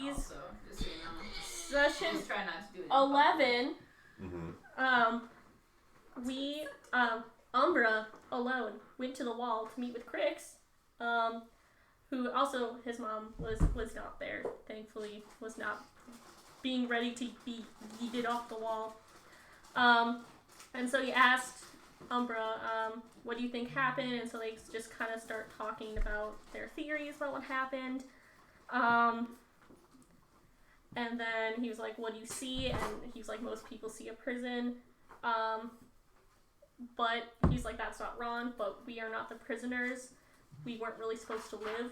Also, just so you know. Session Just try not to do it. 11. Mm-hmm. We Umbra alone went to the wall to meet with Crix, who also his mom was not there. Thankfully, was not being ready to be yeeted off the wall. And so he asked Umbra, what do you think happened? And so they just kind of start talking about their theories about what happened. And then he was like, what do you see? And he was like, most people see a prison. But he's like, that's not wrong, but we are not the prisoners. We weren't really supposed to live.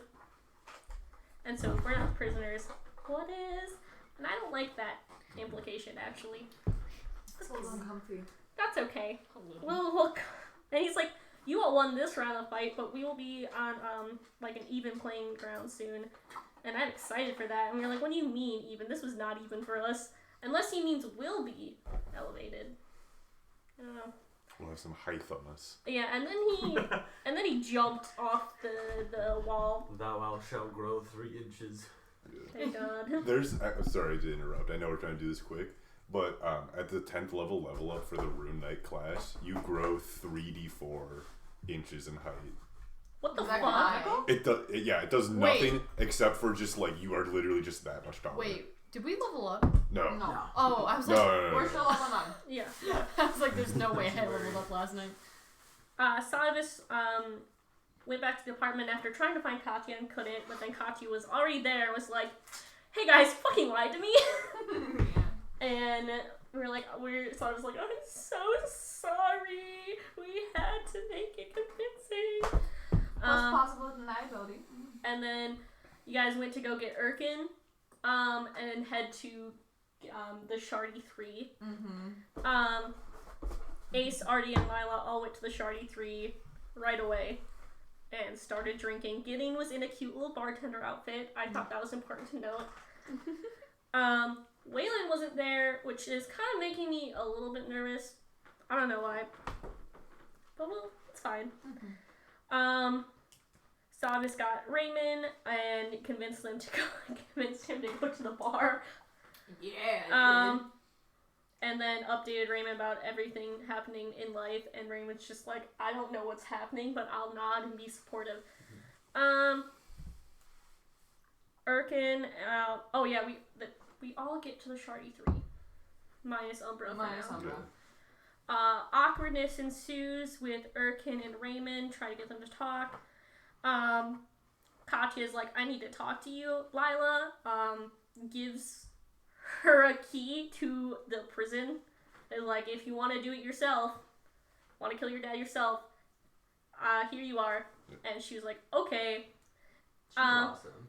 And so if we're not prisoners, what is? And I don't like that implication, actually. It's a little uncomfy. That's okay. We'll look. And he's like, you all won this round of fight, but we will be on like an even playing ground soon. And I'm excited for that. And we were like, what do you mean even? This was not even for us. Unless he means we'll be elevated. I don't know. We'll have some height on us. Yeah, and then he jumped off the wall. Thou thou shalt grow 3 inches. Thank God. There's sorry to interrupt. I know we're trying to do this quick, but at the 10th level up for the Rune Knight class, you grow 3d4 inches in height. What the Is that fuck? canonical? It does nothing except for just like you are literally just that much taller. Wait, did we level up? No. Oh, I was like, No. We're still level 9. Yeah. I was like, there's no way I leveled up last night. Satevis went back to the apartment after trying to find Katya and couldn't, but then Katya was already there, was like, hey guys, fucking lied to me. And Satevis was like, I'm so sorry. We had to make it convincing. Plus possible deniability. And then you guys went to go get Erkin, and head to the Shardy 3. Mm-hmm. Ace, Artie, and Lyla all went to the Shardy 3 right away and started drinking. Gideon was in a cute little bartender outfit. I thought that was important to note. Waylon wasn't there, which is kind of making me a little bit nervous. I don't know why. But well, it's fine. Satevis got Raymond and convinced him to go to the bar. Yeah. And then updated Raymond about everything happening in life, and Raymond's just like, I don't know what's happening, but I'll nod and be supportive. Erkin, we all get to the Shardy 3. Minus Umbra. Awkwardness ensues with Erkin and Raymond, try to get them to talk. Katya's like, I need to talk to you. Lyla, gives her a key to the prison. And like, if you want to do it yourself, want to kill your dad yourself, here you are. And she was like, okay. She's awesome.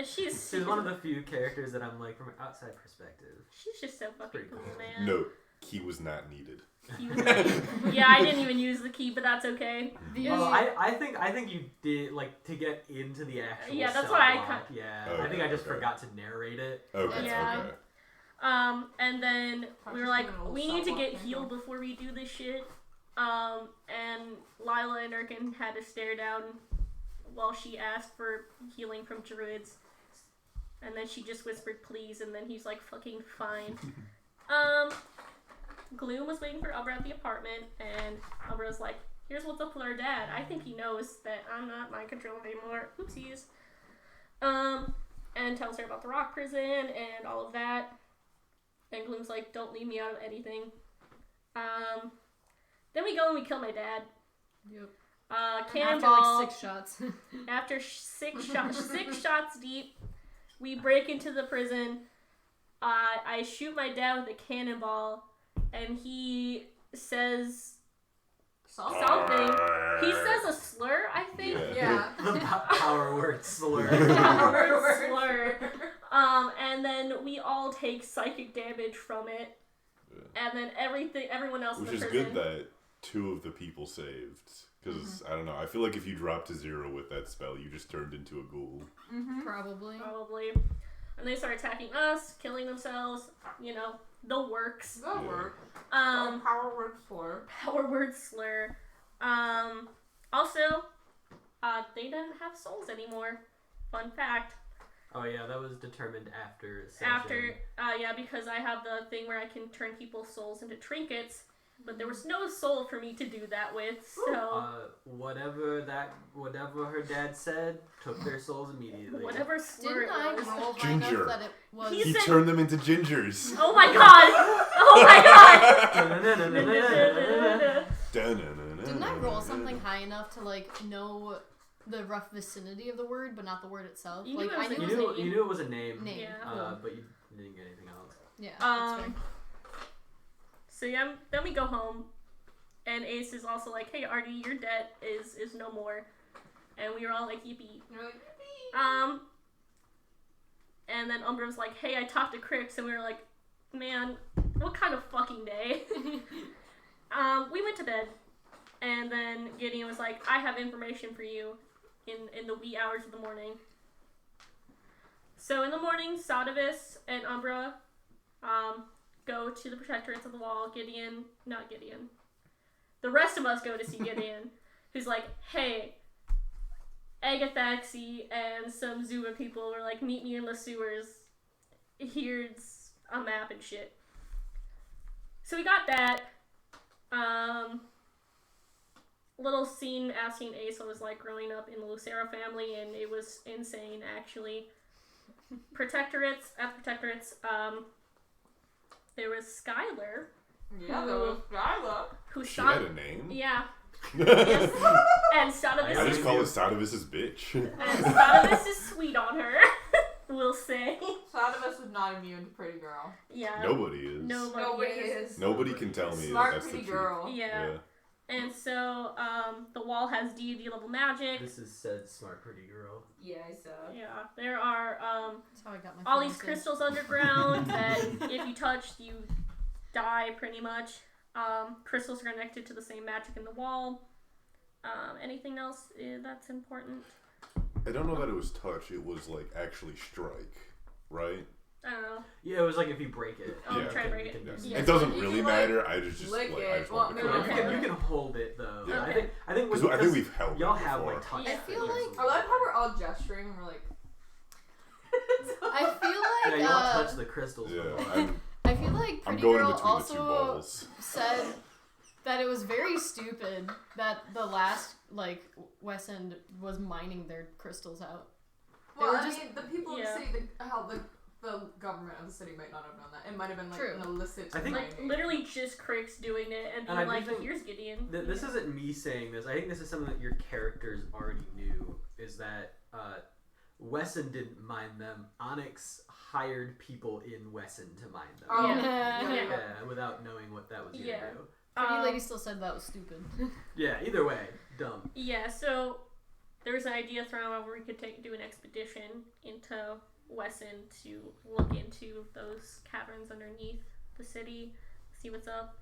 She's one of the few characters that I'm like, from an outside perspective. She's just so fucking cool, man. No, key was not needed. Yeah, I didn't even use the key, but that's okay. I think you did, like, to get into the actual yeah, that's cell why block. I think I just forgot to narrate it. Okay. And then we were like, we need to get healed before we do this shit. And Lyla and Erkin had to stare down while she asked for healing from druids. And then she just whispered, please, and then he's like, fucking fine. Gloom was waiting for Umbra at the apartment, and Umbra was like, here's what's up with our dad. I think he knows that I'm not mind controlled anymore. Oopsies. And tells her about the rock prison and all of that. And Gloom's like, don't leave me out of anything. Then we go and we kill my dad. Yep. Cannonball. After like 6 shots. After 6 shots deep, we break into the prison. I shoot my dad with a cannonball, and he says something. He says a slur, I think. Yeah. The power word slur. Power word slur. And then we all take psychic damage from it. And then everyone else in the prison. prison. Which is good that 2 of the people saved. Because, I don't know, I feel like if you dropped to 0 with that spell, you just turned into a ghoul. Probably. And they start attacking us, killing themselves, the works. The work. Power word slur. Power word slur. Also, they didn't have souls anymore. Fun fact. Oh yeah, that was determined after session. Yeah, because I have the thing where I can turn people's souls into trinkets, but there was no soul for me to do that with, so... Whatever her dad said, took their souls immediately. Whatever slur Didn't I it was. roll high Ginger. enough that it was... He said- turned them into gingers. Oh my god! Oh my god! Didn't I roll something high enough to, like, know the rough vicinity of the word, but not the word itself? You Like, knew it was I a knew name. it was You knew it was a name. Name. Yeah. But you didn't get anything else. Yeah, that's fair. So yeah, then we go home, and Ace is also like, "Hey Artie, your debt is no more," and we were all like, "Yippee!" You're like, And then Umbra's like, "Hey, I talked to Crix," and we were like, "Man, what kind of fucking day?" We went to bed, and then Gideon was like, "I have information for you in the wee hours of the morning." So in the morning, Satevis and Umbra go to the Protectorates of the Wall. The rest of us go to see Gideon, who's like, "Hey, Agathaxi and some Zuba people were like, meet me in the sewers. Here's a map and shit." So we got that. Little scene asking Ace what it was like growing up in the Lucero family, and it was insane, actually. At Protectorates, there was Skylar. yeah, that was Lyla. Who She shot... had a name? Yeah. Yes. And I Satevis just call it Satevis' bitch. and Satevis is sweet on her, we'll say. Satevis is not immune to pretty girl. Yeah. Nobody is. Nobody is. Nobody can tell me Smart that's the pretty truth. girl. Yeah. And so, the wall has D&D level magic. This is said smart pretty girl. Yeah, I saw. Yeah. There are, That's how I got my all these fancy. crystals underground that if you touch, you die pretty much. Crystals are connected to the same magic in the wall. Anything else that's important? I don't know that it was touch, it was like actually strike, right? I don't know. Yeah, it was like if you break it. Oh, Yeah. try to break it. Yes. Yeah. It doesn't You really can, like, matter, I just lick like, it. I just Well, want to maybe clarify. Okay. You can hold it though. Yeah. I think I think we've held y'all it have before. like touch. Yeah. I feel like- I like how we're all gesturing and we're like... I feel Yeah, like, you all touch the crystals. Yeah, before. I feel like I'm Pretty going Girl between the two also balls. said that it was very stupid that the last, like, West End was mining their crystals out. Well, were I just- mean, the people in Yeah. the city, how the government of the city might not have known that. It might have been like True. an illicit. I think- Like, mining. literally just Crix doing it and And being I do like, think here's Gideon. This isn't me saying this. I think this is something that your characters already knew. Is that Wesson didn't mine them. Onyx hired people in Wesson to mine them. Oh, Yeah. yeah. Yeah. Without knowing what that was gonna Yeah. do. Pretty Lady still said that was stupid. Yeah. Either way, dumb. Yeah, so there was an idea thrown out where we could do an expedition into Wesson to look into those caverns underneath the city, see what's up.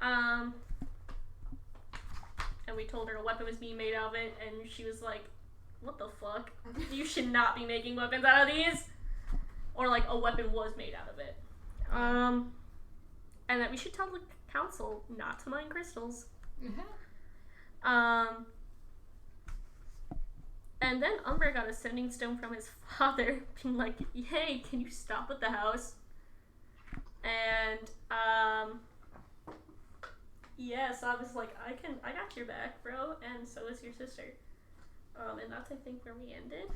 And we told her a weapon was being made out of it, and she was like, "What the fuck? You should not be making weapons out of these." Or like a weapon was made out of it. And that we should tell the council not to mine crystals. And then Umbra got a sending stone from his father, being like, "Hey, can you stop at the house?" And yes, I was like, I got your back, bro, and so is your sister. And that's, I think, where we ended,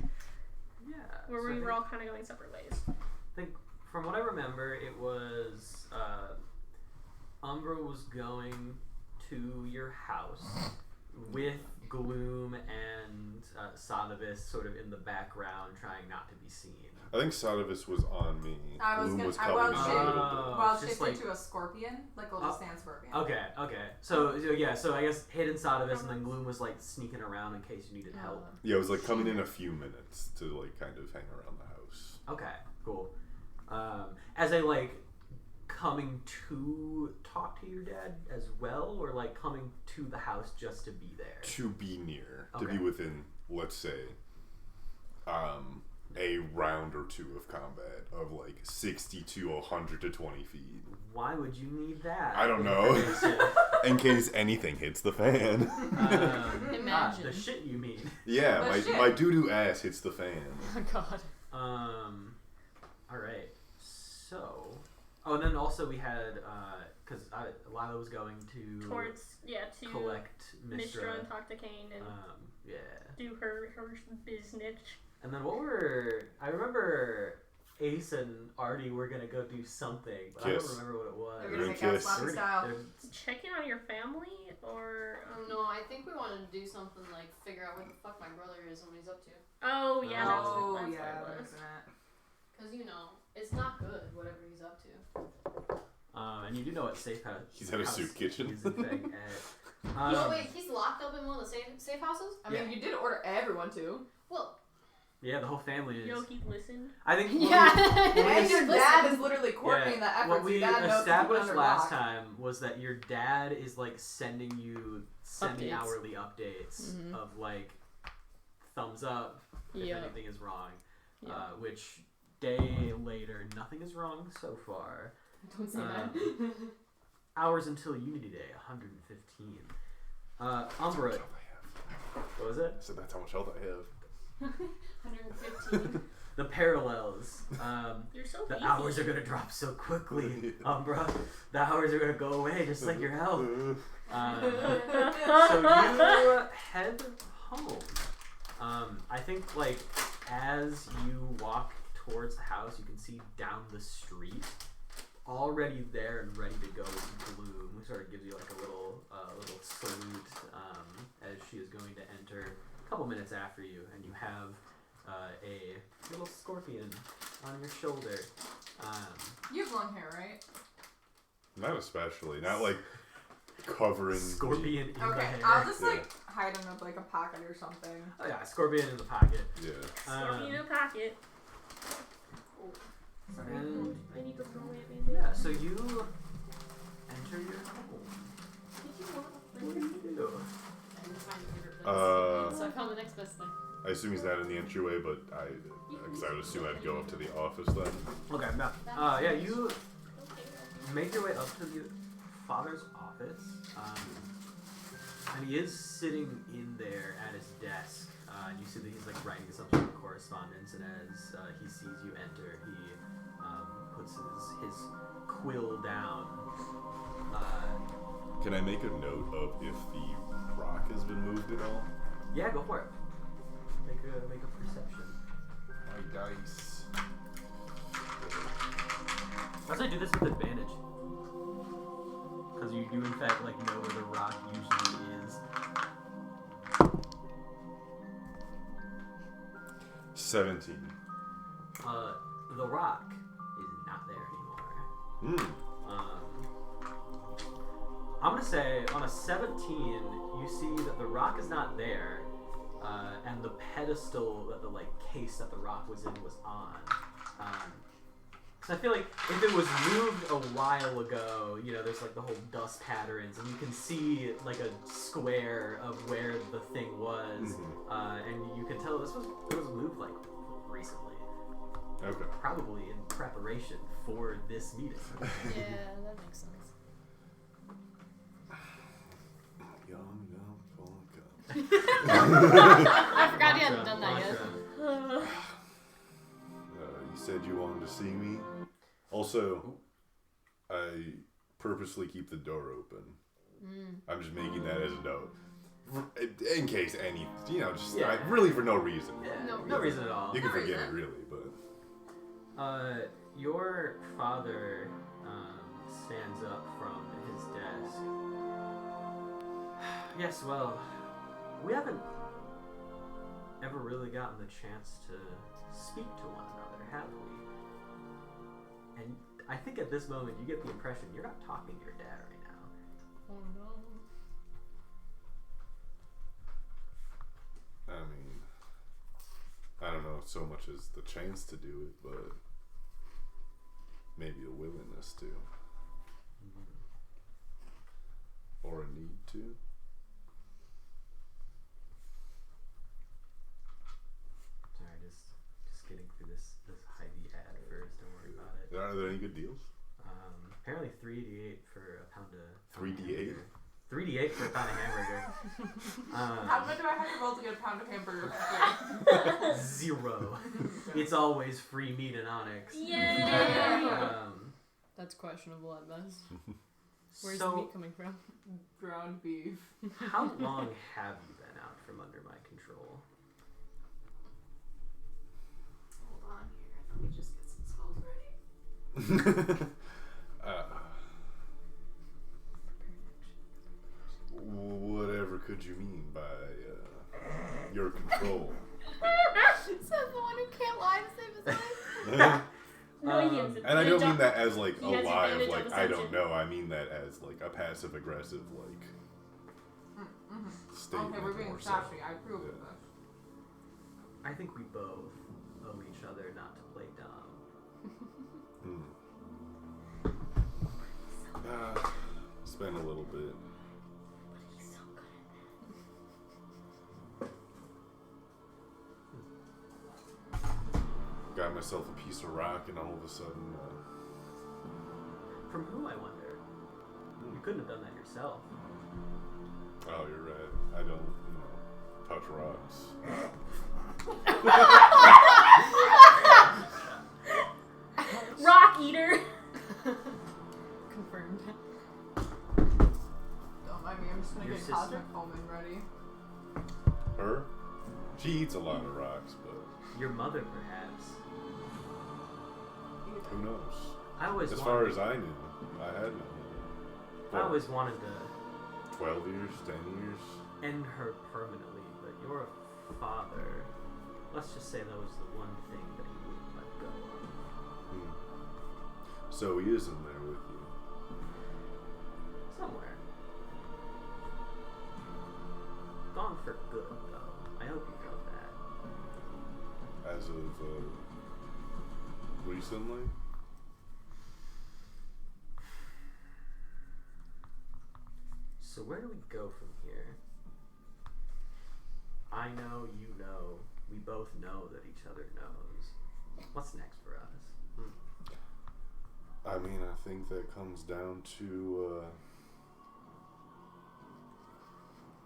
Yeah. where so I we were think- all kind of going separate ways. I think from what I remember, it was Umbra was going to your house with Gloom and Satevis sort of in the background, trying not to be seen. I think Satevis was on me. Gloom was I coming was in a shaped- little Oh, Well, just shaped like- into a scorpion, like a little sand scorpion. Okay. So I guess hidden Satevis, and then Gloom was like sneaking around in case you needed help. Yeah, it was like coming in a few minutes to like kind of hang around the house. Okay, cool. As I like coming to talk to your dad as well, or like coming to the house just to be there? To be near, to Okay. be within, let's say, a round or two of combat of like 60 to 120 feet. Why would you need that? I don't know. In case anything hits the fan. Imagine. The shit you mean. Yeah, The my shit. my doo-doo ass hits the fan. Oh god. All right. So, and then also we had because Lyla was going to to collect Mistra and talk to Cain and do her business. And then I remember Ace and Artie were gonna go do something, but I don't remember what it was. They're gonna make out sloppy style. Checking on your family, or no, I think we wanted to do something like figure out what the fuck my brother is and what he's up to. Oh yeah, that's what it it was. Because it's not good whatever he's up to. And you do know what safe house? He's at a soup kitchen. Is the thing at, wait, he's locked up in one of the safe houses? I mean, you did order everyone to. Well. Yeah, the whole family is. Yo, he listened. I think. And your dad is literally coordinating that effort. What we established last time was that your dad is like sending you semi-hourly updates of like thumbs up if anything is wrong. Which day later, nothing is wrong so far. Don't say that. Hours until Unity Day, 115. Umbra. What was it? I said that's how much health I have. 115. The parallels. You're so the easy. hours are gonna drop so quickly, Umbra. The hours are gonna go away just like your health. So you head home. I think like as you walk towards the house, you can see down the street, already there and ready to go is Gloom, who sort of gives you like a little salute as she is going to enter a couple minutes after you, and you have a little scorpion on your shoulder. You have long hair, right? Not especially. Not like covering scorpion in the hair. I'll just like hide in like a pocket or something. Oh yeah, scorpion in the pocket. Yeah. Scorpion in a pocket. And I need to throw away a bandage. yeah, so you enter your home. What do you do? So I found the next best thing. I assume he's not in the entryway, but because I would assume I'd go up to the office then. Okay, no. Yeah, you make your way up to the father's office, and he is sitting in there at his desk. And you see that he's like writing some sort of correspondence, and as he sees you enter, he puts his quill down. Can I make a note of if the rock has been moved at all? Yeah, go for it. Make a perception. My dice. Let's say do this with advantage, because you do in fact like know where the rock usually is. 17. The rock is not there anymore. I'm gonna say on a 17, you see that the rock is not there, and the pedestal that the like case that the rock was in was on. So I feel like if it was moved a while ago, there's like the whole dust patterns, and you can see like a square of where the thing was, and you can tell it was moved like recently. Okay. Probably in preparation for this meeting. Yeah, that makes sense. Yum, full of I forgot you hadn't done that yet. You said you wanted to see me. Also, I purposely keep the door open. I'm just making that as a note. In case any, really for no reason. Yeah, no reason at all. You can forget it, really, but... Your father stands up from his desk. Yes, well, we haven't ever really gotten the chance to speak to one another, have we? And I think at this moment you get the impression you're not talking to your dad right now. Oh no. I mean, I don't know so much as the chance to do it, but maybe a willingness to. Or a need to. Sorry, just getting through this Hy-Vee ad first, don't worry about it. Are there any good deals? Apparently $3.88 for a pound of... $3.88? $3.88 for a pound of hamburger. How much do I have to roll to get a pound of hamburger? 0. It's always free meat and onyx. Yay! That's questionable at best. Where's so, the meat coming from? Ground beef. how long have you been out from under my control? Hold on here. Let me just get some spells ready. Whatever could you mean by your control? Says the one who can't lie to save his life. No, he has And I don't mean that as like a He has lie of advantage like of I don't assumption. know. I mean that as like a passive aggressive like statement. Okay, we're being or so. sassy. I approve of this. I think we both owe each other not to play dumb. It's been a little bit. He's so good Got myself a piece of rock, and all of a sudden, From who, I wonder? You couldn't have done that yourself. oh, you're right. I don't, touch rocks. at Rock Eater! Confirmed. Don't mind me. I'm just gonna Your get sister? cosmic foaming ready. Her? She eats a lot of rocks, but Your mother, perhaps. who knows? I always As wanted, far as I knew, I had no. I always wanted to 12 years, 10 years. end her permanently, but your father, let's just say that was the one thing that he wouldn't let go of. So he is in there with you. Somewhere. Gone for good, though. I hope you know that. As of recently? So where do we go from here? I know, you know, we both know that each other knows. What's next for us? I mean, I think that comes down to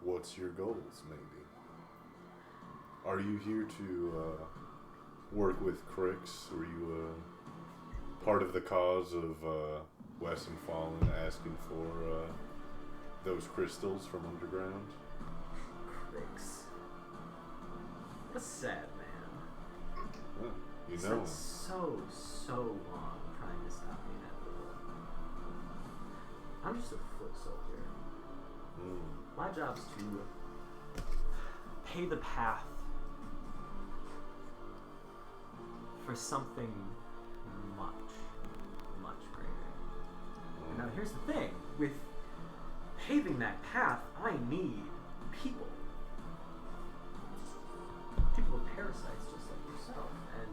what's your goals, maybe? Are you here to work with Crix? Were you part of the cause of Wes and Fallen asking for those crystals from underground? Crix. What a sad man. Well, you Spent know. so long trying to stop me in that war. I'm just a foot soldier. My job's to pay the path for something much greater. And now here's the thing. With paving that path, I need people. People with parasites just like yourself. And,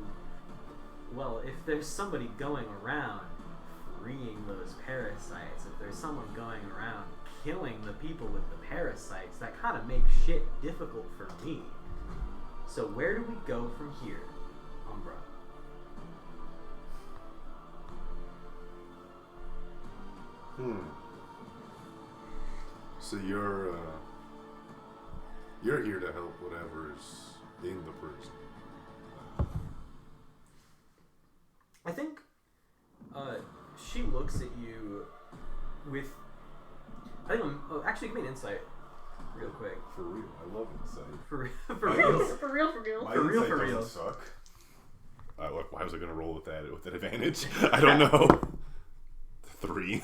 well, if there's somebody going around freeing those parasites, if there's someone going around killing the people with the parasites, that kind of makes shit difficult for me. So where do we go from here, Umbra? So you're here to help whatever's in the prison. I think she looks at you with. I think actually give me an insight, real quick. For real, I love insight. For real. For real. My For real, insight for doesn't real. suck. Look, why was I gonna roll with that advantage? I don't know. 3.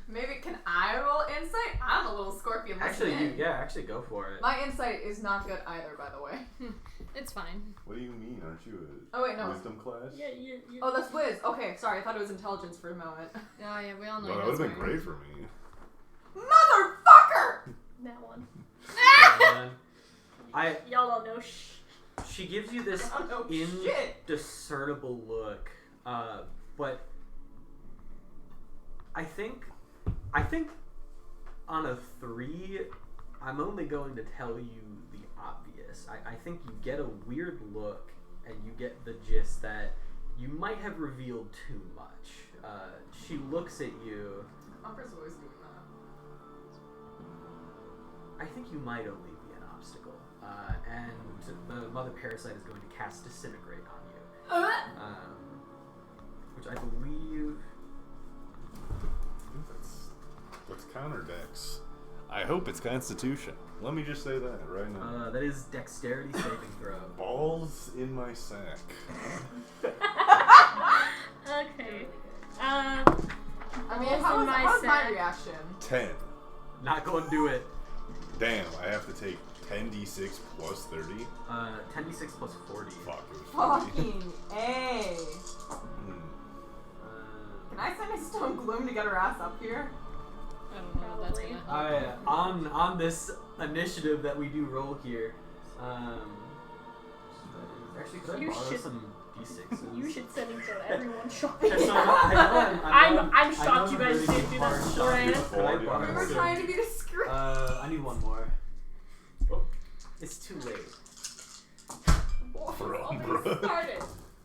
Maybe can I roll insight? I'm a little scorpion. Actually, listen in. actually go for it. My insight is not good either, by the way. It's fine. What do you mean? Aren't you a Oh wait, no. wisdom class? Yeah, you. Oh, that's Wiz. Okay, sorry. I thought it was intelligence for a moment. Oh yeah, we all know. Well, that you're would have been smart. great for me. Motherfucker! That one. Y'all don't know She gives you this Oh, no shit. indiscernible look, but I think on a 3, I'm only going to tell you the obvious. I think you get a weird look, and you get the gist that you might have revealed too much. She looks at you. Umbra's always doing that. I think you might only be an obstacle. And Mother Parasite is going to cast Disintegrate on you. Which I believe... That's counter dex. I hope it's Constitution. Let me just say that right now. that is Dexterity saving throw. Balls in my sack. Okay. I mean, Balls how in was my my sack. reaction? 10. Not going to do it. Damn, I have to take 10d6 plus 30. 10d6 plus 40. Fuck, it was 40. Fucking A. Can I send a Stone Gloom to get her ass up here? I don't know if that's gonna help. On this initiative that we do roll here, actually, could I You borrow should- some d6s? You should send him so everyone shopping. That's not- I know I'm I shocked know you guys I'm didn't do that hard beforehand. shot. Could I Forward, borrow yeah. We're some- trying to be discreet. I need one more. Oh, it's too late For Already Umbra. started.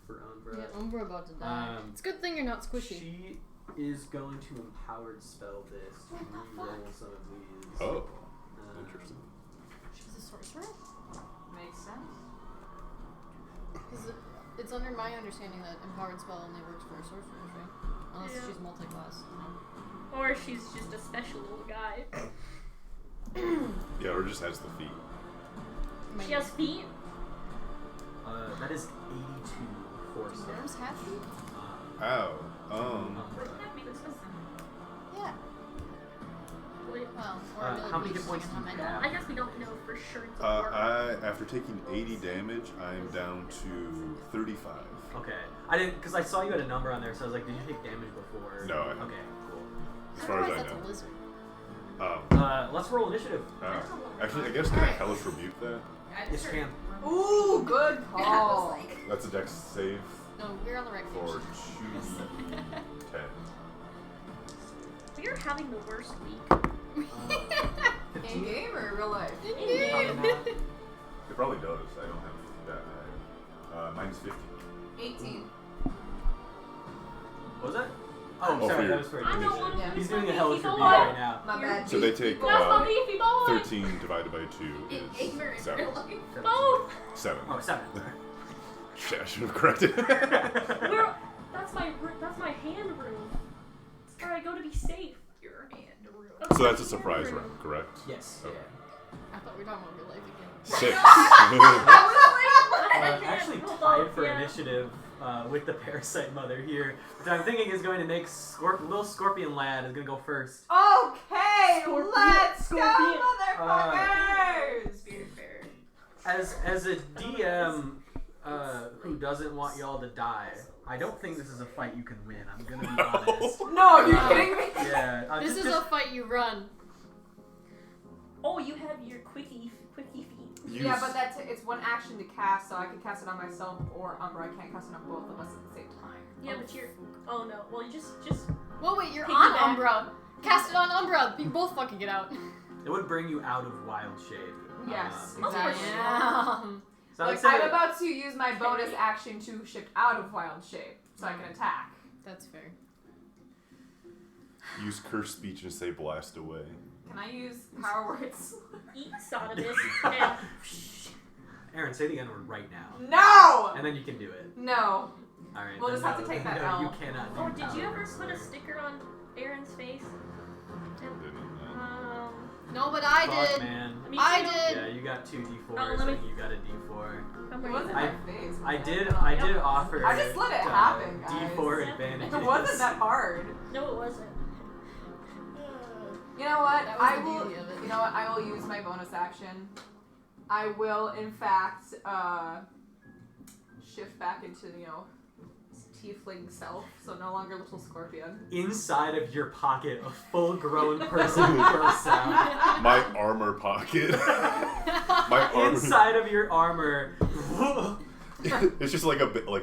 for Umbra. Yeah, Umbra about to die. It's a good thing you're not squishy. She is going to empowered spell this to re-roll some of these. Oh, Interesting. She's a sorcerer? Makes sense. Because it's under my understanding that empowered spell only works for sorcerers, right? Unless Yeah. she's multi-class. Or she's just a special little guy. Yeah, or just has the feet. She has feet. That is 82 force. Worms have feet? Ow. Yeah. Wait, Well, or how many ability hit points depending do you on how have? many. I guess we don't know for sure. It's a worm. After taking 80 damage, I'm down to 35. Okay. I didn't, because I saw you had a number on there, so I was like, did you take damage before? No, I haven't. Okay, cool. As far as I That's know. a lizard. Let's roll initiative. Actually, I guess can I hellish rebuke that? Yes, you can. Ooh, good call. That's a dex save No, we're on the right for page. 2d10. We are having the worst week. In 15? game or real life? Probably not. It probably does. I don't have that high. Mine's 50. 18. What was that? Oh, Oh, sorry, for that was for I know initiative. one of Yeah. He's them doing a is hellish my rebuke beefy right boy. now. My bad. So they take That's my beefy boy. 13 divided by 2 is 7. Both. 7. Oh, 7. Shit, I should have corrected. Where? That's my hand room. It's where I go to be safe. Your hand room. So that's a surprise round, correct? Yes. Okay. I thought we were talking about real life again. 6. Actually tied for initiative with the Parasite Mother here. Which I'm thinking is going to make little Scorpion Lad is going to go first. Okay, Scorpion. let's go, Scorpion. motherfuckers! As a DM who doesn't want y'all to die, I don't think this is a fight you can win. I'm going to be honest. No, are you kidding me? Yeah. This is a fight you run. Oh, you have your quickie feet. Yeah, but it's one action to cast, so I can cast it on myself or Umbra. I can't cast it on both of us at the same time. Yeah, but you're. Oh no. Well, you just. Well, wait, you're Take on it back. Umbra. Cast it on Umbra. You both fucking get out. It would bring you out of wild shape. Yes, Oh, for exactly. Damn. So I would Like, say I'm about to use my bonus action to shift out of wild shape, so I can attack. That's fair. Use curse speech and say blast away. Can I use power words? Eat Satevis and. Aaron, say the N word right now. No! And then you can do it. No. Alright. We'll then just have no, to take then that no, L. you cannot do Oh, did you power ever words put a there. sticker on Aaron's face? No, but I Fuck, did. man. Me I too. did. Yeah, you got 2 d4s Oh, let me- and you got a d4. I'm It ready. wasn't my face. I did Yep. offer I just let it happen, guys. d4 advantages. It wasn't that hard. No, it wasn't. You know what? That was I the will. beauty of it. You know what? I will use my bonus action. I will, in fact, shift back into tiefling self, so no longer little scorpion. Inside of your pocket, a full-grown person bursts out. My armor pocket. My armor. Inside of your armor, It's just like a baby like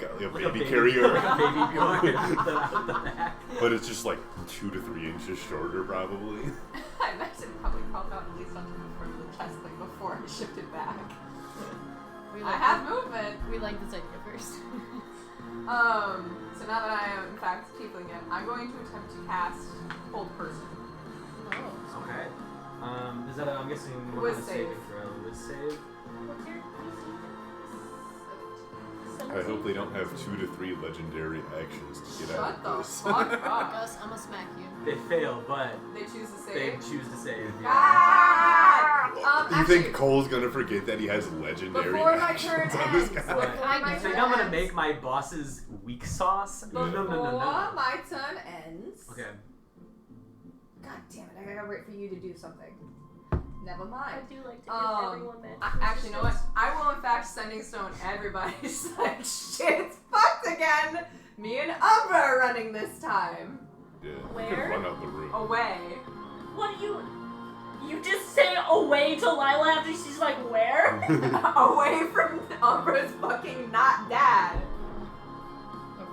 carrier, like a baby Bjorn out the back. but it's just like 2 to 3 inches shorter, probably. I imagine it probably crawled out at least onto the front of the chest thing before I shifted back. We I like have movement. We like this idea first. So now that I am in fact tiefling it, I'm going to attempt to cast Hold Person. Oh. Okay. Is that I'm guessing what Whiz kind of save. saving throw? Whiz save? What's your PC? I hope they don't have 2 to 3 legendary actions to get out Shut of the this. fuck up. Gus, I'm gonna smack you. They fail, but They choose to they save. choose to save. Yeah. Ah! You Actually, think Cole's gonna forget that he has legendary before my turn actions on this ends, guy? before I my You think turn I'm gonna ends, make my bosses weak sauce? before No. my turn ends. Okay. God damn it! I gotta wait for you to do something. Never I mind. do like to give everyone that. Actually, you know what? I will in fact sending stone everybody. Just like shit's fucked again. Me and Umbra are running this time. Yeah, you Where? could run out the room. Away. What do you just say away to Lyla after she's like, where? Away from Umbra's fucking not dad. Oh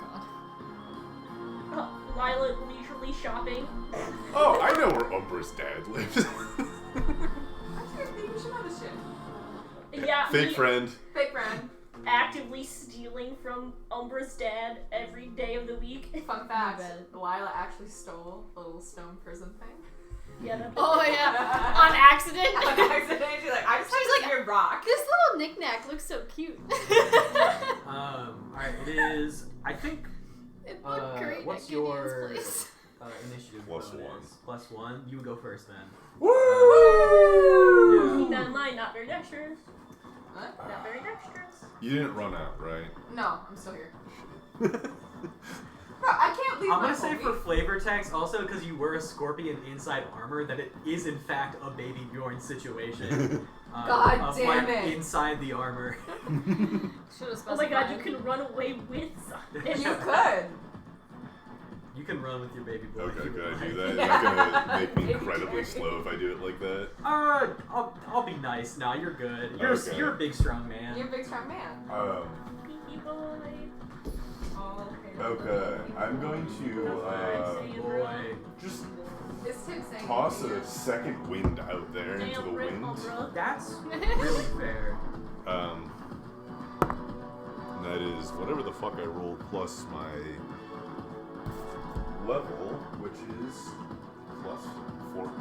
god. Lyla leisurely shopping. Oh, I know where Umbra's dad lives. Actually, I think you should know this shit. Yeah, Fake me friend. Fake friend. actively stealing from Umbra's dad every day of the week. Fun fact, bet. Lyla actually stole the little stone prison thing. Yeah, that'd be Oh yeah. On accident. On accident, she's like, I just She's like like, your rock. This little knickknack looks so cute. Alright, it is. I think It looked great what's at Gideon's your place. initiative? Plus bonus? one. Plus 1. You go first then. Woo! Keep that in mind, not very dexterous. What? Not very dexterous. You didn't run out, right? No, I'm still here. Bro, I can't leave I'm my gonna say homie. for flavor text, also because you were a scorpion inside armor, that it is in fact a baby Bjorn situation. God of, damn like, it. inside the armor. Should have Oh my god, you can run away with You something. could. You can run with your baby boy. Okay, if you could I would do like. that? Is that gonna make me Baby incredibly carry. slow if I do it like that? I'll be nice. No, you're good. Okay. You're a big strong man. You're a big strong man. Pee boy. Oh, Okay, I'm going to boy. just Is Tim saying toss you're a second wind out there into the Damn, Rick wind. Umbra. That's really fair. And that is whatever the fuck I roll plus my level, which is plus 14.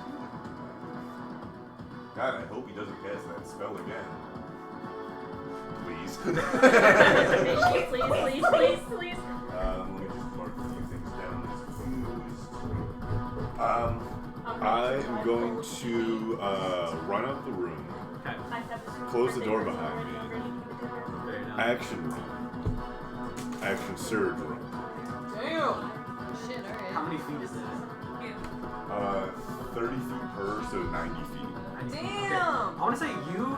God, I hope he doesn't cast that spell again. Please. Please. Let me just mark a few things down as used. I am going to run out the room, Okay. close the door behind me, Fair enough. action room, action surge room. Damn. Shit, alright. How many feet is this? 30 feet per, so 90 feet. Damn. Okay. I want to say you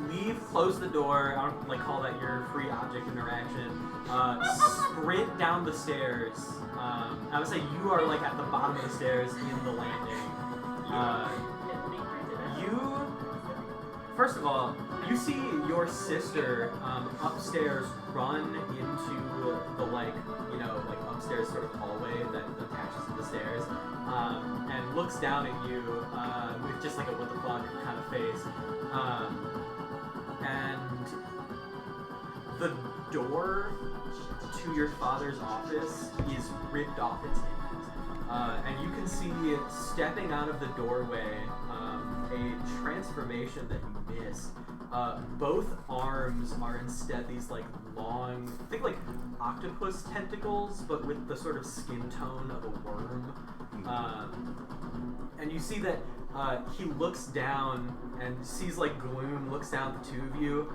leave, close the door. I don't like call that your free object interaction. Sprint down the stairs. I would say you are like at the bottom of the stairs in the landing. You, first of all, you see your sister upstairs run into the like upstairs sort of hallway that attaches to the stairs, and looks down at you with just like a what the fuck kind of face, and the door to your father's office is ripped off its hinges, and you can see stepping out of the doorway a transformation that you missed. Both arms are instead these like long, think like octopus tentacles, but with the sort of skin tone of a worm. And you see that he looks down and sees like gloom, looks down at the two of you.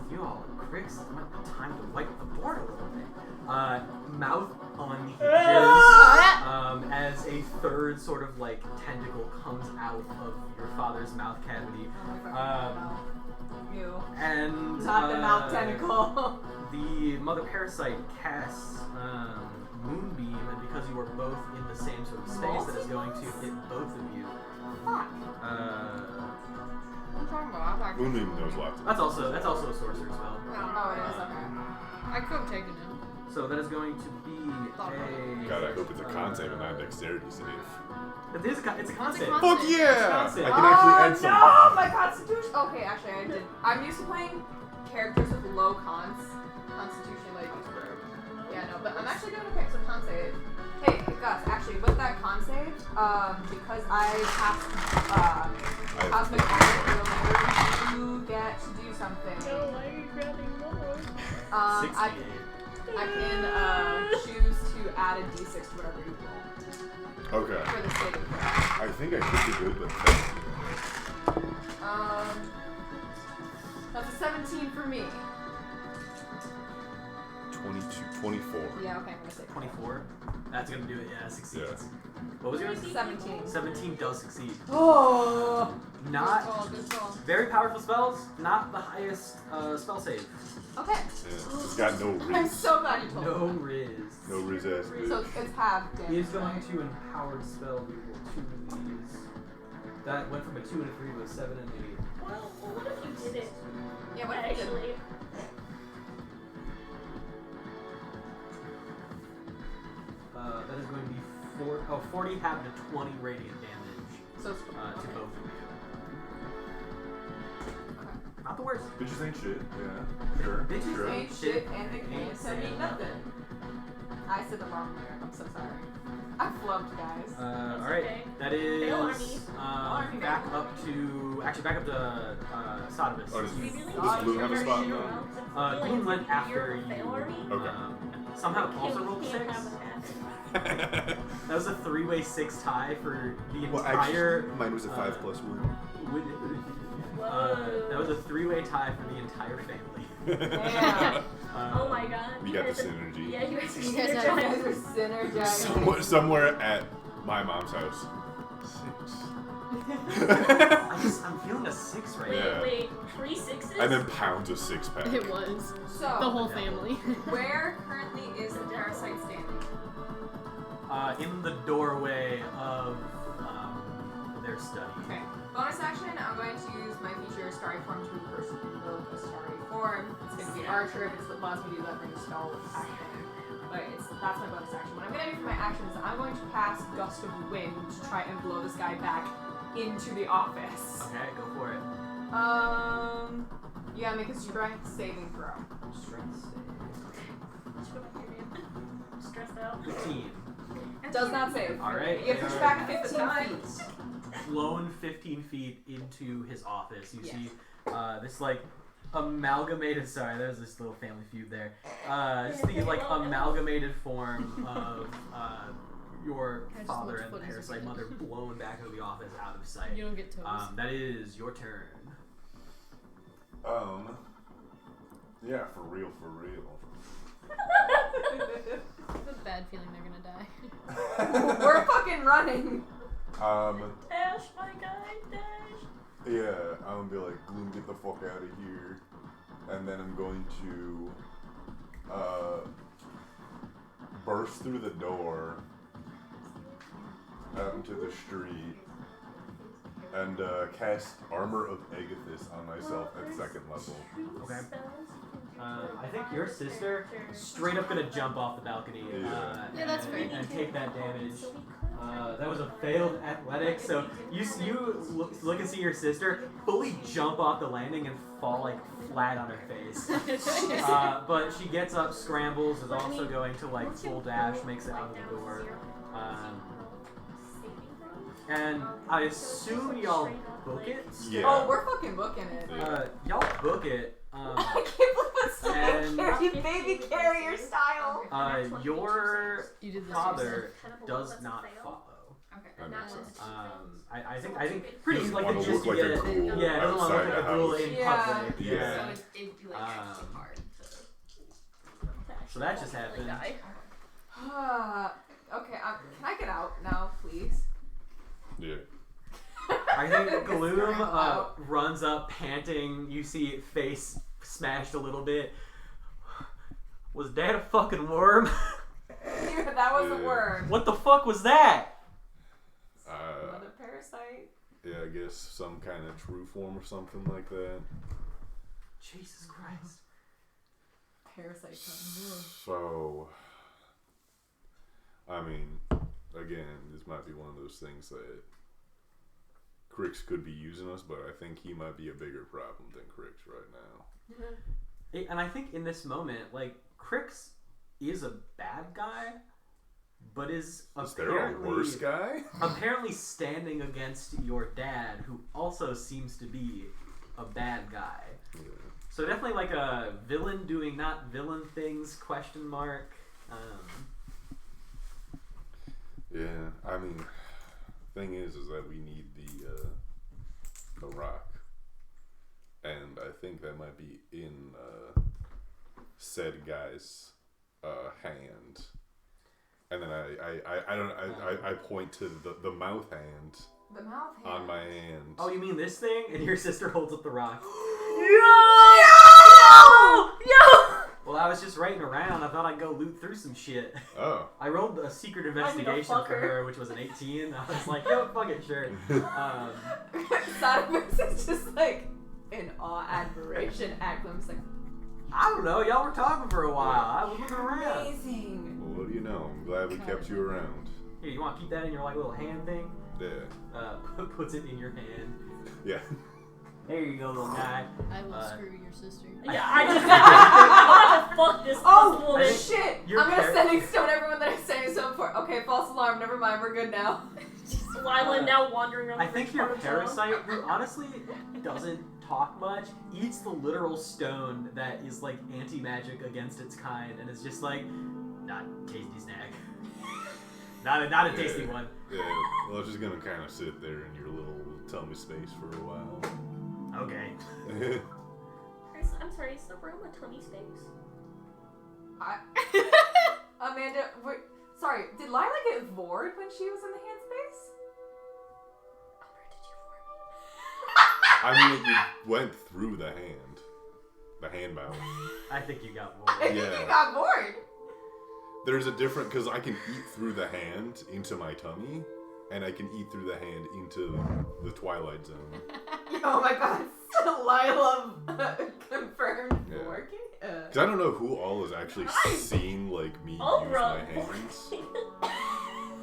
With you all, Crix, it might be time to wipe the board a little bit. Mouth unhinges as a third sort of like tentacle comes out of your father's mouth cavity. You. And Not the mouth tentacle. the Mother Parasite casts Moonbeam, and because you are both in the same sort of space, that is going to hit both of you. Fuck. I'm talking about. I'm actually. Moonbeam knows lots of That's also a sorcerer spell. Oh, it is okay. I could have taken him. So that is going to be a. God, I hope it's a con save and not a dexterity save. It's a con save. con Fuck save. yeah! It's I con can actually add something. No, my constitution. Okay, actually, I did. I'm used to playing characters with low constitution, like. Yeah, no, but I'm actually doing okay. So con save. Hey, Gus, actually, with that con save, because I passed cosmic armor, you get to do something. No, why are you grabbing more? I 68. can choose to add a d6 to whatever you roll Okay. for the saving throw. I think I could be good, but That's a 17 for me. 22, 24. Yeah, okay, I'm gonna say 24. That's gonna do it. Yeah, succeeds. Yeah. What was yours? 17. 17 does succeed. Oh! Not Good call. very powerful spells. Not the highest spell save. Okay. Yeah. It's got no I'm riz. so glad you told No me. riz. No riz ass bitch. So it's half damage. He is going right? to empowered spell equal 2 of these. That went from a 2 and a 3 to a 7 and 8. Well, what if you did it? Yeah, what if you did? Actually. That is going to be 40 half to 20 radiant damage So it's, to okay. both of you. Okay. Not the worst. Bitches ain't shit. Yeah. Sure. Bitches Sure. Ain't shit and they can't tell me nothing. I said the wrong lyric. I'm so sorry. I flubbed, guys. Alright. okay. That is Fail army. Army. back up to Satevis. Oh, does We really Bloom have a spot should now? Bloom went after you. Fail army? Okay. Somehow Can't- also rolled we 6. can't have that. That was a 3-way 6 tie for the Well, entire. actually, mine was a 5 plus 1. That was a 3-way tie for the entire family. Yeah. Oh my god. We got the synergy. Yeah, you guys are You guys You have- guys are synergizing. Somewhere at my mom's house. 6. I'm feeling a 6 right Wait, now. Yeah. wait, 3 6s? And then pounds of 6-pack. It was. So, The whole family. where currently is the parasite standing? In the doorway of their study. Okay. Bonus action, I'm going to use my feature Starry Form to invoke a starry form. It's going to be Archer if it's the allows me to do that range spell action. But that's my bonus action. What I'm going to do for my action is I'm going to cast Gust of Wind to try and blow this guy back into the office. Okay, go for it. You gotta make a strength saving throw. Strength Stressed out. save. 15. Does not save. Alright. You have to push back 15 feet. Flown 15 feet into his office. You Yes. see this like amalgamated. Sorry, there's this little family feud there. Just the like amalgamated form of your I just father watched and the footage parasite again. mother blown back into the office out of sight. You don't get toes. That is your turn. Yeah, for real. I have a bad feeling they're gonna die. We're fucking running. Dash, my guy, dash. Yeah, I'm gonna be like, Gloom, get the fuck out of here. And then I'm going to burst through the door out into the street and cast Armor of Agathis on myself at 2nd level. Okay. I think your sister straight up gonna jump off the balcony. Yeah, that's fair. And take that damage. That was a failed athletic. So you look and see your sister fully jump off the landing and fall like flat on her face. But she gets up, scrambles, is also going to like full dash, makes it out of the door. And I assume y'all book it. Yeah. Oh, we're fucking booking it. Y'all book it. I can't believe it's still and- baby carrier style. Your You did this father does not follow. Okay. That makes sense. I think pretty Doesn't like wanna the look gist you like a get. ghoul Yeah, it doesn't want to look outside like the a ghoul house. in Yeah. public. Yeah. So it'd be like extra hard to. So that just happened. Okay, can I get out now, please? Yeah. I think Gloom Scram out. runs up panting. You see face smashed a little bit. Was that a fucking worm? That was a Yeah. word. What the fuck was that? Mother Parasite. Yeah, I guess some kind of true form or something like that. Jesus Christ. Parasite. So, I mean, again, this might be one of those things that Crix could be using us, but I think he might be a bigger problem than Crix right now. And I think in this moment, like, Crix is a bad guy, but is there a apparently worse guy? apparently standing against your dad, who also seems to be a bad guy. Yeah. So definitely like a villain doing not villain things, ? Yeah, I mean, thing is that we need the rock, and I think that might be in said guy's hand, and then I point to the mouth hand. The mouth hand. On my hand. Oh, you mean this thing? And your sister holds up the rock. Yo! Well, I was just writing around. I thought I'd go loot through some shit. Oh. I rolled a secret investigation for her, which was an 18. I was like, yo, fuck it, sure. Satevis is just like in awe, admiration at Glimp's like, I don't know. Y'all were talking for a while. I was looking around. amazing. Well, what do you know? I'm glad we kept you around. Here, you want to keep that in your like little hand thing? Yeah. Puts it in your hand. Yeah. There you go, little guy. I will screw your sister. Yeah, I just what the fuck this woman. Shit! Your I'm gonna par- sending stone everyone that I'm sending stone for. Okay, false alarm. Never mind. We're good now. Lyla now wandering around. I think your parasite, who honestly doesn't talk much, eats the literal stone that is like anti-magic against its kind, and it's just like, not tasty snack. Not a tasty one. Yeah. Well, it's just gonna kind of sit there in your little tummy space for a while. Okay. I'm sorry, is the room a tummy space? Amanda, sorry. Did Lyla get bored when she was in the hand space? Umbra, did you I mean, you went through the hand mouth. I think you got I bored. think Yeah. you got bored. There's a different, because I can eat through the hand into my tummy, and I can eat through the hand into the Twilight Zone. Oh my god. Lyla confirmed Yeah. working? Because I don't know who all has actually seen, like, me use Umbra. my hands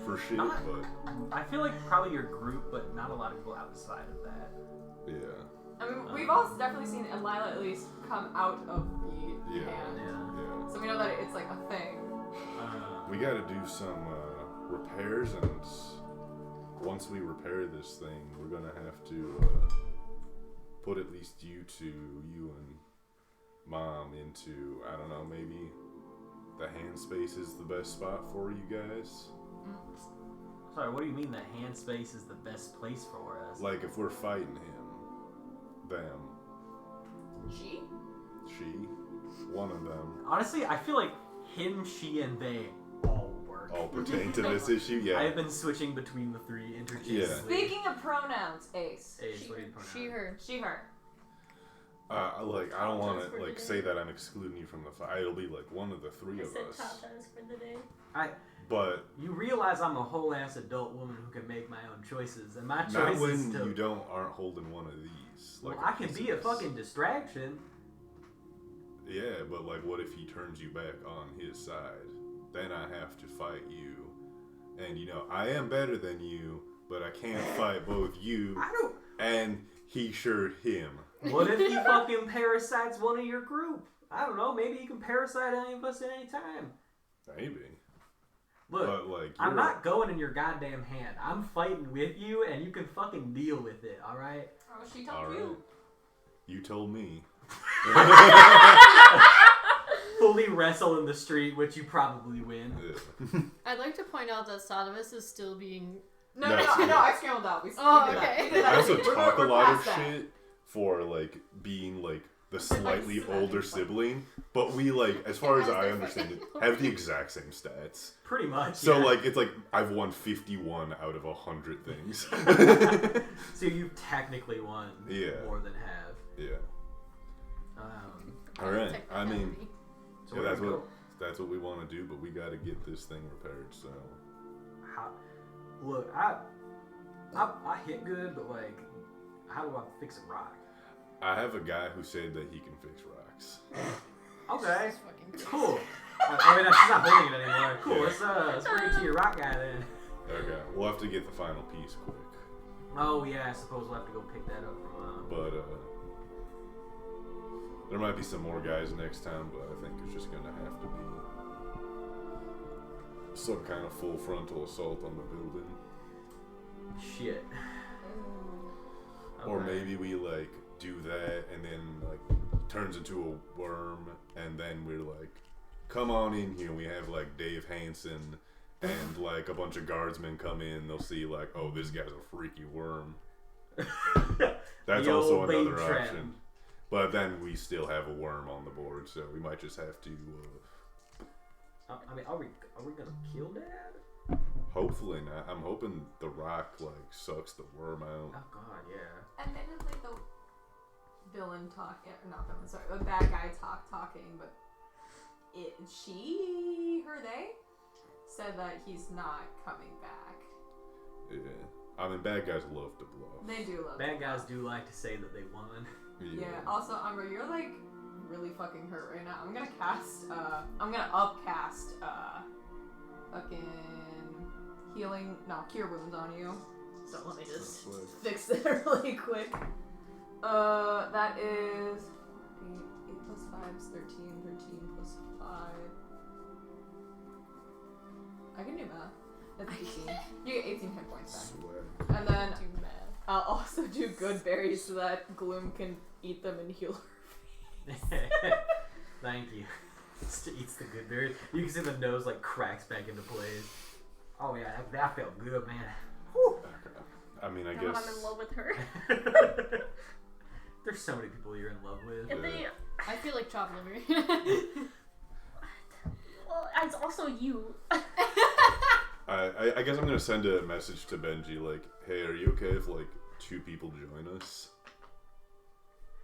for shit, but I feel like probably your group, but not a lot of people outside of that. yeah. I mean, we've all definitely seen Lyla at least come out of the Yeah. hand. Yeah. So we know that it's like a thing. We gotta do some repairs, and once we repair this thing, we're gonna have to put at least you and Mom into, I don't know, maybe the hand space is the best spot for you guys. Sorry, what do you mean the hand space is the best place for us? Like if we're fighting him, them, She? one of them, Honestly, I feel like him, she, and they all work. all pertain to this issue. I Yeah. have been switching between the three interchangeably. Speaking of pronouns, Ace. Ace, what do you pronounce? She, her. She, her. I don't want to like say that I'm excluding you from the fight. It'll be like one of the three I of said us. tatas for the day. But You realize I'm a whole ass adult woman who can make my own choices, and my not choice when is to. you aren't holding one of these. Well, Like I can piece be of a this. fucking distraction. Yeah, but like, what if he turns you back on his side? Then I have to fight you, and you know I am better than you, but I can't fight both you I don't. and him. What if he fucking parasites one of your group? I don't know. Maybe he can parasite any of us at any time. Maybe. Look, But like, I'm not going in your goddamn hand. I'm fighting with you, and you can fucking deal with it. All right. Oh, she told All right. you. You told me. Fully wrestle in the street, which you probably win. Yeah. I'd like to point out that Satevis is still being. No, No, no, yeah. no, I scrambled out. Oh, we did that. okay. We did that. I also We're talk a lot of past that. shit for like being like the They're, like, slightly slapping older fun. sibling, but we like, as far as As I they're understand it, fighting. have the exact same stats. Pretty much. So yeah. like, it's like I've won 51 out of 100 things. So you've technically won Yeah. more than half. Yeah. I All right. detect I mean, reality. So yeah, where that's do we what go? that's what we want to do, but we got to get this thing repaired. So Look, I hit good, but like, how do I fix a rock? I have a guy who said that he can fix rocks. Okay, It's fucking cool. I mean, she's not holding it anymore. Cool. Yeah. Let's bring it to your rock guy then. Okay, we'll have to get the final piece quick, Oh yeah, I suppose we'll have to go pick that up from. but there might be some more guys next time. But I think it's just gonna have to be some kind of full frontal assault on the building, Shit. or Okay. maybe we like do that and then like turns into a worm, and then we're like, come on in here. We have like Dave Hansen and like a bunch of guardsmen come in. They'll see like, oh, this guy's a freaky worm. That's The also old another bait trap. option. But then we still have a worm on the board, so we might just have to. I mean, are we gonna kill Dad? Hopefully not. I'm hoping the rock like sucks the worm out. Oh God, yeah. Admittedly, the villain not villain, sorry, the bad guy talking, but they said that he's not coming back. Yeah. I mean, bad guys love to bluff. They do love Bad to guys bluff. do like to say that they won. Yeah. Also, Umbra, you're like really fucking hurt right now. I'm gonna upcast fucking cure wounds on you. So let me just fix it really quick. That is 8 plus 5 is 13, 13 plus 5. I can do math. That's 18. You get 18 hit points back. Sweat. And then Do math. I'll also do good berries so that Gloom can eat them and heal her. Thank you. Just eats the good berries. You can see the nose like cracks back into place. Oh yeah, that felt good, man. Whew. I mean, I Now guess. I'm in love with her. There's so many people you're in love with. And they, I feel like chopped liver. well, it's also you. I guess I'm gonna send a message to Benji like, hey, are you okay if like 2 people join us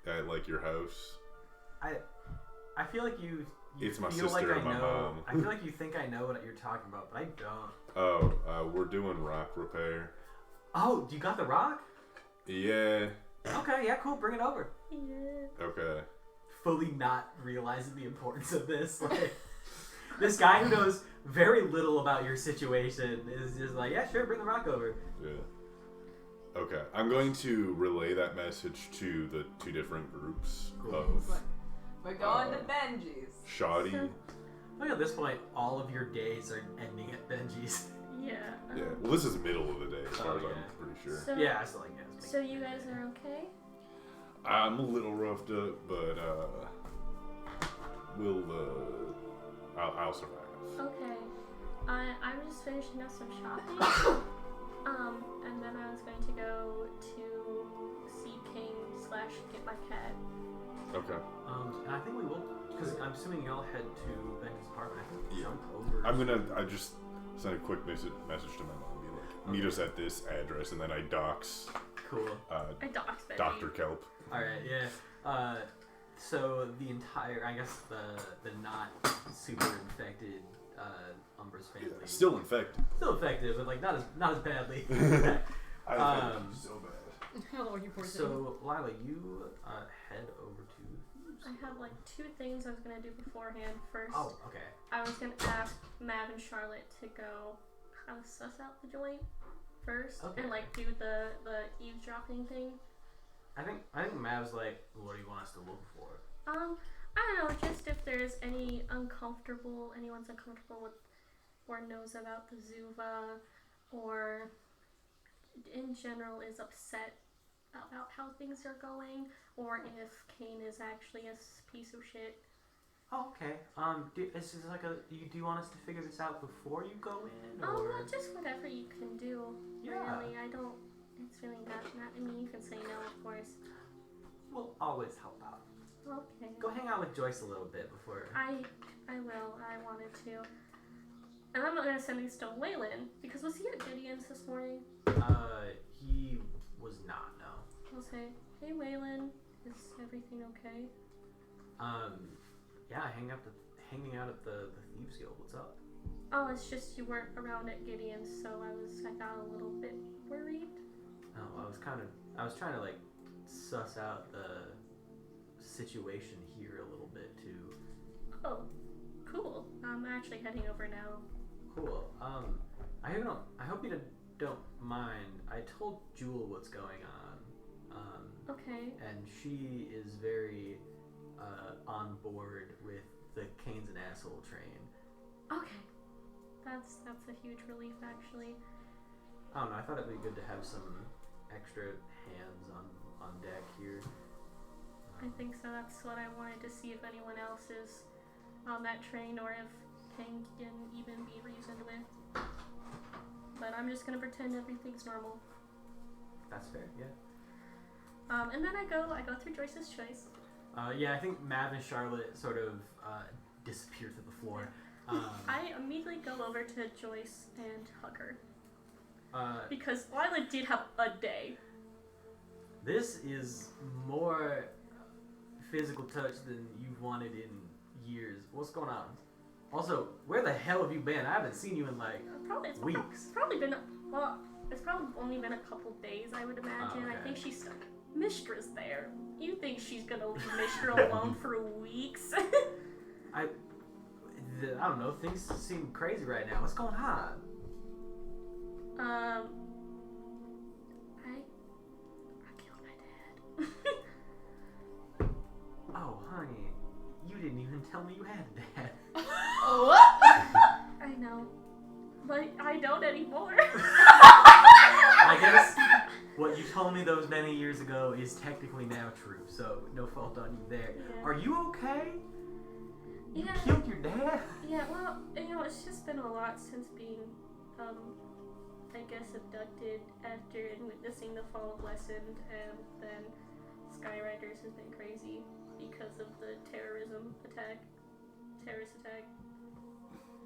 at like your house? I feel like you It's my feel sister like and I my know. mom. I feel like you think I know what you're talking about, but I don't. Oh, we're doing rock repair. Oh, you got the rock? Yeah. Okay, yeah, cool. Bring it over. Yeah. Okay. Fully not realizing the importance of this. Like, this guy who knows very little about your situation is just like, yeah, sure, bring the rock over. Yeah. Okay. I'm going to relay that message to the 2 different groups Cool. of We're going to Benji's. Shoddy. I think at this point, all of your days are ending at Benji's. Yeah. Yeah. Well, this is the middle of the day, as far as yeah. I'm pretty sure. So, Yeah, I still like it. So you guys are okay? I'm a little roughed up, but I'll survive. Okay. I was just finishing up some shopping. And then I was going to go to see Cain / get my cat. Okay. And I think we will, because I'm assuming y'all head to Benji's apartment. Yeah. Jump over. I just sent a quick message to my mom. Be like, meet us at this address, and then I dox. Cool. I doxed Benji. Dr. Kelp. All right, yeah. So the entire, I guess the not super infected Umbra's family. Yeah, still infected. Still infected, but like not as badly. I infected so bad. Oh, you poor thing. So Lyla, you head over to. I had like 2 things I was gonna do beforehand. First, Oh, okay. I was gonna ask Mav and Charlotte to go how to suss out the joint first, Okay. and like do the eavesdropping thing. I think Mav's like, what do you want us to look for? I don't know, just if there's anyone's uncomfortable with or knows about the Zuva, or in general is upset about how things are going, or if Cain is actually a piece of shit. Oh, okay. Is this like do you want us to figure this out before you go in, or? Well, just whatever you can do. Yeah. Really, it's really not, I mean, you can say no, of course. We'll always help out. Okay. Go hang out with Joyce a little bit before. I will, I wanted to. And I'm not gonna send these to Waylon, because was he at Gideon's this morning? He was not, no. I'll say, hey Waylon, is everything okay? Yeah, hanging out at the Thieves Guild. What's up? Oh, it's just you weren't around at Gideon's, so I got a little bit worried. Oh, I was trying to like suss out the situation here a little bit too. Oh, cool. I'm actually heading over now. Cool. I hope you don't mind. I told Jewel what's going on. Okay. And she is very on board with the Cain's an Asshole train. Okay. That's a huge relief, actually. I don't know. I thought it'd be good to have some extra hands on deck here. I think so. That's what I wanted to see if anyone else is on that train or if Cain can even be reasoned with. But I'm just gonna pretend everything's normal. That's fair, yeah. And then I go through Joyce's choice. Yeah, I think Mav and Charlotte sort of disappear to the floor. I immediately go over to Joyce and hug her. Because Lyla did have a day. This is more physical touch than you've wanted in years. What's going on? Also, where the hell have you been? I haven't seen you in like weeks. It's probably been it's probably only been a couple days, I would imagine. Okay. I think she's stuck. Mistra's there. You think she's gonna leave Mistra alone for weeks? I don't know. Things seem crazy right now. What's going on? I killed my dad. Oh, honey, you didn't even tell me you had a dad. What? I know, but I don't anymore. I guess what you told me those many years ago is technically now true, so no fault on you there. Yeah. Are you okay? You Yeah. killed your dad? Yeah, well, it's just been a lot since being, I guess, abducted after and witnessing the fall of Wesson, and then Skyriders has been crazy because of the terrorist attack.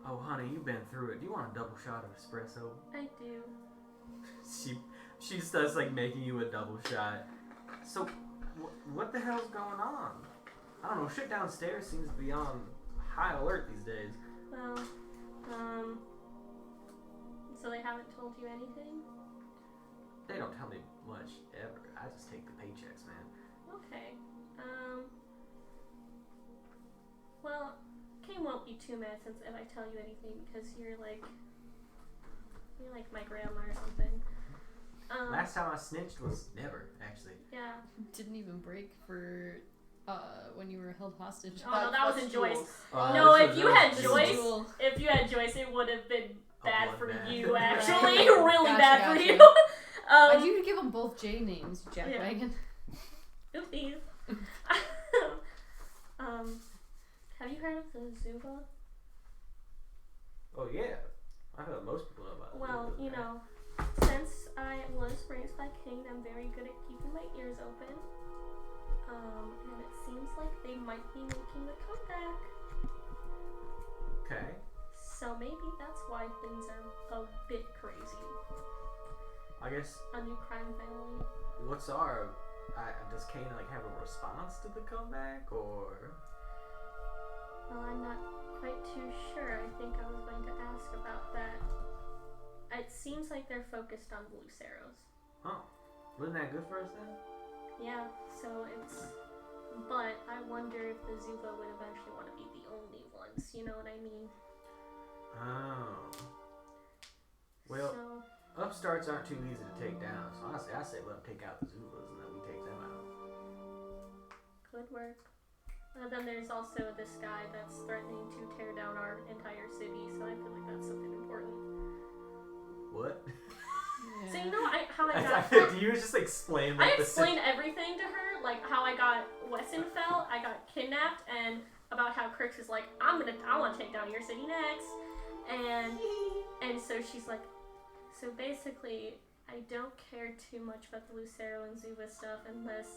Oh, honey, you've been through it. Do you want a double shot of espresso? I do. She starts like making you a double shot. So, what the hell's going on? I don't know. Shit downstairs seems to be on high alert these days. Well, so they haven't told you anything? They don't tell me much ever. I just take the paychecks, man. Okay. Well, Cain won't be too mad since if I tell you anything because you're like my grandma or something. Last time I snitched was never, actually. Yeah. Didn't even break for when you were held hostage. Oh no, that wasn't Joyce. No, if you had This is Joyce, Jewel. it would have been bad for bad. you. Right. Actually, really Gotcha, bad for gotcha. you. Why'd you give them both J names, Jack Yeah. Wagon? Oopsies. Have you heard of the Zuba? Oh yeah, I heard most people know about it. Well, since I was raised by Cain, I'm very good at keeping my ears open. And it seems like they might be making a comeback. Okay. So maybe that's why things are a bit crazy. I guess. A new crime family. What's does Cain have a response to the comeback or? Well, I'm not quite too sure. I think I was going to ask about that. It seems like they're focused on Luceros. Oh, wasn't that good for us then? Yeah, so but I wonder if the Zuba would eventually want to be the only ones, you know what I mean? Oh. Well, so, upstarts aren't too easy to take down, so honestly, I say let them take out the Zubas and then we take them out. good work. Then there's also this guy that's threatening to tear down our entire city, so I feel like that's something important. What? Yeah. So you know how I got... Do you just explain I explained everything to her, like how I got Wesson fell, I got kidnapped, and about how Crix is like, I want to take down your city next, and so she's like, so basically, I don't care too much about the Lucero and Zuba stuff unless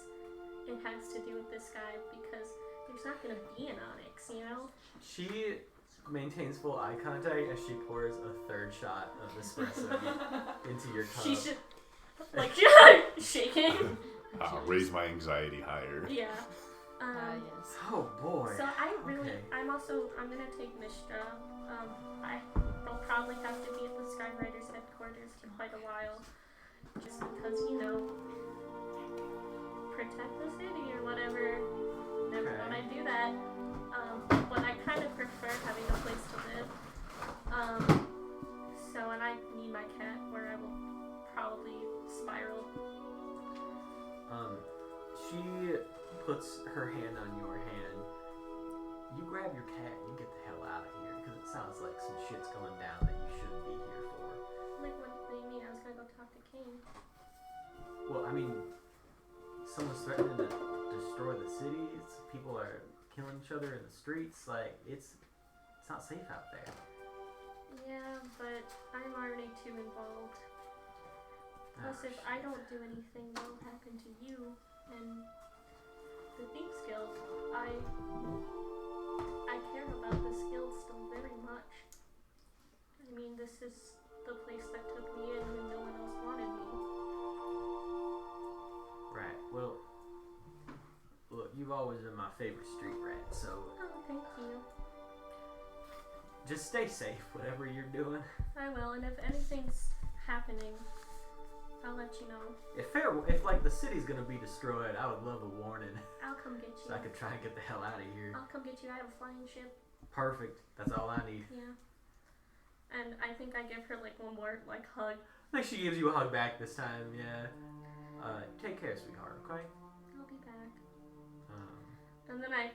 it has to do with this guy because there's not gonna be an Onyx, you know. She maintains full eye contact as she pours a third shot of espresso into your cup. She should shaking. Raise my anxiety higher. Yeah. Yes. Oh boy. So I really, Okay. I'm gonna take Mistra. They'll probably have to be at the Skywriters headquarters for quite a while, just because protect the city or whatever. Never thought I'd do that. But I kind of prefer having a place to live. And I need my cat, where I will probably spiral. She puts her hand on your hand. You grab your cat and you get the hell out of here, because it sounds like some shit's going down that you shouldn't be here for. Like, what do you mean? I was gonna go talk to Cain. Well, I mean, someone's threatening to destroy the cities. People are killing each other in the streets. Like, it's not safe out there. Yeah, but I'm already too involved. Plus, if I don't do anything, what'll happen to you and the Thieves Guild? I care about this guild still very much. I mean, this is the place that took me in when no one else wanted me. Right. Well, look, you've always been my favorite street rat, so Oh, thank you. just stay safe, whatever you're doing. I will, and if anything's happening, I'll let you know. If like the city's gonna be destroyed, I would love a warning I'll come get you. so I could try and get the hell out of here. I'll come get you. I have a flying ship. Perfect. That's all I need. Yeah. And I think I give her like one more like hug. I think she gives you a hug back this time. Yeah. Take care, sweetheart. Okay. I'll be back. Um, And then I,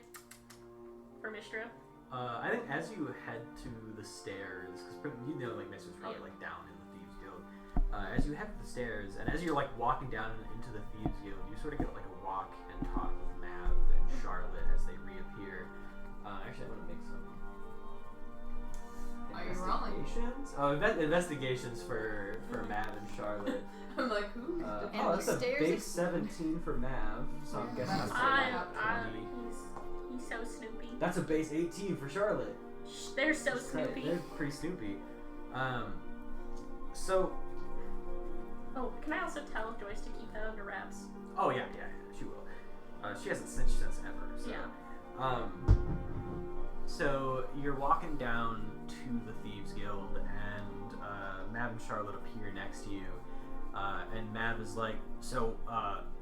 for Mistra. I think as you head to the stairs, because you know, like Mister's probably like down in the Thieves Guild. As you head to the stairs, and as you're like walking down into the Thieves Guild, you sort of get like a walk and talk with Mav and Charlotte as they reappear. Actually, I'm gonna make some. Are you rolling? Investigations? Oh, investigations for Mav and Charlotte. I'm like, who? That's a stairs base 17 for Mav, so I'm guessing that's like 20. He's so Snoopy. That's a base 18 for Charlotte. They're so Snoopy. They're pretty Snoopy. So. Oh, can I also tell Joyce to keep that under wraps? Oh yeah, she will. She hasn't snitched since ever. So. Yeah. So you're walking down to the Thieves Guild, and Mav and Charlotte appear next to you. And Mav is like, so,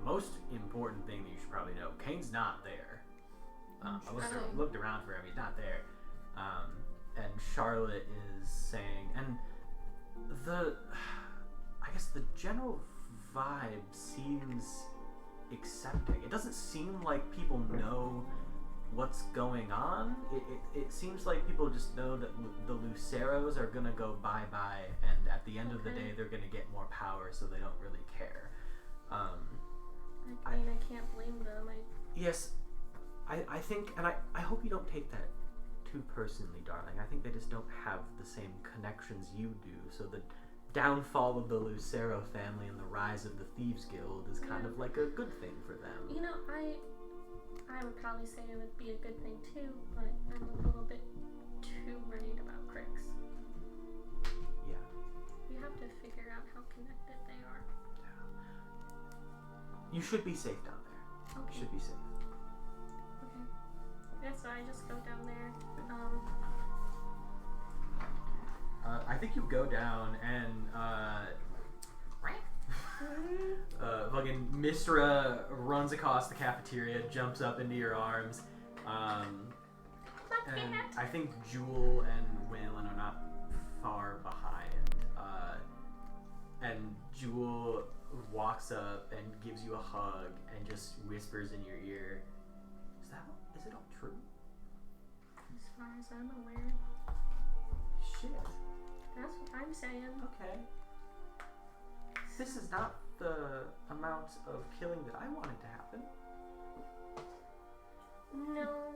most important thing that you should probably know, Cain's not there. I looked around for him, he's not there. And Charlotte is saying, and I guess the general vibe seems accepting. It doesn't seem like people know what's going on. It seems like people just know that the Luceros are gonna go bye-bye, and at the end of the day they're gonna get more power, so they don't really care. I mean, I can't blame them. Yes, I think, and I hope you don't take that too personally, darling. I think they just don't have the same connections you do, so the downfall of the Lucero family and the rise of the Thieves Guild is kind of like a good thing for them. You know, I would probably say it would be a good thing too, but I'm a little bit too worried about Crix. Yeah. We have to figure out how connected they are. Yeah. You should be safe down there. Okay. You should be safe. Okay. Yeah, so I just go down there. I think you go down and fucking Mistra runs across the cafeteria, jumps up into your arms, and I think Jewel and Waylon are not far behind. And Jewel walks up and gives you a hug and just whispers in your ear, is it all true? As far as I'm aware. Shit. That's what I'm saying. Okay. This is not the amount of killing that I wanted to happen. No,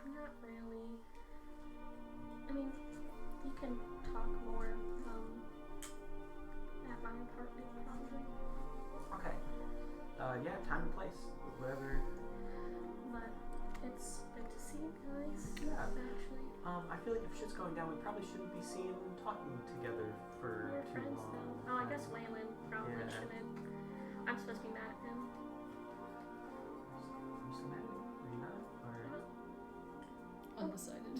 not really. I mean, we can talk more at my apartment probably. Okay. Yeah, time and place. Whatever. But it's good to see you guys. Yeah. Actually. I feel like if shit's going down, we probably shouldn't be seen talking together for We're too friends long. though. Oh, I guess Waylon probably Yeah. shouldn't. I'm supposed to be mad at him. Are you so mad at me? Are you not? Or... Undecided.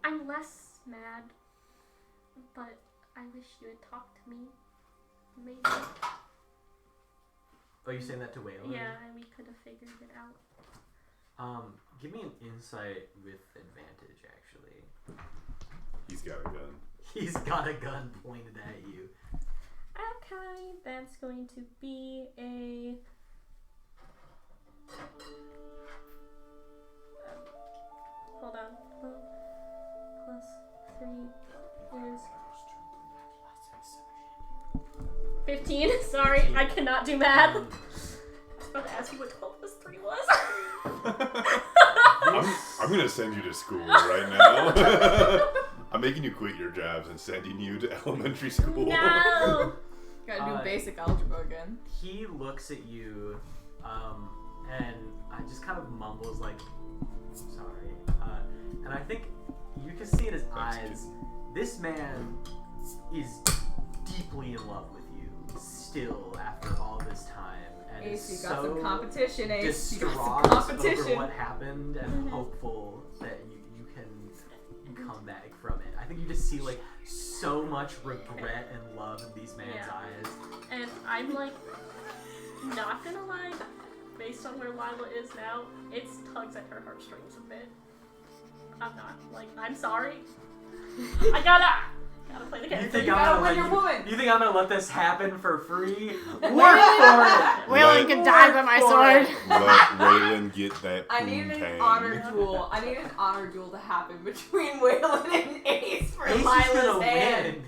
I'm less mad, but I wish you had talked to me. Maybe. Oh, you saying that to Waylon? Yeah, and we could have figured it out. Give me an insight with advantage, actually. He's got a gun. He's got a gun pointed at you. Okay, that's going to be a... hold on. Plus 3 is... 15. Sorry, I cannot do math. I was about to ask you what 12 I'm gonna send you to school right now. I'm making you quit your jobs and sending you to elementary school. No. Gotta do basic algebra again. He looks at you, and I just kind of mumbles like, sorry. And I think you can see in his eyes, this man is deeply in love with you still after all this time. And Ace, is you got so some competition, Ace. You got distraught some competition. over what happened and hopeful that you can come back from it. I think you just see like so much regret and love in these man's eyes. And I'm like, not gonna lie, based on where Lyla is now, it tugs at her heartstrings a bit. I'm not, like, I'm sorry. I gotta play the game. You think gotta win I'm your gonna woman. you think I'm gonna let this happen for free? Work for it! Waylon can die by my sword. Let Waylon get that I need an poontang. honor duel. I need an honor duel to happen between Waylon and Ace for Ace is Lila's gonna hand. win.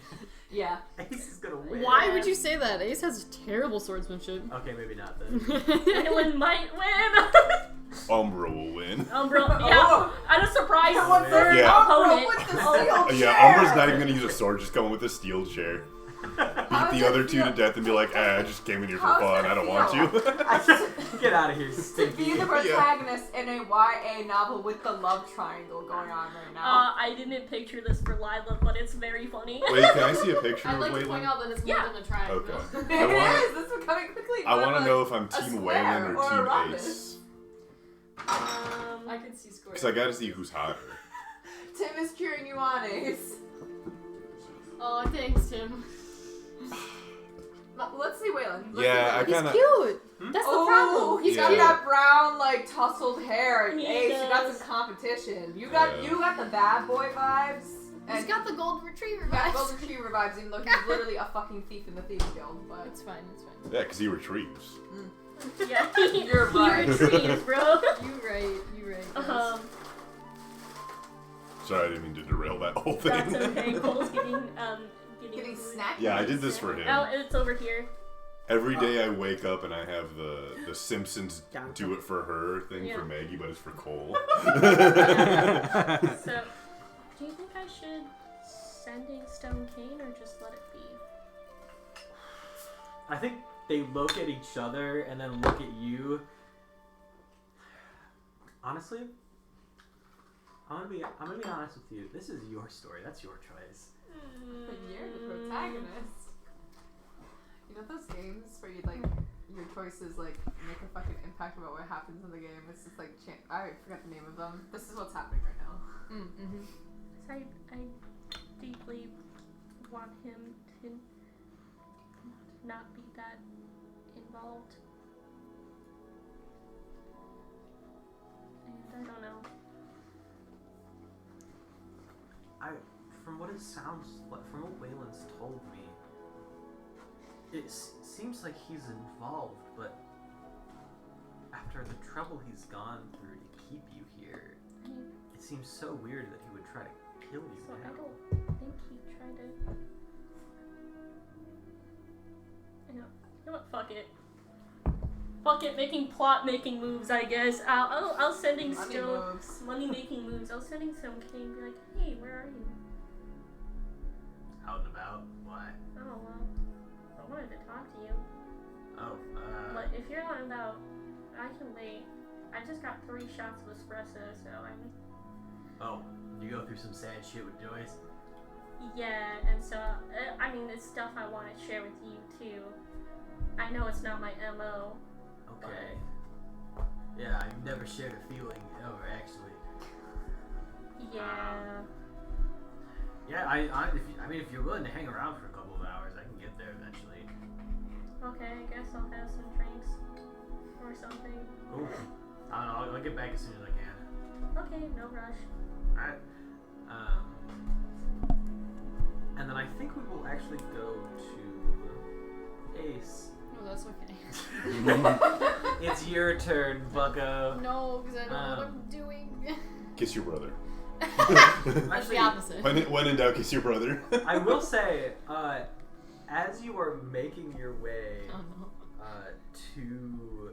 Yeah. Ace is gonna win. Why would you say that? Ace has terrible swordsmanship. Okay, maybe not then. Waylon might win. Umbra will win. Umbra, yeah. I'm surprised What's their Yeah. opponent. with the steel Yeah, chair? Umbra's not even gonna use a sword, just going with a steel chair. Beat the other two to death and be like, I just came in here for How's fun, that I don't feel? want you. Get out of here, To stinky. be the protagonist in a YA novel with the love triangle going on right now. I didn't picture this for Lyla, but it's very funny. Wait, can I see a picture I'd of like to point Waylon? out that it's more Yeah. than a triangle. Okay. It wanna- is. This is coming quickly. I want to but, know like, if I'm a Team square Waylon or a or rhombus. Team Ace. I can see squares. Because I gotta see who's hotter. Tim is cheering you on, Ace. Oh, thanks, Tim. Let's see Waylon. Yeah, I He's kinda- cute. That's the problem. He's got Yeah. that brown, like tousled hair. He Ace, you got does. some competition. You got the bad boy vibes. He's And got the golden retriever you got vibes. golden retriever vibes, even though he's literally a fucking thief in the Thieves Guild. But It's fine, it's fine. Yeah, because he retrieves. Yeah, You're right. he retrieves, bro. You right. Yes. Sorry, I didn't mean to derail that whole thing. That's okay. Cole's getting getting food. snacky. Yeah, I did this for him. Oh, it's over here. Every day I wake up and I have the Simpsons do it for her thing Yeah. for Maggie, but it's for Cole. So, do you think I should sending Stone Cain or just let it be? I think they look at each other and then look at you. Honestly, I'm gonna be honest with you. This is your story. That's your choice. But you're the protagonist. You know those games where you like your choices like make a fucking impact about what happens in the game. It's just like I forgot the name of them. This is what's happening right now. Mm-hmm. I deeply want him to not be that involved. And I don't know. From what it sounds like, from what Waylon's told me, it seems like he's involved, but after the trouble he's gone through to keep you here, I mean, it seems so weird that he would try to kill you so I now. don't think he tried to. You know what? Fuck it. Fuck it. Making moves. I guess. I'll sending Money Stone. moves. Money making moves. I'll sending Stone Cain. Be like, hey, where are you? Out and about? Why? Oh well. I wanted to talk to you. Oh, But if you're not about, I can wait. I just got 3 shots of espresso, so I'm. oh, you go through some sad shit with Joyce? Yeah, and so I mean, it's stuff I want to share with you too. I know it's not my MO. Okay. Yeah, I've never shared a feeling ever, actually. Yeah. Yeah, if you're willing to hang around for a couple of hours, I can get there eventually. Okay, I guess I'll have some drinks or something. Cool. I don't know, I'll get back as soon as I can. Okay, no rush. Alright. And then I think we will actually go to Ace. No, that's okay. It's your turn, bucko. No, because I don't know what I'm doing. Kiss your brother. That's Actually, the opposite. When in doubt, kiss your brother. I will say, as you are making your way Oh no. to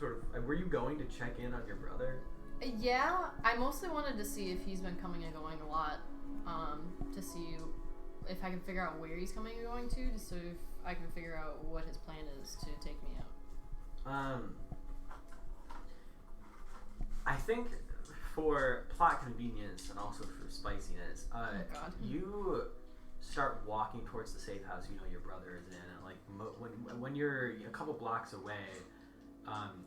sort of, were you going to check in on your brother? Yeah, I mostly wanted to see if he's been coming and going a lot, to see if I can figure out where he's coming and going to so if I can figure out what his plan is to take me out. I think for plot convenience and also for spiciness, Oh God. you start walking towards the safe house you know your brother is in, and like when you're a couple blocks away,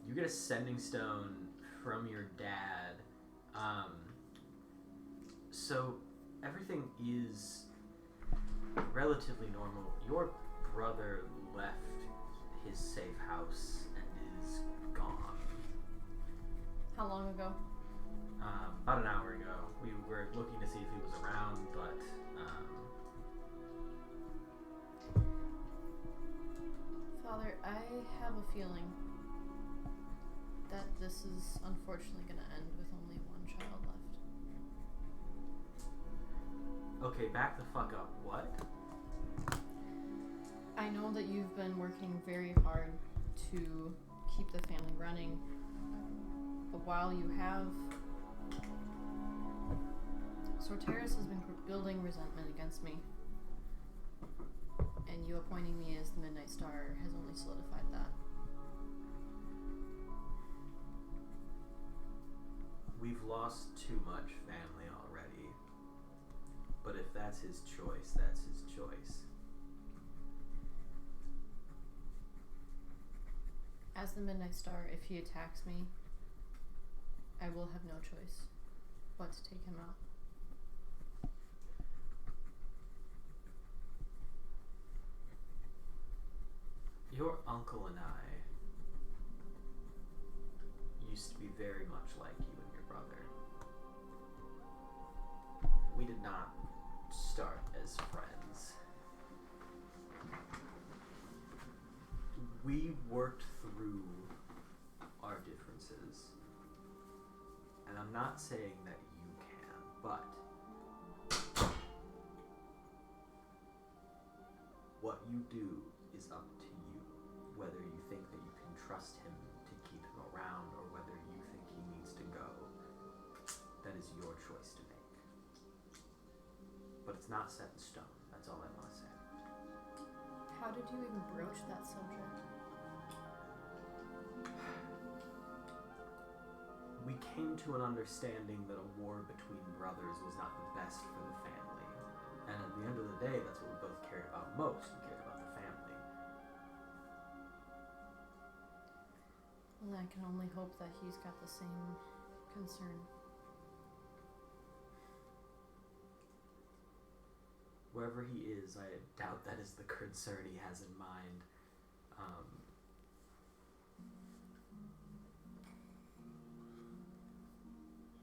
you get a sending stone from your dad. So everything is relatively normal. Your brother left his safe house and is gone. How long ago? About an hour ago. We were looking to see if he was around, but Father, I have a feeling that this is unfortunately going to end with only one child left. okay, back the fuck up. What? I know that you've been working very hard to keep the family running, but while you have, Sorteris has been building resentment against me, and you appointing me as the Midnight Star has only solidified that. We've lost too much family already. But if that's his choice, that's his choice. As the Midnight Star, if he attacks me, I will have no choice but to take him out. Your uncle and I used to be very much like you and your brother. We did not start as friends. We worked through our differences. And I'm not saying that you can, but what you do is up to you. Whether you think that you can trust him to keep him around or whether you think he needs to go, that is your choice to make. But it's not set in stone. That's all I want to say. How did you even broach that subject? We came to an understanding that a war between brothers was not the best for the family. And at the end of the day, that's what we both cared about most. We cared about the family. Well, I can only hope that he's got the same concern. Wherever he is, I doubt that is the concern he has in mind.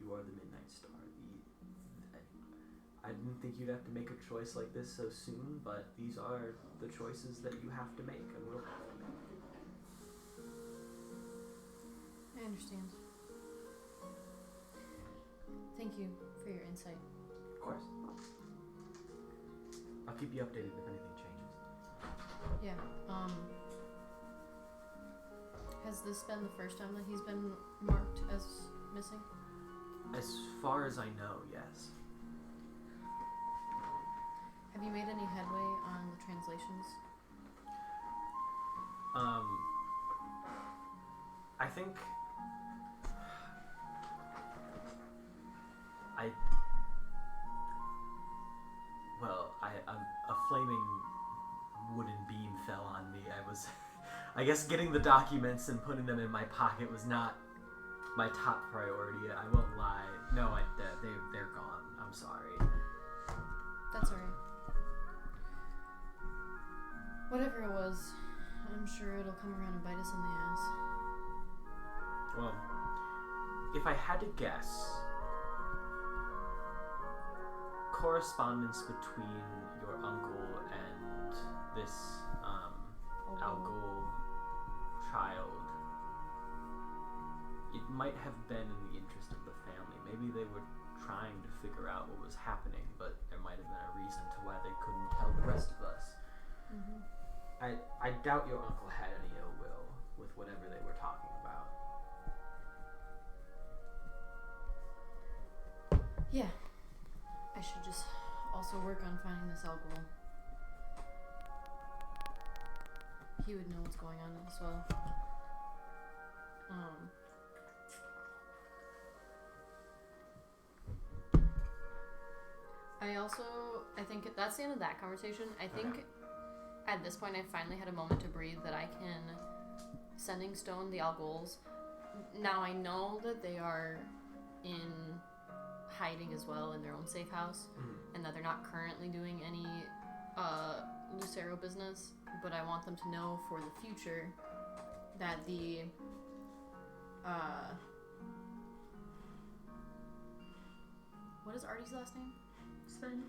You are the Midnight Star. I didn't think you'd have to make a choice like this so soon, but these are the choices that you have to make and will have to make. I understand. Thank you for your insight. Of course. I'll keep you updated if anything changes. Yeah, has this been the first time that he's been marked as missing? As far as I know, yes. Have you made any headway on the translations? I think a flaming wooden beam fell on me. I guess getting the documents and putting them in my pocket was not my top priority. I won't lie. No, they're gone. I'm sorry. That's alright. Whatever it was, I'm sure it'll come around and bite us in the ass. Well, if I had to guess, correspondence between your uncle and this Algol child, it might have been in the interest of the family. Maybe they were trying to figure out what was happening, but there might have been a reason to why they couldn't tell the rest of us. Mm-hmm. I doubt your uncle had any ill will with whatever they were talking about. Yeah. I should just also work on finding this alcohol. He would know what's going on as well. I think that's the end of that conversation. I think at this point I finally had a moment to breathe that I can sending stone the Algols. Now I know that they are in hiding as well in their own safe house, and that they're not currently doing any Lucero business, but I want them to know for the future that the what is Artie's last name? Sven,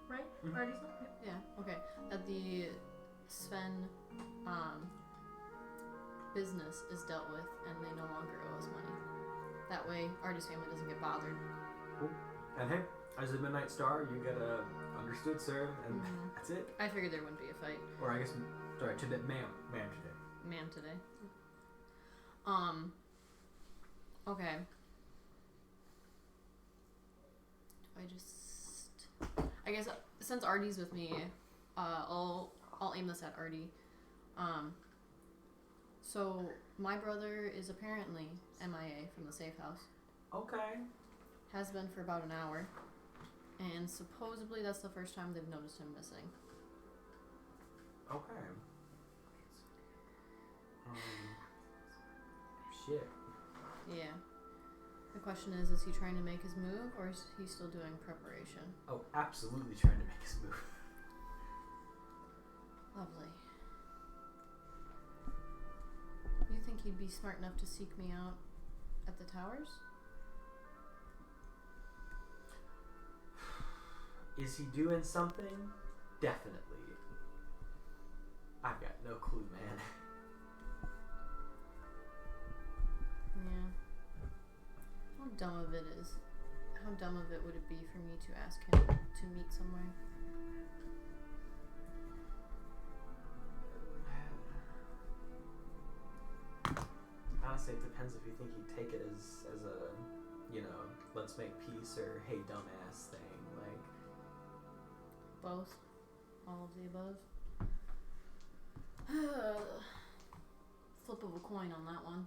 right? Artie's not. Yeah, okay. That the Sven business is dealt with and they no longer owe us money. That way Artie's family doesn't get bothered. Cool. And hey, as a Midnight Star, you get a understood, sir, and that's it. I figured there wouldn't be a fight. Or I guess, sorry, today, ma'am today. Man today. Okay. I guess since Artie's with me, I'll aim this at Artie. So my brother is apparently MIA from the safe house. Okay. Has been for about an hour, and supposedly that's the first time they've noticed him missing. Okay. Shit. Yeah. The question is he trying to make his move, or is he still doing preparation? Oh, absolutely trying to make his move. Lovely. You think he'd be smart enough to seek me out at the towers? Is he doing something? Definitely. I've got no clue, man. Yeah. How dumb of it is. How dumb of it would it be for me to ask him to meet somewhere? Honestly, it depends if you think he'd take it as a, let's make peace or hey dumbass thing. Like, Both. All of the above. Flip of a coin on that one.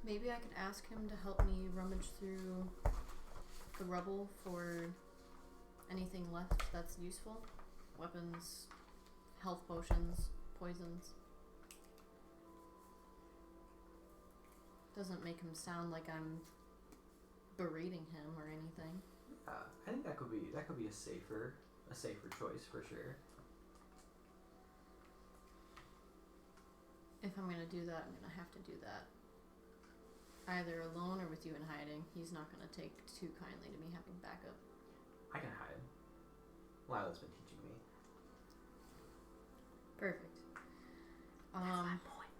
Maybe I could ask him to help me rummage through the rubble for anything left that's useful. Weapons, health potions, poisons. Doesn't make him sound like I'm berating him or anything. I think that could be a safer choice for sure. If I'm gonna do that, I'm gonna have to do that. Either alone or with you in hiding. He's not gonna take too kindly to me having backup. I can hide. Lila's been teaching me. Perfect. That's my point.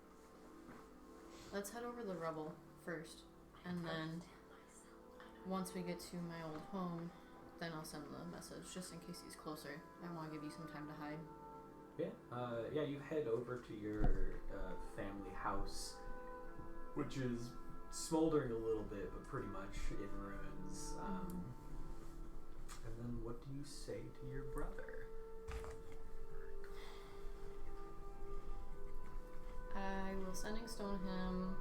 Let's head over the rubble first, and then once we get to my old home, then I'll send the message just in case he's closer. I want to give you some time to hide. Yeah, you head over to your family house, which is smoldering a little bit, but pretty much in ruins. And then what do you say to your brother? I will sending stone him.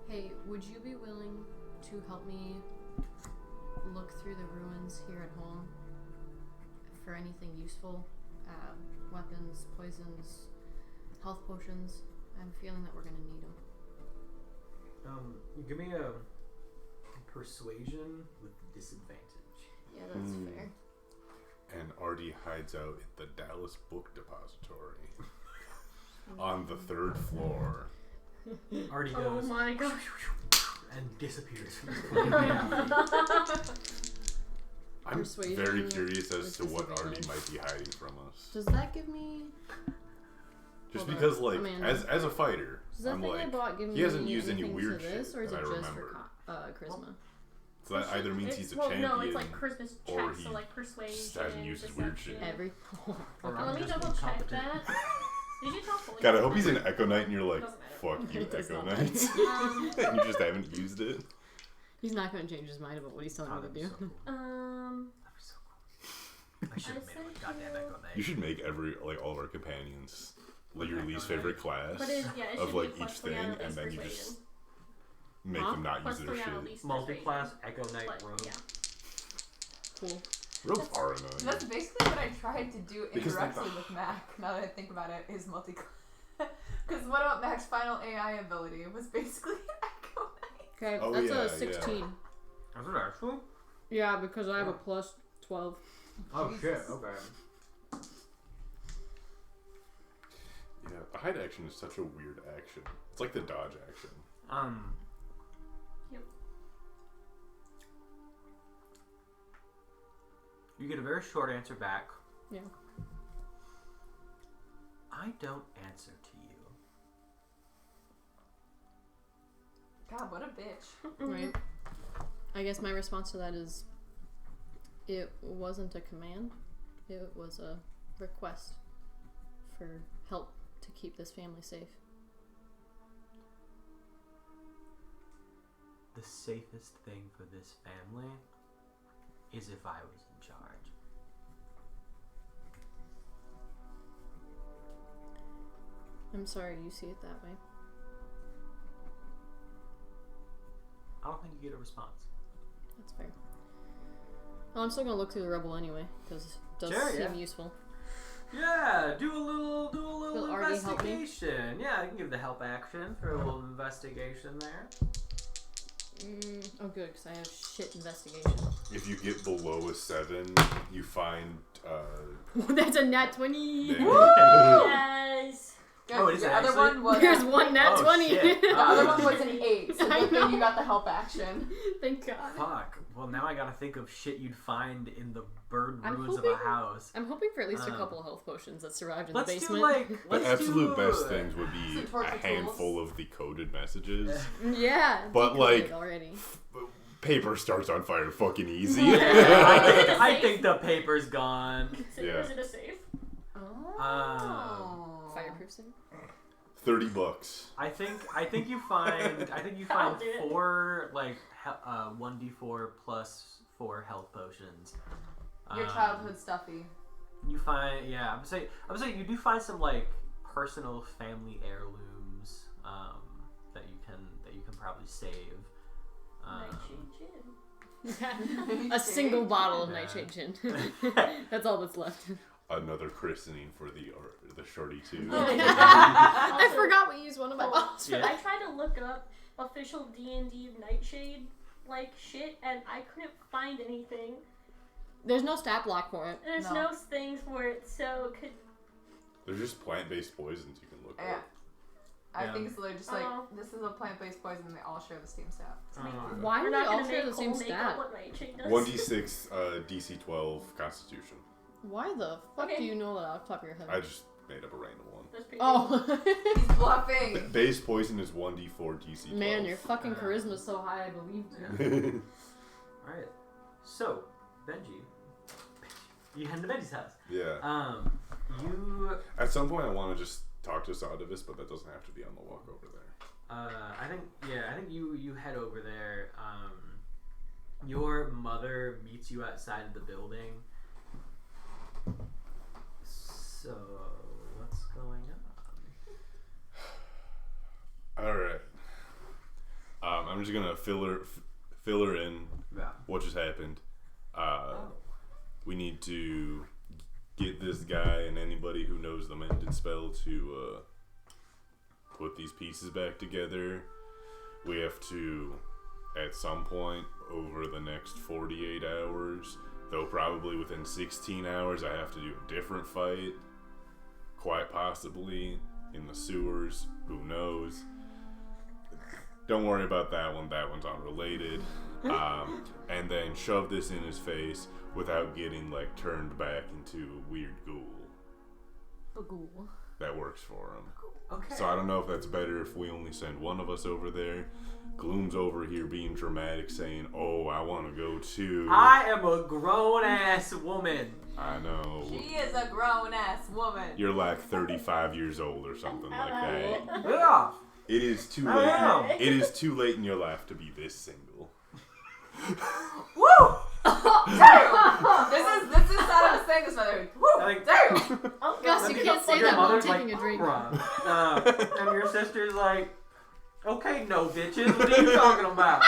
Hey, would you be willing to help me look through the ruins here at home for anything useful? Weapons, poisons, health potions. I'm feeling that we're gonna need them. Give me a persuasion with disadvantage. Yeah, that's fair. And Artie hides out at the Dallas Book Depository on the 3rd floor. Already Oh goes my gosh. and disappears from the I'm Persuasion very curious as with to what Artie disadvantage. might be hiding from us. Does that give me... Just Hold on. because, like, Amanda. as a fighter, Does that I'm thing I like, bought give me he hasn't used any anything weird to this, shit or is that it I just remember. for charisma? So that either means he's a champion, No, it's like charisma or checks, he so like persuasion, just hasn't used his weird shit. deception. Or Let I'm me just double check incompetent. that. Did you tell fully? God, I hope he's an Echo Knight and you're like, Doesn't matter. fuck you, It does Echo not. Knight. And you just haven't used it. He's not going to change his mind about what he's telling Oh, me to that'd be do. so cool. That'd be so cool. I should have made a goddamn Echo Knight. You should make all of our companions like your least favorite class But it of should like be plus each 3 thing, out of and least then you persuasion. just make Huh? them not Plus use their 3 out of shit. least Multi-class persuasion. Echo Knight But, rogue. yeah. Cool. Rogues are annoying. That's basically what I tried to do Because indirectly with Mac, now that I think about it, is multi-class. Because what about Mac's final AI ability? It was basically Echo Knight. Okay, Oh, that's yeah, a 16. yeah. Is it actually? Yeah, because I have a plus 12. Oh Jesus. shit, okay. Yeah, a hide action is such a weird action. It's like the dodge action. Yep. You get a very short answer back. Yeah. I don't answer to you. God, what a bitch. Right. I guess my response to that is it wasn't a command, it was a request for help to keep this family safe. The safest thing for this family is if I was in charge. I'm sorry you see it that way. I don't think you get a response. That's fair. Well, I'm still gonna look through the rubble anyway, because it does Sure, seem yeah. useful. Yeah, do a little Will Artie help me? investigation. Yeah, I can give the help action for a little investigation there. Oh good, because I have shit investigation. If you get below a 7, you find That's a nat 20! There. Yes. Good, Oh, it is the actually? other one was Here's one nat Oh, 20! shit. the other one was an 8, so I good thing know. you got the help action. Thank God. Fuck. Well, now I gotta think of shit you'd find in the bird I'm ruins of a hoping- house. I'm hoping for at least a Um, couple of health potions that survived in Let's the do basement. like the let's absolute do, best things would be Some a torture handful tools. of the coded messages. Yeah, But, decoded like- already. Paper starts on fire fucking easy. I think the paper's gone. Yeah. Is it a safe? Oh. Fireproof thing. $30. I think you find I'll do it. 4 like 1d4 plus 4 health potions. Your childhood stuffy. You find I would say you do find some like personal family heirlooms that you can probably save. Nightshade gin. A single bottle of Yeah. nightshade gin. That's all that's left. Another christening for the shorty too. I forgot we used one of my bottles. Yeah. I tried to look up official D&D Nightshade like shit, and I couldn't find anything. There's no stat block for it. There's No. no things for it, so could There's just plant-based poisons you can look Yeah. up. I Yeah. think it's literally just like, Oh. this is a plant-based poison and they all share the same stat. Why we're do they not all gonna share make the same Cole make up stat? what Nightshade does. 1d6 DC 12 Constitution. Why the fuck Okay. do you know that off the top of your head? I just made up a random one. That's pretty Oh. He's bluffing. Base poison is 1d4 DC 12. Man, your fucking charisma's so high, I believed you. Alright. So, Benji. You head to Benji's house. Yeah. You At some point, I want to just talk to Satevis, but that doesn't have to be on the walk over there. I think you head over there. Your mother meets you outside of the building. So, what's going on? All right. I'm just gonna fill her in Yeah. what just happened. We need to get this guy and anybody who knows the mended spell to put these pieces back together. We have to, at some point over the next 48 hours, though probably within 16 hours, I have to do a different fight. Quite possibly in the sewers. Who knows? Don't worry about that one. That one's unrelated. And then shove this in his face without getting like turned back into a weird ghoul. Bagul. that works for him. Okay. So I don't know if that's better if we only send one of us over there. Gloom's over here being dramatic, saying, "Oh, I want to go too." I am a grown-ass woman. I know. She is a grown-ass woman. You're like 35 years old or something like that. Yeah. It is too I late. am. It is too late in your life to be this single. Woo! Damn! This is not a saying this mother. Woo! Like, Damn! Gus, you can't say your that while I'm mother's taking like, a drink. "Bruh." And your sister's like, okay, no, bitches. What are you talking about?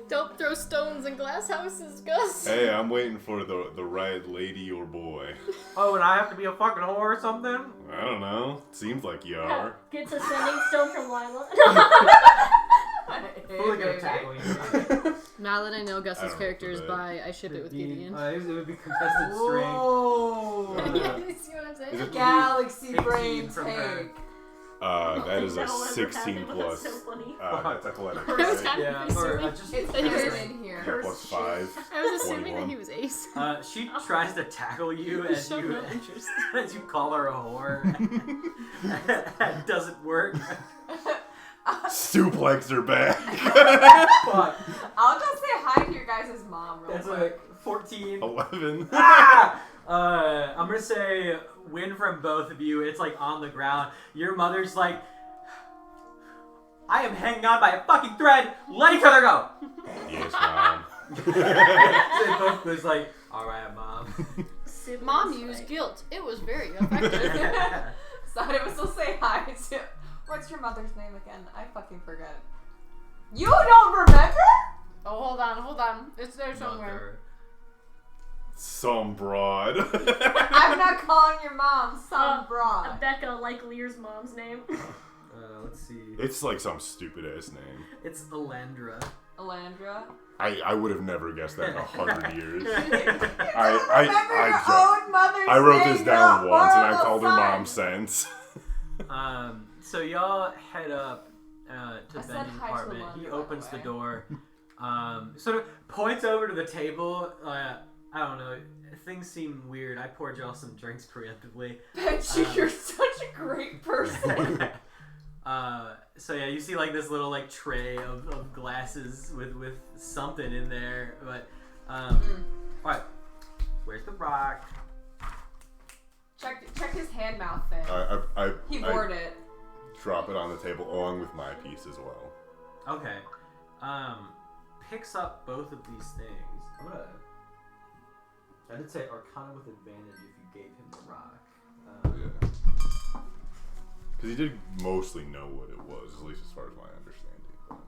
Don't throw stones in glass houses, Gus. Hey, I'm waiting for the right lady or boy. Oh, and I have to be a fucking whore or something? I don't know. Seems like you are. Gets a sending stone from Lyla. Fully gonna tackle you. Now that I know I Gus's don't know character is that. bi, I ship it with Gideon. It would be contested string. Whoa! Yeah, you see what I'm saying? Is it- Galaxy 18 brain from her. take. That is a That'll never 16 happen, but plus. That's so funny. That's athletic, I was right? happy Yeah, for or assuming. just It's That he was- hidden in here. Yeah, plus 5. I was assuming 21. that he was ace. She tries to tackle you as Showed you no interest. as you call her a whore. It doesn't work. Suplex her back. Fuck. I'll just say hi to your guys' mom real That's quick. like 14. 11. Ah! I'm gonna say win from both of you. It's like on the ground. Your mother's like, I am hanging on by a fucking thread. Let each other go. Yes, Mom. They both was like, all right, mom. Mom used guilt. It was very effective. Somebody was still say hi to. What's your mother's name again? I fucking forget. You don't remember? Oh, hold on. It's there somewhere. Mother. Some broad. I'm not calling your mom some broad. Becca, like Lear's mom's name. Let's see. It's like some stupid ass name. It's Elandra. Elandra. I would have never guessed that in 100 years. Remember your I own mother's wrote name, this down you once and I horrible called her son. Mom sense. So y'all head up to I said Benji's hi to apartment. Elandra, He by the opens the way. door. Sort of points over to the table. I don't know. Things seem weird. I poured y'all some drinks preemptively. Benji, you're such a great person. So yeah, you see like this little like tray of glasses with something in there, but alright. Where's the rock? Check his hand mouth thing. He I bored it. drop it on the table along with my piece as well. Okay. Picks up both of these things. I did say Arcana with advantage if you gave him the rock. Yeah. Because he did mostly know what it was, at least as far as my understanding. But.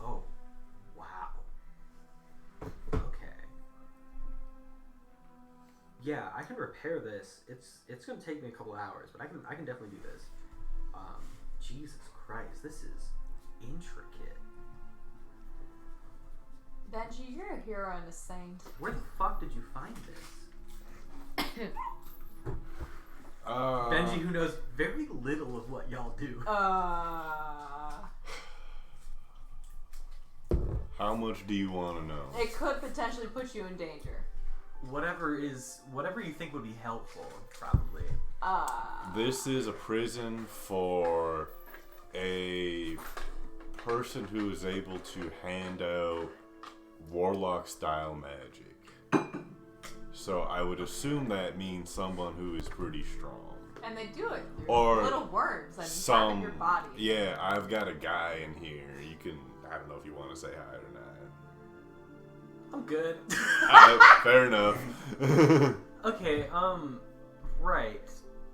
Oh, wow. Okay. Yeah, I can repair this. It's gonna take me a couple hours, but I can definitely do this. Jesus Christ, this is intricate. Benji, you're a hero and a saint. Where the fuck did you find this? Benji, who knows very little of what y'all do. How much do you want to know? It could potentially put you in danger. Whatever you think would be helpful, probably. This is a prison for a person who is able to hand out warlock-style magic. So I would assume that means someone who is pretty strong. And they do it through Or little worms inside of your body. Yeah, I've got a guy in here. You can, I don't know if you want to say hi or not. I'm good. Fair enough. Okay, right.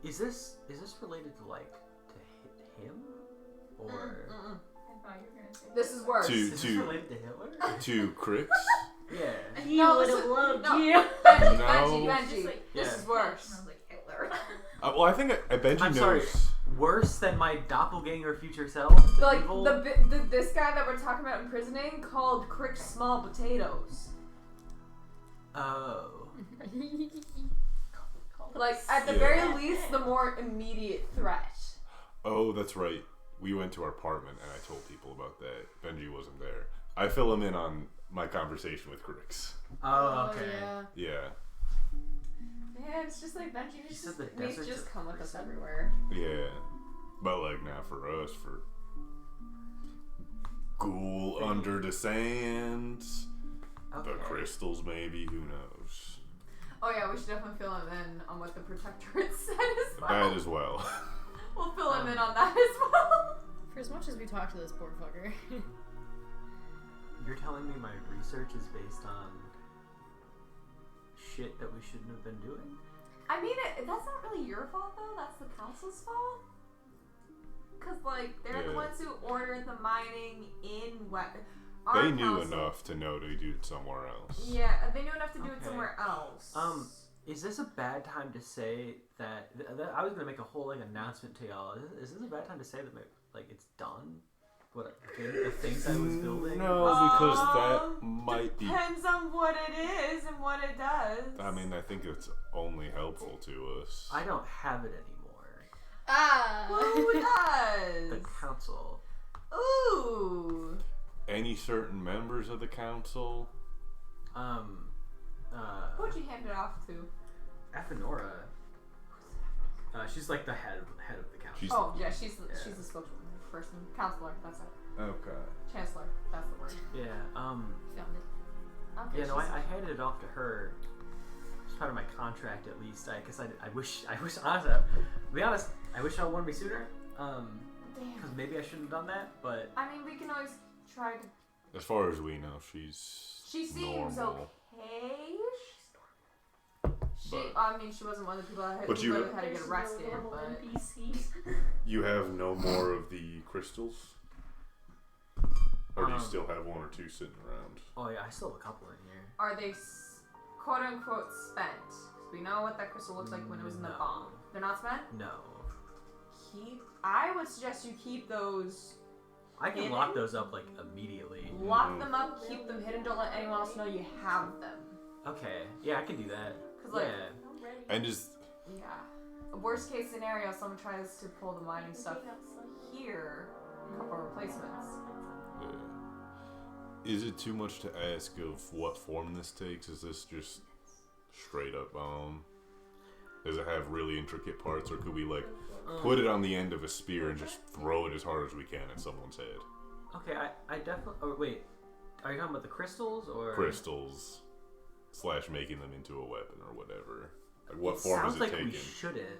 Is this related to like to him? Or I thought you were gonna say This is worse. To- is this related to Hitler? To Crix? Yeah. He No, would this have is- loved no. you. Benji, No. Benji, Just Benji. like, This Yeah. is worse. Sounds like Hitler. Well, I think Benji I'm knows. sorry. Worse than my doppelganger future self? Like Evil? this guy that we're talking about imprisoning called Crick Small Potatoes. Oh. Like at the Yeah. very least, the more immediate threat. Oh, that's right. We went to our apartment and I told people about that. Benji wasn't there. I fill him in on my conversation with Crix. Oh, okay. Yeah. Yeah. Yeah, it's just like Benji He said the needs to desert's just a come with us prison. everywhere. Yeah. But like not for us, for ghoul under the sands. Okay. The crystals maybe, who knows. Oh yeah, we should definitely fill him in on what the Protectorate said as well. That as well. We'll fill him in on that as well. For as much as we talk to this poor fucker. You're telling me my research is based on shit that we shouldn't have been doing? I mean, that's not really your fault though. That's the council's fault. Cause like they're the Yeah. ones who ordered the mining in They knew enough to know to do it somewhere else. Yeah, they knew enough to do it Okay. somewhere else. Is this a bad time to say that, I was gonna make a whole like announcement to y'all? Is this a bad time to say that like it's done? What the things I was building? No, because that might be. Depends on what it is and what it does. I mean, I think it's only helpful to us. I don't have it anymore. Who does? The council. Ooh. Any certain members of the council? Who'd you hand it off to? Aphanora. She's like the head of the council. She's- Oh yeah, she's the spokesperson, counselor. That's it. Okay. Chancellor. That's the word. Yeah. Found it. Okay, Yeah. No, she's- I handed it off to her. It's part of my contract, at least. I wish. Honestly, to be honest, I wish I wanted me sooner. Damn. Because maybe I shouldn't have done that. But I mean, we can always try to. As far as we know, she's She seems normal. okay. But- I mean, she wasn't one of the people that But had, you- who had to get arrested. Normal But NPCs. You have no more of the crystals? Or do you still have one or two sitting around? oh yeah, I still have a couple in here. are they quote unquote spent? 'Cause we know what that crystal looks like when it was in the No. bomb. They're not spent. No, I would suggest you keep those. I can Hidden? lock those up like immediately. Lock them up, keep them hidden, don't let anyone else know you have them. Okay, yeah, I can do that. 'Cause, like, Yeah. I'm ready. And just Yeah. A worst case scenario, someone tries to pull the mining stuff here. A couple of replacements. is it too much to ask of what form this takes? Is this just straight up does it have really intricate parts, or could we like put it on the end of a spear and just throw it as hard as we can at someone's head? Okay, I definitely. Oh wait, are you talking about the crystals or Crystals / making them into a weapon or whatever. Like what it form sounds is it like taking? we shouldn't.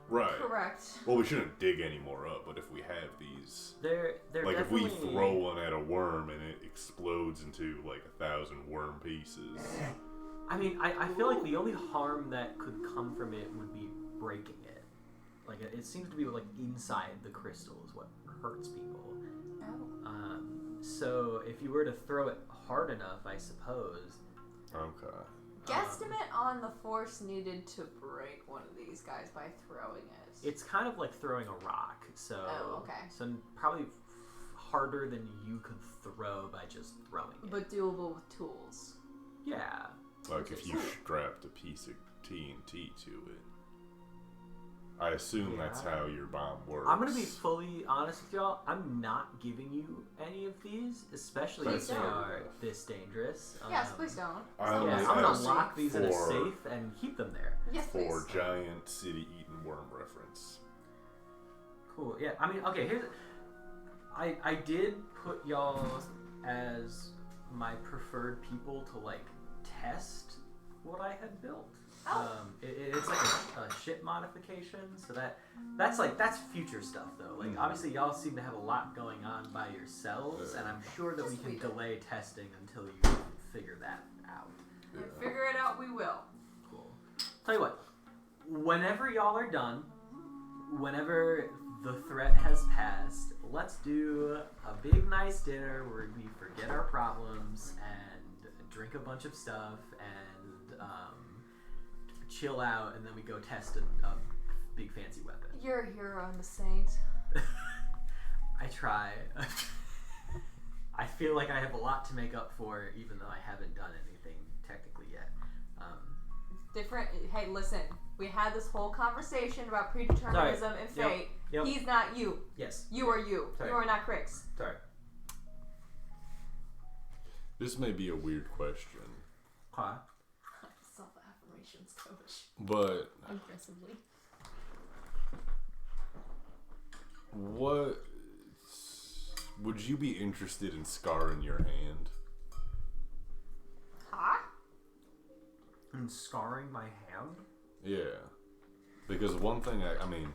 Right. Correct. Well, we shouldn't dig any more up, but if we have these, They're like if we definitely- throw one at a worm and it explodes into like 1,000 worm pieces. I mean, I feel like the only harm that could come from it would be breaking it. Like it seems to be like inside the crystal is what hurts people. Oh. So if you were to throw it hard enough, I suppose. Okay. Guesstimate on the force needed to break one of these guys by throwing it. It's kind of like throwing a rock. So. Oh, okay. So probably harder than you could throw by just throwing it. But doable with tools. Yeah. Like if you strapped a piece of TNT to it. I assume that's Yeah. how your bomb works. I'm gonna be fully honest with y'all. I'm not giving you any of these, especially That's if they fair are enough. this dangerous. Yes, please don't. I Yeah, only I'm gonna asked lock these in a for- safe and keep them there. Yes, For please. giant city-eaten worm reference. Cool. Yeah. I mean, okay. Here's. I did put y'all as my preferred people to like test what I had built. Oh. It's like a ship modification, so that's future stuff though. Like obviously y'all seem to have a lot going on by yourselves, and I'm sure that we Just can we do. delay testing until you figure that out. And figure it out, we will. Cool. Tell you what, whenever y'all are done, whenever the threat has passed, let's do a big nice dinner where we forget our problems and drink a bunch of stuff and chill out, and then we go test a big fancy weapon. You're a hero and a saint. I try. I feel like I have a lot to make up for, even though I haven't done anything technically yet. Different. Hey, listen. We had this whole conversation about predeterminism and Yep. fate. Yep. He's not you. Yes. You are you. Sorry. You are not Crix. Sorry. This may be a weird question, Huh? Self-affirmations, coach. but Aggressively. what would you be interested in scarring your hand? Huh? And scarring my hand? Yeah, because one thing I mean,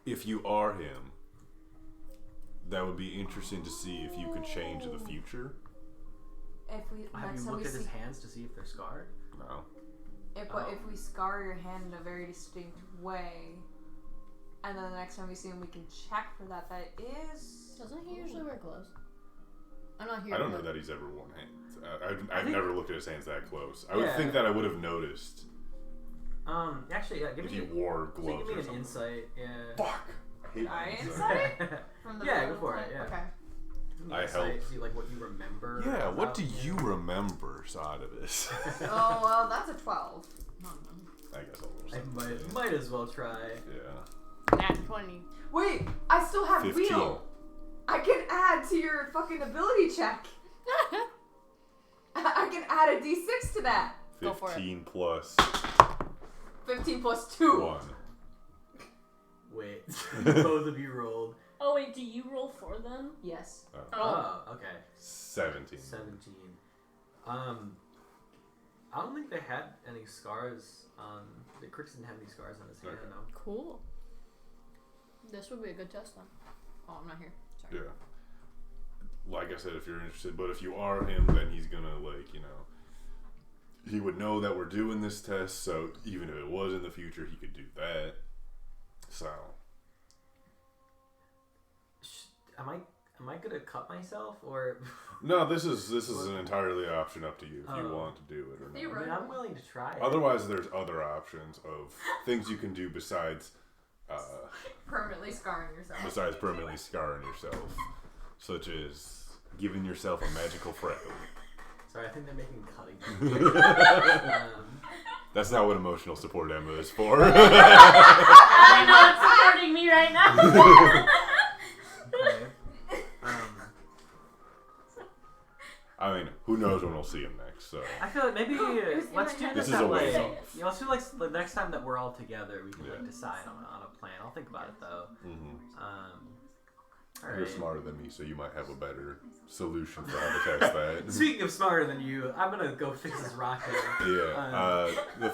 if you are him, that would be interesting to see if you could change the future. If we Have next you time we looked at his see, hands to see if they're scarred? No. if we scar your hand in a very distinct way, and then the next time we see him, we can check for that. That is. Doesn't he usually wear gloves? I'm not here. I don't know that he's ever worn hands. I've never looked at his hands that close. I would think that I would have noticed Actually, yeah, give if me. he wore gloves. Give me or an something. insight. Yeah. Fuck. I hate I insight. insight? From the Yeah, go for it, yeah. Okay. Give me I insight, help. See like what you remember. Yeah, what about do him. you remember, Satevis? Oh well, that's a 12. I guess I'll roll I something. might as well try. Yeah. Nat 20. Wait, I still have 15. wheel. I can add to your fucking ability check. I can add a d6 to that. Go for it. 15 plus 15 plus 2. 1. Wait, both of you rolled. Oh wait, do you roll for them? Yes. Oh, okay. 17. 17. I don't think they had any scars on. The Crix didn't have any scars on his hand, Okay. no. Cool. This would be a good test then. Oh, I'm not here. Sorry. Yeah. Like I said, if you're interested, but if you are him, then he's gonna, like, you know, he would know that we're doing this test, so even if it was in the future, he could do that. So. Am I gonna cut myself or? No, this is an entirely option up to you if you Oh. want to do it or not. You're I mean, I'm willing to try. it. Otherwise, there's other options of things you can do besides Permanently scarring yourself. permanently scarring yourself, such as giving yourself a magical freckle. Sorry, I think they're making cutting. That's not what emotional support Emma is for. I know it's supporting me right now. Okay. I mean, who knows when we'll see him next? So I feel like maybe let's do This this is that a ways way. off. Yeah, let's do like the next time that we're all together, we can Yeah. like decide on a plan. I'll think about it though. All you're right. smarter than me, so you might have a better solution for how to test that. Speaking of smarter than you, I'm gonna go fix this rocket. Yeah, the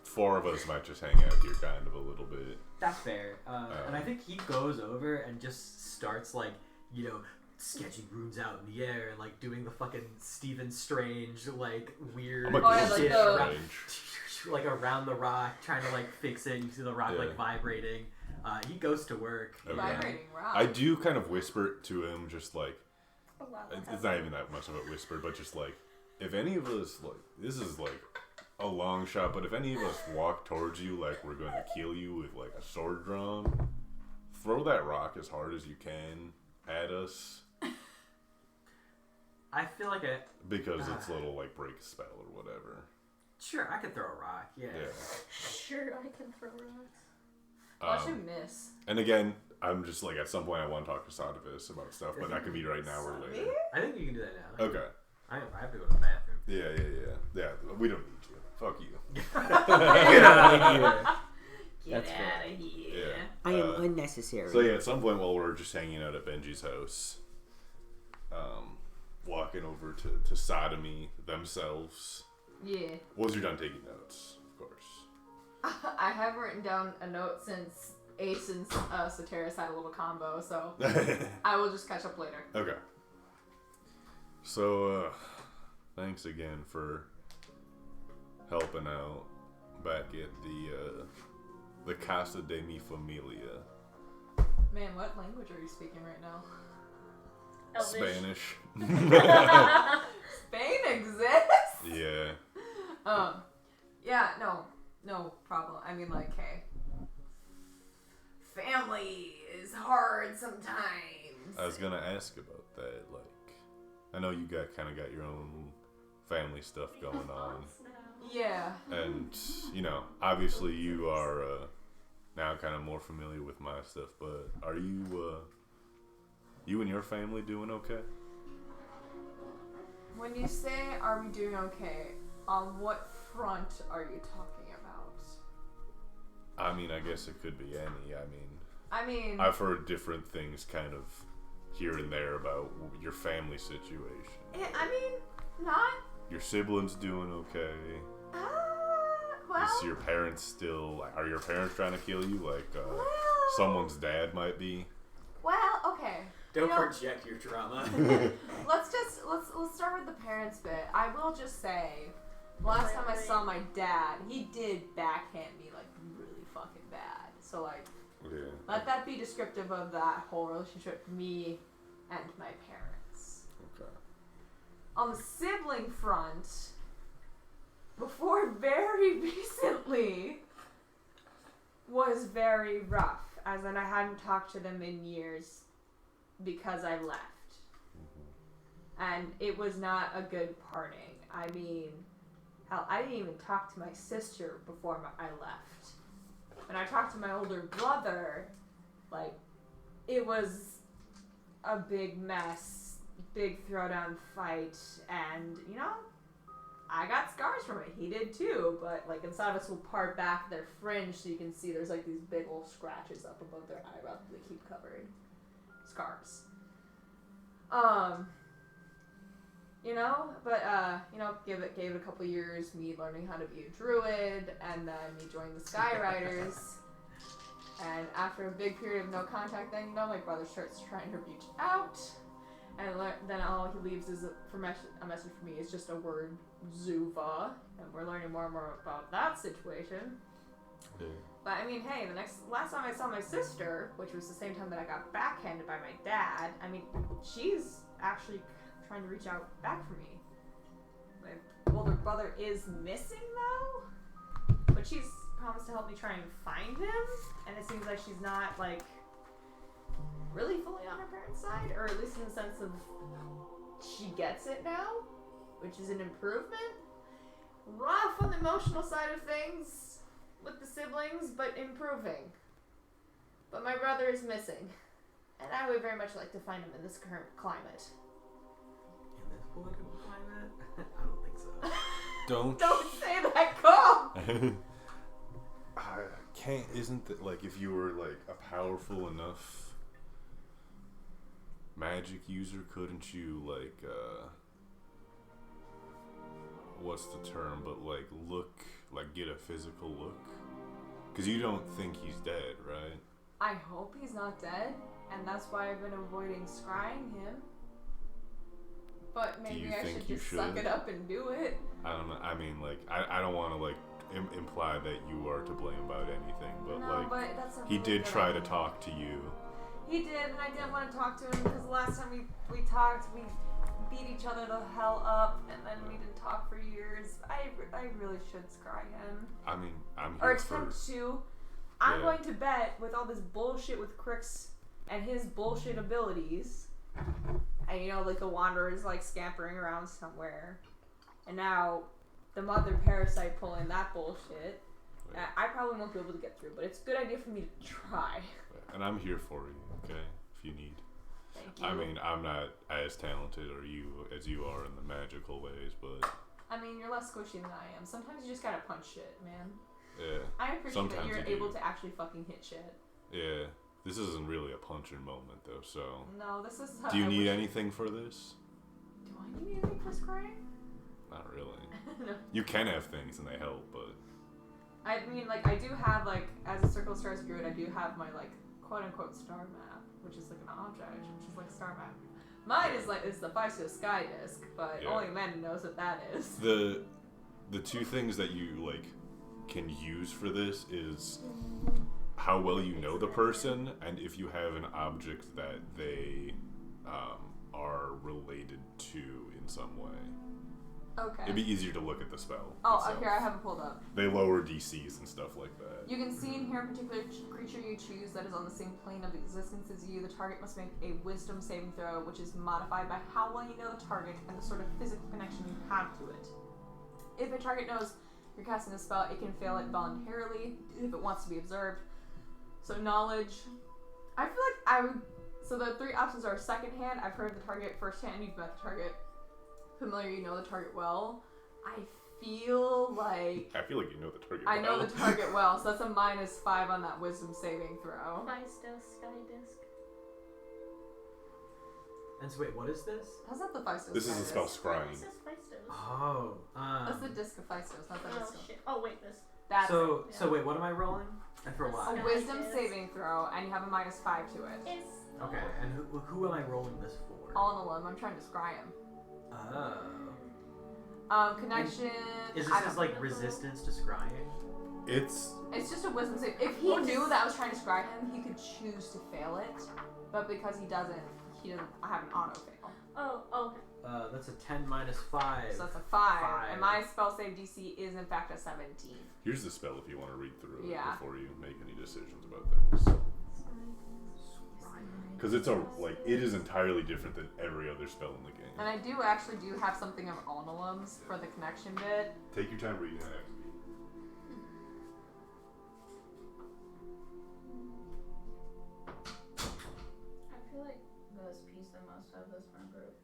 four of us might just hang out here kind of a little bit. That's fair. And I think he goes over and just starts like, you know, sketching runes out in the air and like doing the fucking Stephen Strange like weird I'm a Oh, yeah, good like Strange. like around the rock trying to like fix it. You see the rock Yeah. like vibrating. He goes to work. Okay. Vibrating rock. I do kind of whisper to him, just like, Oh, wow, it's not even that much of a whisper, but just like, if any of us, like, this is like a long shot, but if any of us walk towards you like we're going to kill you with like a sword drawn, throw that rock as hard as you can at us, I feel like because it's a little like break a spell or whatever. sure I could throw a rock. Yeah. Sure, I can throw rocks. Watch him miss. And again, I'm just like, at some point I want to talk to Satevis about stuff, but that could be right now or later. I think you can do that now. Okay. I have to go to the bathroom. Yeah, we don't need you. Fuck you. Get out of here. That's Get fair. out of here. Yeah. I am unnecessary. So yeah, at some point while we're just hanging out at Benji's house, walking over to sodomy themselves. Yeah. Once you're done taking notes, of course. I have written down a note since Ace and Sateris had a little combo, so I will just catch up later. Okay. So, thanks again for helping out back at the Casa de mi Familia. Man, what language are you speaking right now? Elvish. Spanish. Spain exists? Yeah. Yeah, no problem. I mean, like, hey, family is hard sometimes. I was gonna ask about that. Like, I know you kind of got your own family stuff going on, Yeah. and you know, obviously you are now kind of more familiar with my stuff. But are you and your family doing okay? When you say, are we doing okay, on what front are you talking about? I mean, I guess it could be any. I mean... I've heard different things kind of here and there about your family situation. I mean, not... Your siblings doing okay? Well... Is your parents still... Are your parents trying to kill you? Like, well... someone's dad might be? Well, okay. Don't project your trauma. Let's start with the parents bit. I will just say, last time I saw my dad, he did backhand me like really fucking bad. So like, let that be descriptive of that whole relationship, me and my parents. Okay. On the sibling front, before very recently, was very rough. As in, I hadn't talked to them in years because I left. And it was not a good parting. I mean, hell, I didn't even talk to my sister before I left. When I talked to my older brother, like, it was a big mess, big throwdown fight, and, you know, I got scars from it. He did too, but, like, and some of us will part back their fringe so you can see there's, like, these big old scratches up above their eyebrows that they keep covering. Scars. You know, but, you know, gave it a couple years, me learning how to be a druid, and then me joining the Skyriders. And after a big period of no contact, then, you know, my brother starts trying to reach out, and then all he leaves is a message for me is just a word, Zuva, and we're learning more and more about that situation. Yeah. But I mean, hey, last time I saw my sister, which was the same time that I got backhanded by my dad, I mean, she's actually trying to reach out back for me. My older brother is missing though, but she's promised to help me try and find him, and it seems like she's not like really fully on her parents' side, or at least in the sense of she gets it now, which is an improvement. Rough on the emotional side of things with the siblings, but improving. But my brother is missing, and I would very much like to find him in this current climate. In this political climate? I don't think so. Don't say that, Cole! I can't, isn't that, like, if you were, like, a powerful enough magic user, couldn't you, like, what's the term, but, like, look, like, get a physical look? Because you don't think he's dead, right? I hope he's not dead, and that's why I've been avoiding scrying him. But maybe I should just suck it up and do it. I don't know. I mean, like, I don't want to, like, imply that you are to blame about anything, but, no, like, but that's he did try to talk to you. He did, and I didn't want to talk to him because the last time we talked, we beat each other the hell up, and then we didn't talk for years. I really should scry him. I mean, I'm or here attempt for... to. I'm going to bet with all this bullshit with Crix and his bullshit abilities, and you know, like the Wanderer's like scampering around somewhere, and now the Mother Parasite pulling that bullshit. I probably won't be able to get through, but it's a good idea for me to try. And I'm here for you, okay? If you need. Thank you. I mean, I'm not as talented as you are in the magical ways, but... I mean, you're less squishy than I am. Sometimes you just gotta punch shit, man. Yeah. I appreciate Sometimes that you're you able do. to actually fucking hit shit. Yeah. This isn't really a punching moment, though, so... No, this is how Do you I need wish- anything for this? Do I need anything for scrying? Not really. No. You can have things and they help, but... I mean, like, I do have, like, as a Circle of Stars druid, I do have my, like, quote-unquote star map, which is, like, an object, which is, like, star map. Mine is, like, is the Faisio Sky Disc, but Yeah. only Amanda knows what that is. The two things that you, like, can use for this is how well you know the person, and if you have an object that they are related to in some way. Okay. It'd be easier to look at the spell. Oh, itself. here, I have it pulled up. They lower DCs and stuff like that. You can see in here a particular creature you choose that is on the same plane of existence as you. The target must make a wisdom saving throw, which is modified by how well you know the target and the sort of physical connection you have to it. If a target knows you're casting a spell, it can fail it voluntarily if it wants to be observed. So knowledge. I feel like I would... So the three options are second hand, I've heard of the target, first hand, you've met the target. familiar, you know the target well. I feel like you know the target. I know the target well, so that's a -5 on that wisdom saving throw. Feistos, sky disc. And so wait, what is this? How's that the Feistos? This is a spell scrying. This is Feistos. Oh. That's the disc of Feistos, not the Oh disc. shit. Oh wait, this. That's So yeah. so wait, what am I rolling? And for a what? Sky wisdom disc. saving throw, and you have a -5 to it. It's. Okay, and who am I rolling this for? All in a limb. I'm trying to scry him. Oh. Connection. Is I this his don't- like resistance to scrying? It's It's just a wisdom save. If he knew that I was trying to scry him, he could choose to fail it, but because he doesn't have an auto fail. Oh, okay. That's a 10 minus 5. So that's a 5. Five. And my spell save DC is in fact a 17. here's the spell if you want to read through it Yeah. before you make any decisions about things. Because it is entirely different than every other spell in the game. And I do actually have something of Onolum's for the connection bit. Take your time reading that. I feel like Gus pieced the most out of this friend group.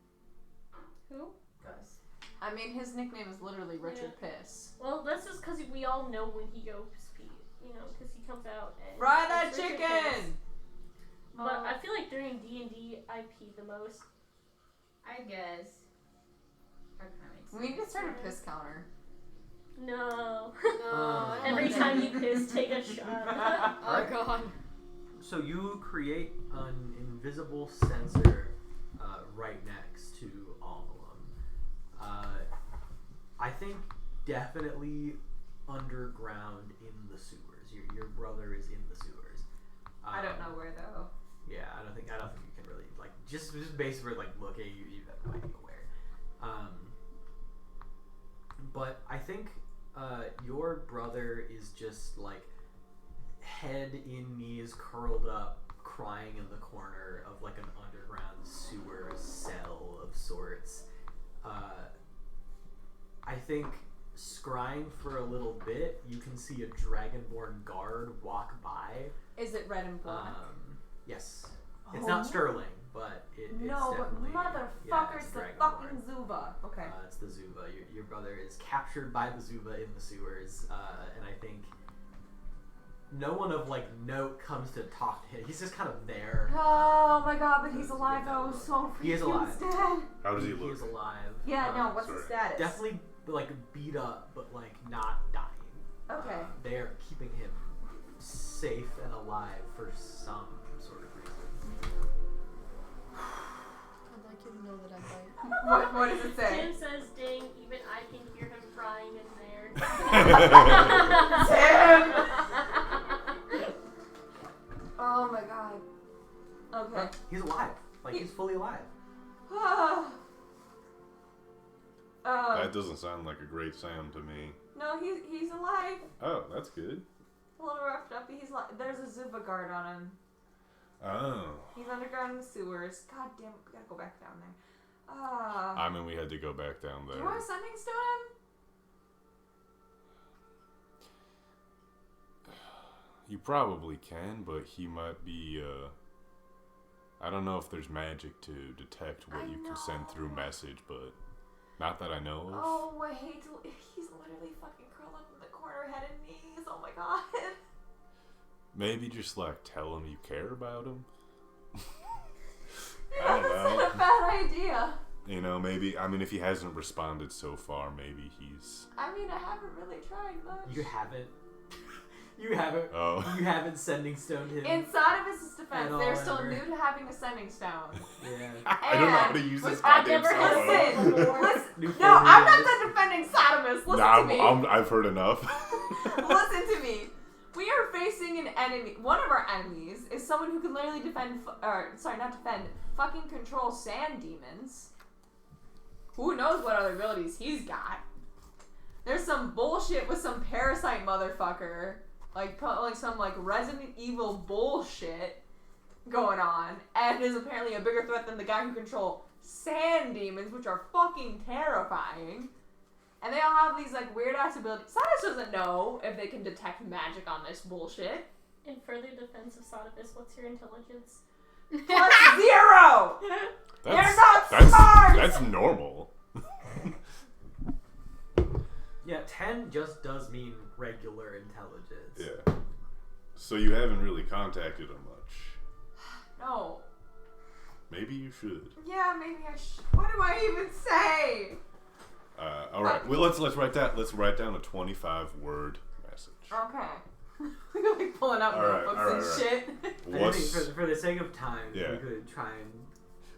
Who? Gus. I mean, his nickname is literally Richard Piss. Well, that's just because we all know when he goes pee. You know, because he comes out and. Fry that it's Richard Piss. chicken! But I feel like during D&D, I pee the most. I guess. That kind of makes sense. We need to start a piss counter. No. No. Every time you piss, take a shot. Oh god. So you create an invisible sensor right next to all of them. I think definitely underground in the sewers. Your brother is in the sewers. I don't know where though. Yeah, I don't think you can really like just based where like looking, you have no idea where. But I think your brother is just like head in knees, curled up, crying in the corner of like an underground sewer cell of sorts. I think scrying for a little bit, you can see a dragonborn guard walk by. Is it red and black? Yes. It's not Sterling, but it's no, but definitely... motherfucker, it's the Dragonborn. fucking Zuba. Okay. It's the Zuba. Your brother is captured by the Zuba in the sewers, and I think no one of like note comes to talk to him. He's just kind of there. Oh my god, but he's to alive get that though, look. so He is alive. he's dead. How does he He look? is alive. Yeah, no, what's the sorry. status? Definitely like beat up, but like not dying. Okay. They are keeping him safe and alive for some sort of reason. I'd like you to know that I bite. What does it say? Tim says, dang, even I can hear him crying in there. Tim! Oh my god. Okay. He's alive. Like he's fully alive. That doesn't sound like a great sound to me. No, he's alive. Oh, that's good. A little roughed up. There's a Zuba guard on him. Oh. He's underground in the sewers. God damn it, we gotta go back down there. I mean, we had to go back down Do there. you want a sending stone? You probably can, but he might be, I don't know if there's magic to detect what I you can send through know. message, but not that I know of. Oh, I hate to. He's literally fucking curled up in the corner, head and knees. Oh my god. Maybe just, like, tell him you care about him. Yeah, that's not a bad idea. You know, maybe, I mean, if he hasn't responded so far, maybe he's... I mean, I haven't really tried much. You haven't. You haven't. Oh. You haven't sending stoned him. In Satevis' defense, At all, they're still ever. new to having a sending stone. Yeah. I don't know how to use this I've goddamn never cell heard phone. Listen, New no, phone I'm not is- done defending Satevis. Listen Nah, to me. I've heard enough. Listen to me. We are facing an enemy. One of our enemies is someone who can literally fucking control sand demons. Who knows what other abilities he's got? There's some bullshit with some parasite motherfucker, like some like Resident Evil bullshit going on, and is apparently a bigger threat than the guy who control sand demons, which are fucking terrifying. And they all have these like weird ass abilities. Satis doesn't know if they can detect magic on this bullshit. In further defense of Satevis, what's your intelligence? +0! They're not That's smart! That's normal. Yeah, 10 just does mean regular intelligence. Yeah. So you haven't really contacted him much. No. Maybe you should. Yeah, maybe I should. What do I even say? All right. Well, let's write that. Let's write down a 25-word message. Okay. We're like pulling out notebooks and shit. I think for the sake of time, Yeah. we could try and...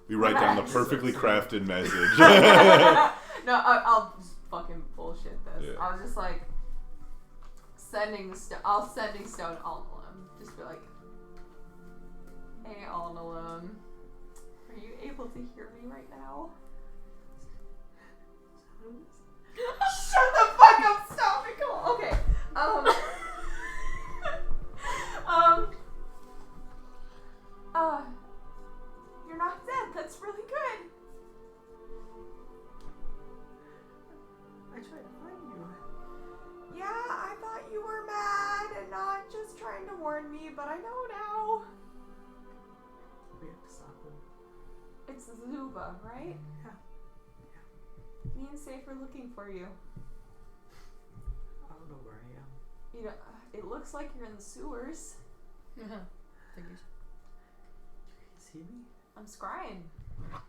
We write down the perfectly crafted message. No, I'll just fucking bullshit this. Yeah. I was just like sending Stone Alnalum. Just be like, hey Alnalum, are you able to hear me right now? Shut the fuck up! Stop it! Come on. Okay. You're not dead. That's really good. I tried to find you. Yeah, I thought you were mad and not just trying to warn me, but I know now. We have to stop him. It's Zuba, right? Yeah. Me and Safe are looking for you. I don't know where I am. You know, it looks like you're in the sewers. Figures. You can see me? I'm scrying. Fuck.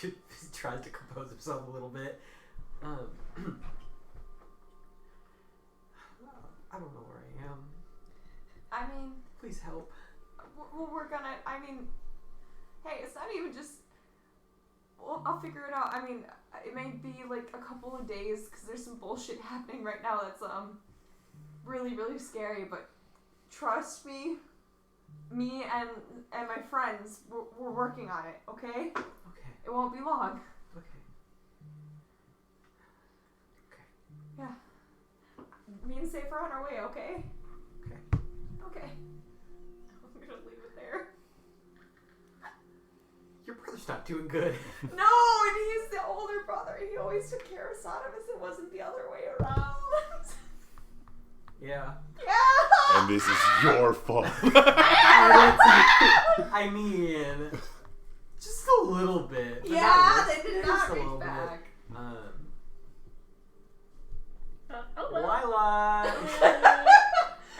He tries to compose himself a little bit. I don't know where I am. I mean, Please help. well, we're gonna. I mean, hey, it's not even just. Well, I'll figure it out. I mean, it may be like a couple of days because there's some bullshit happening right now that's really really scary. But trust me, me and my friends, we're working on it. Okay? Okay. It won't be long. Okay. Yeah. Me and Safe are on our way. Okay? Okay. Okay. I'm gonna leave it there. Your brother's not doing good. No, and he's the older brother. He always took care of Satevis. It wasn't the other way around. Yeah. Yeah. And this is your fault. I mean, just a little bit. But Yeah, not they did just not a reach little bit. back. Oh well. Lyla.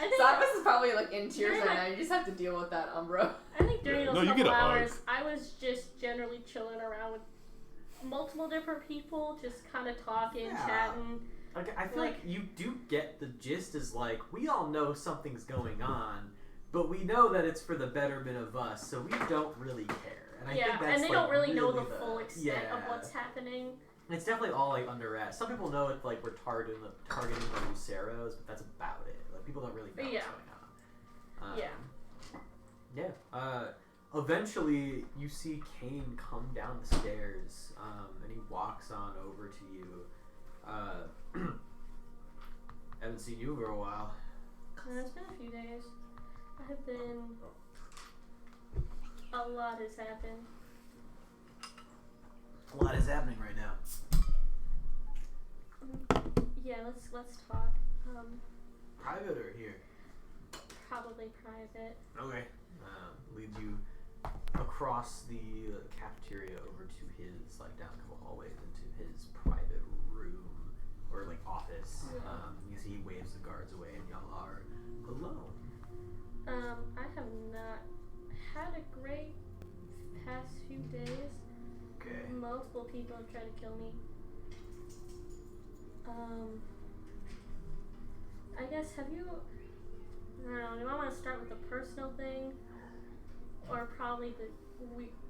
I think Satevis is probably like in tears Yeah. right now. You just have to deal with that, Umbra. I think during Yeah. those No, you get couple a hug. hours, I was just generally chilling around with multiple different people, just kind of talking, Yeah. chatting. Like, I feel like you do get the gist is like, we all know something's going on, but we know that it's for the betterment of us, so we don't really care. And I think that's and they like don't really know the the full extent of yeah. what's happening. It's definitely all like under wraps. Some people know it's like we're targeting the Luceros, but that's about it. Like people don't really know Yeah. what's going on. Yeah. Eventually, you see Cain come down the stairs, and he walks on over to you. Haven't seen you for a while. It's been a few days. I've been. A lot has happened. A lot is happening right now. Yeah, let's talk. Private or here? Probably private. Okay. Leads you across the cafeteria over to his, like, down a couple hallways into his private room or like office. You see he waves the guards away and y'all are alone. I have not had a great past few days. Okay. Multiple people have tried to kill me. I guess have you? I don't know. Do I want to start with the personal thing, or probably the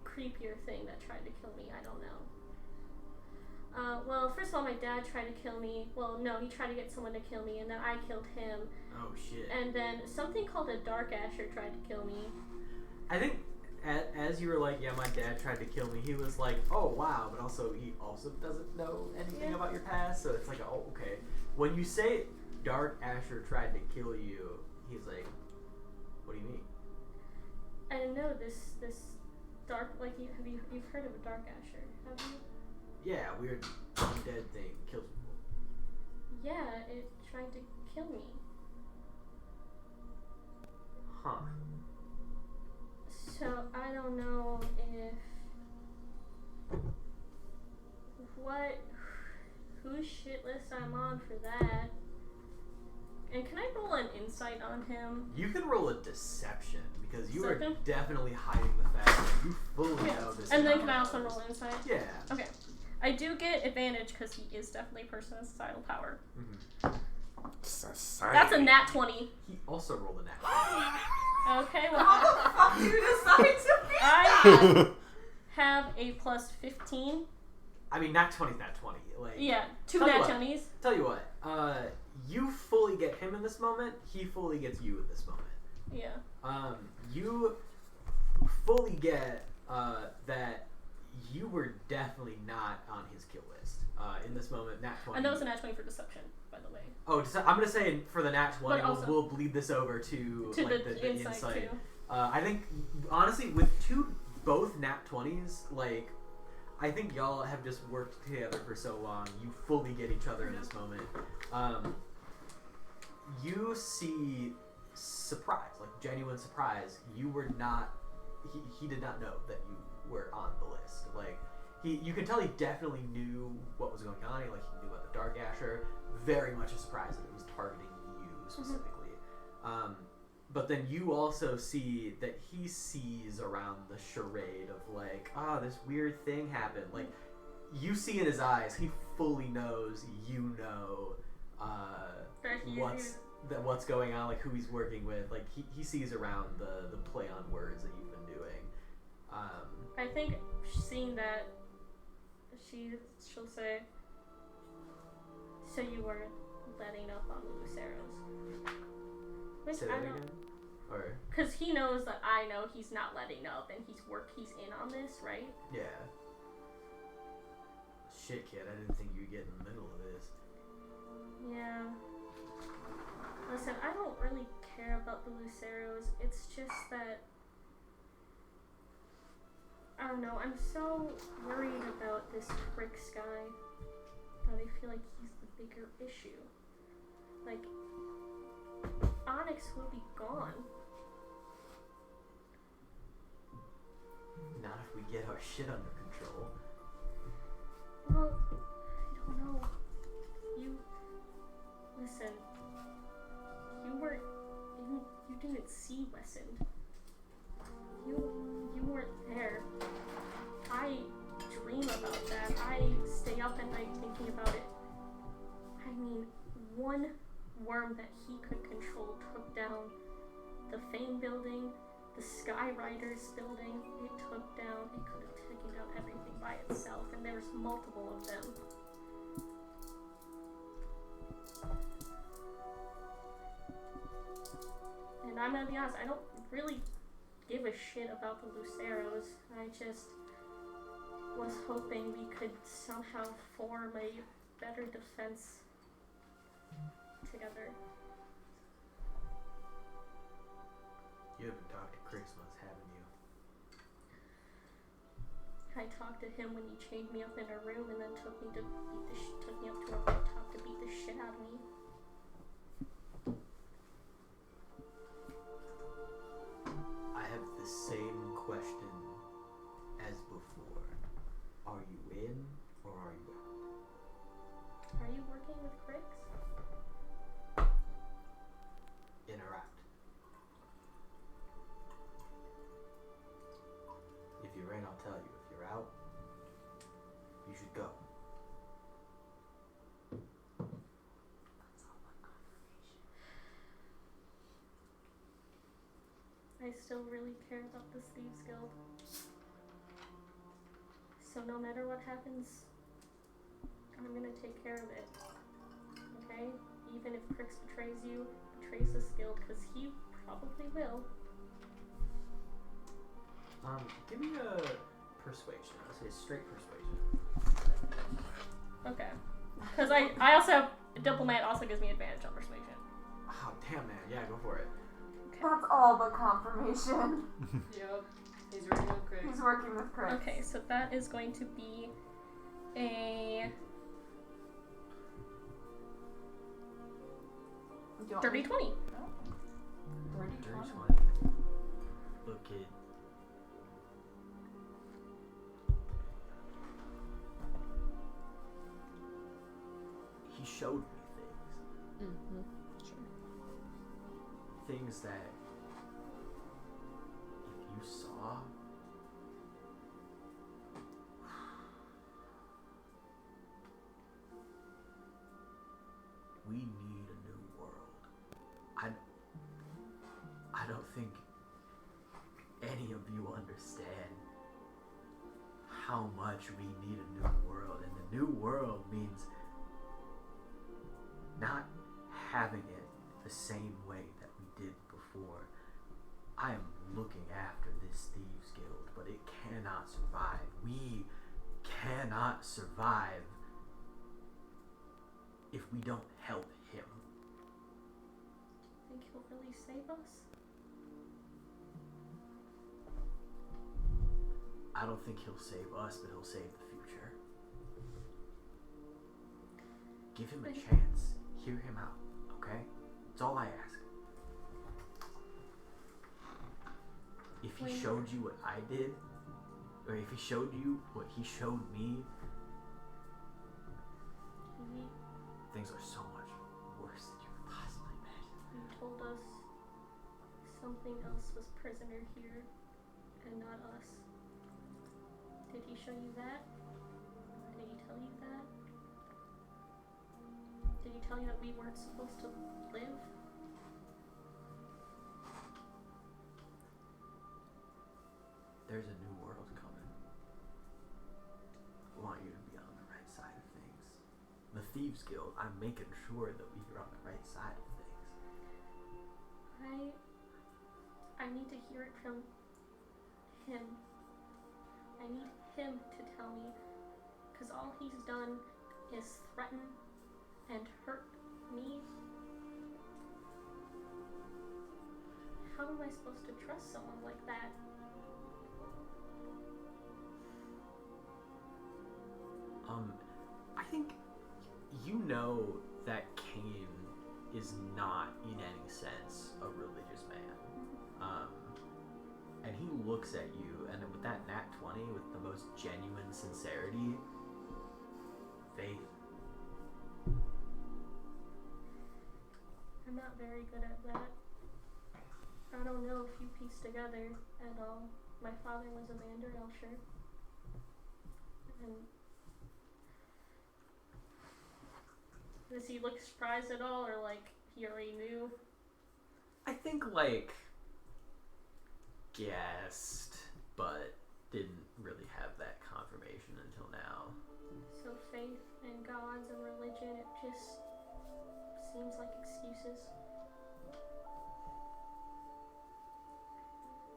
creepier thing that tried to kill me? I don't know. Well, first of all, my dad tried to kill me. Well, no, he tried to get someone to kill me, and then I killed him. Oh shit. And then something called a Dark Asher tried to kill me. I think as you were like, yeah, my dad tried to kill me, he was like, oh wow, but also he also doesn't know anything about your past, so it's like, oh okay. When you say Dark Asher tried to kill you, he's like, what do you mean? I didn't know this dark, like, you've heard of a Dark Asher, have you? Yeah, weird undead thing kills people. Yeah, it tried to kill me. Huh. So I don't know if whose shit list I'm on for that. And can I roll an insight on him? You can roll a deception because you are Deception? definitely hiding the fact that you fully know this. And then is can I also roll insight? Yeah. Okay. I do get advantage because he is definitely a person with societal power. Mm-hmm. That's a nat 20. He also rolled a nat. Okay, well, How the fuck do you decide to be? I have a plus 15. I mean, nat 20's nat 20. Like, Yeah, 2 Tell you nat what. 20s. Tell you what. You fully get him in this moment. He fully gets you in this moment. Yeah. You fully get that you were definitely not on his kill list in this moment. Nat 20. And that was a nat 20 for deception, by the way. Oh, I'm gonna say for the nat 20, But also- we'll bleed this over to like the insight. too. I think honestly, with both nat 20s, like I think y'all have just worked together for so long. You fully get each other in this moment. You see surprise, like genuine surprise. You were not. He did not know that you were on the list. Like you can tell he definitely knew what was going on. He knew about the Dark Asher. Very much a surprise that it was targeting you specifically. But then you also see that he sees around the charade of like, this weird thing happened. Like you see in his eyes, he fully knows you know what's going on, like who he's working with. Like he sees around the play on words that you've been doing. I think seeing that, she'll say, so you were letting up on the Luceros. Which Say I that don't, again? Or because he knows that I know he's not letting up and he's in on this, right? yeah. Shit, kid, I didn't think you'd get in the middle of this. Yeah. Listen, I don't really care about the Luceros. It's just that, I don't know, I'm so worried about this Crix guy that I feel like he's the bigger issue. Like, Onyx will be gone. Not if we get our shit under control. Well, I don't know. Listen, you didn't see Wesson. You weren't there. I dream about that. I stay up at night thinking about it. I mean, one worm that he could control took down the Fame building, the Skyriders building. It could have taken down everything by itself, and there was multiple of them. And I'm gonna be honest, I don't really give a shit about the Luceros. I just was hoping we could somehow form a better defense together. You haven't talked to Crix much, haven't you? I talked to him when he chained me up in a room and then took me up to a rooftop to beat the shit out of me. I have the same question as before. Are you in or are you out? Are you working with Crix? Interact. If you're in, I'll tell you. If you're out, you should go. I still really care about this Thieves Guild. So no matter what happens, I'm gonna take care of it. Okay? Even if Crix betrays you, betrays this guild, because he probably will. Give me a persuasion. I'll say straight persuasion. Okay. Because I also have, Diplomat also gives me advantage on persuasion. Oh, damn, man. Yeah, go for it. That's all but confirmation. Yep. He's working with Crix. He's working with Chris. Okay, so that is going to be a dirty 20. Dirty 20. 20. Look, kid. he showed me things. Mm-hmm. Things that if you saw, we need a new world. I don't think any of you understand how much we need a new world, and the new world means not having it the same way that we did before. I am looking after this Thieves Guild, but it cannot survive. We cannot survive if we don't help him. Think he'll really save us? I don't think he'll save us, but he'll save the future. Give him a chance. Hear him out, okay? That's all I ask. If he showed you what I did, or if he showed you what he showed me, things are so much worse than you could possibly imagine. You told us something else was prisoner here, and not us. Did he show you that? Did he tell you that? Did he tell you that we weren't supposed to live? There's a new world coming. I want you to be on the right side of things. The Thieves Guild, I'm making sure that we are on the right side of things. I need to hear it from him. I need him to tell me, because all he's done is threaten and hurt me. How am I supposed to trust someone like that? I think you know that Cain is not, in any sense, a religious man. And he looks at you, and with that nat 20, with the most genuine sincerity, faith. I'm not very good at that. I don't know if you piece together at all. My father was a Vanderelsher. And does he look surprised at all, or like he already knew? I think, guessed, but didn't really have that confirmation until now. So faith and gods and religion, it just seems like excuses.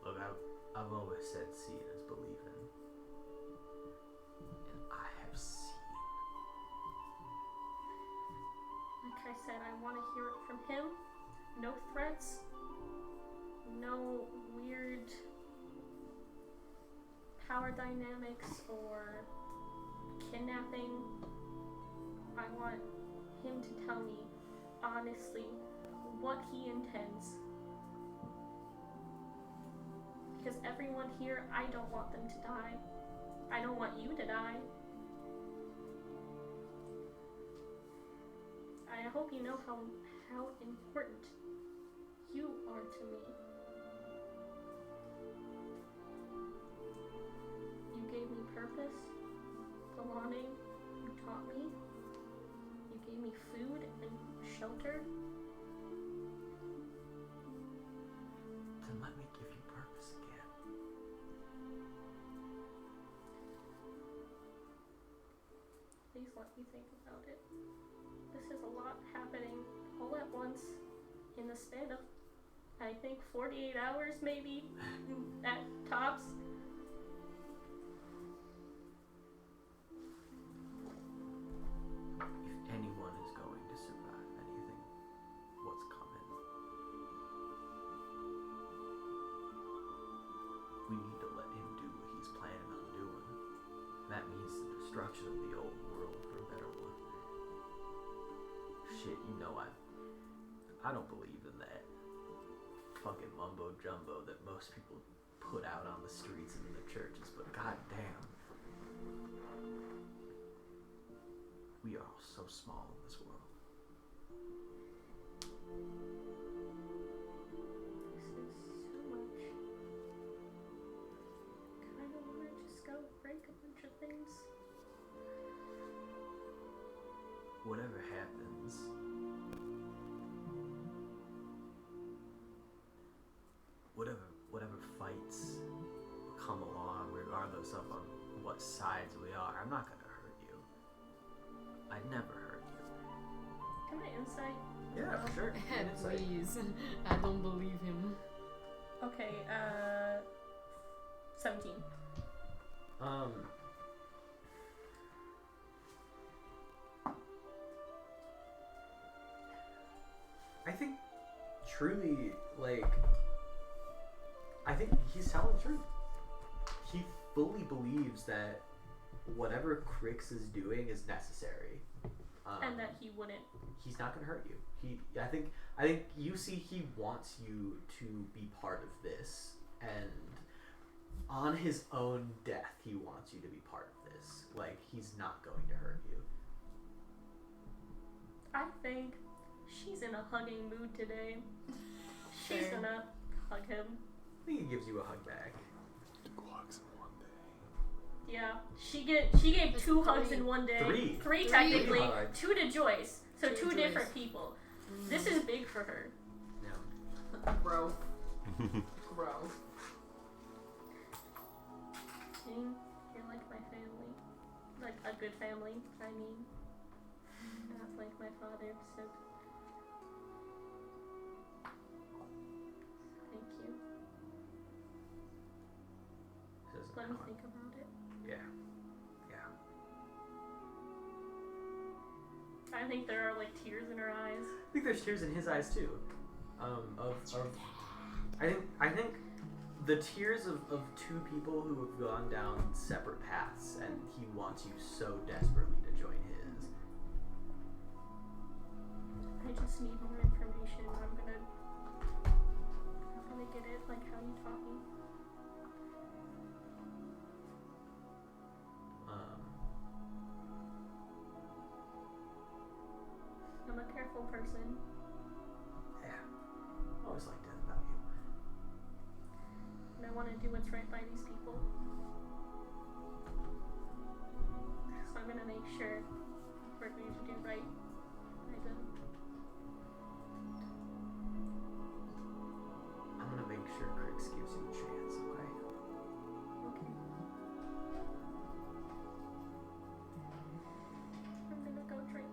Look, I've always said seeing is believing. And I have seen. Like I said, I want to hear it from him. No threats. No weird power dynamics or kidnapping. I want him to tell me honestly what he intends. Because everyone here, I don't want them to die. I don't want you to die. I hope you know how important you are to me. You gave me purpose, belonging, you taught me. You gave me food and shelter. Then let me give you purpose again. Please let me think about it. This is a lot happening all at once in the span of, I think, 48 hours maybe, at tops. If anyone is going to survive anything, what's coming? We need to let him do what he's planning on doing. That means the destruction of the old world for a better one. Shit, you know I don't believe in that fucking mumbo jumbo that most people put out on the streets and in the churches, but goddamn, we We are all so small in this world. This is so much. Kind of want to just go break a bunch of things. Whatever happens, whatever fights come along, regardless of on what sides we are, I'm not gonna hurt you. I never hurt you. Can I insight? Yeah, for sure. Please. I don't believe him. Okay, 17. I think truly, like, I think he's telling the truth. He fully believes that whatever Crix is doing is necessary. And that he wouldn't. He's not gonna hurt you. I think you see he wants you to be part of this, and on his own death, he wants you to be part of this. Like, he's not going to hurt you. I think she's in a hugging mood today. She's Fair. gonna hug him. I think he gives you a hug back. 2 hugs in one day. Yeah, she gave It's 2 hugs three. in one day. Three. Three technically. Three hugs. 2 to Joyce. So Two 2 to different Joyce. people. This is big for her. No. Growth. Growth. Cain, you're like my family. Like a good family, I mean. Not like my father, so thank you. Doesn't Let me matter. think about it. Yeah. I think there are like tears in her eyes. I think there's tears in his eyes too. I think the tears of 2 people who have gone down separate paths, and he wants you so desperately to join his. I just need more information. I'm gonna get it like how you taught me. I'm a careful person. Yeah. Always liked that about you. And I want to do what's right by these people. So I'm gonna make sure we're going to do right by them. I'm gonna make sure Crix gives you a chance, okay? Okay. I'm gonna go drink.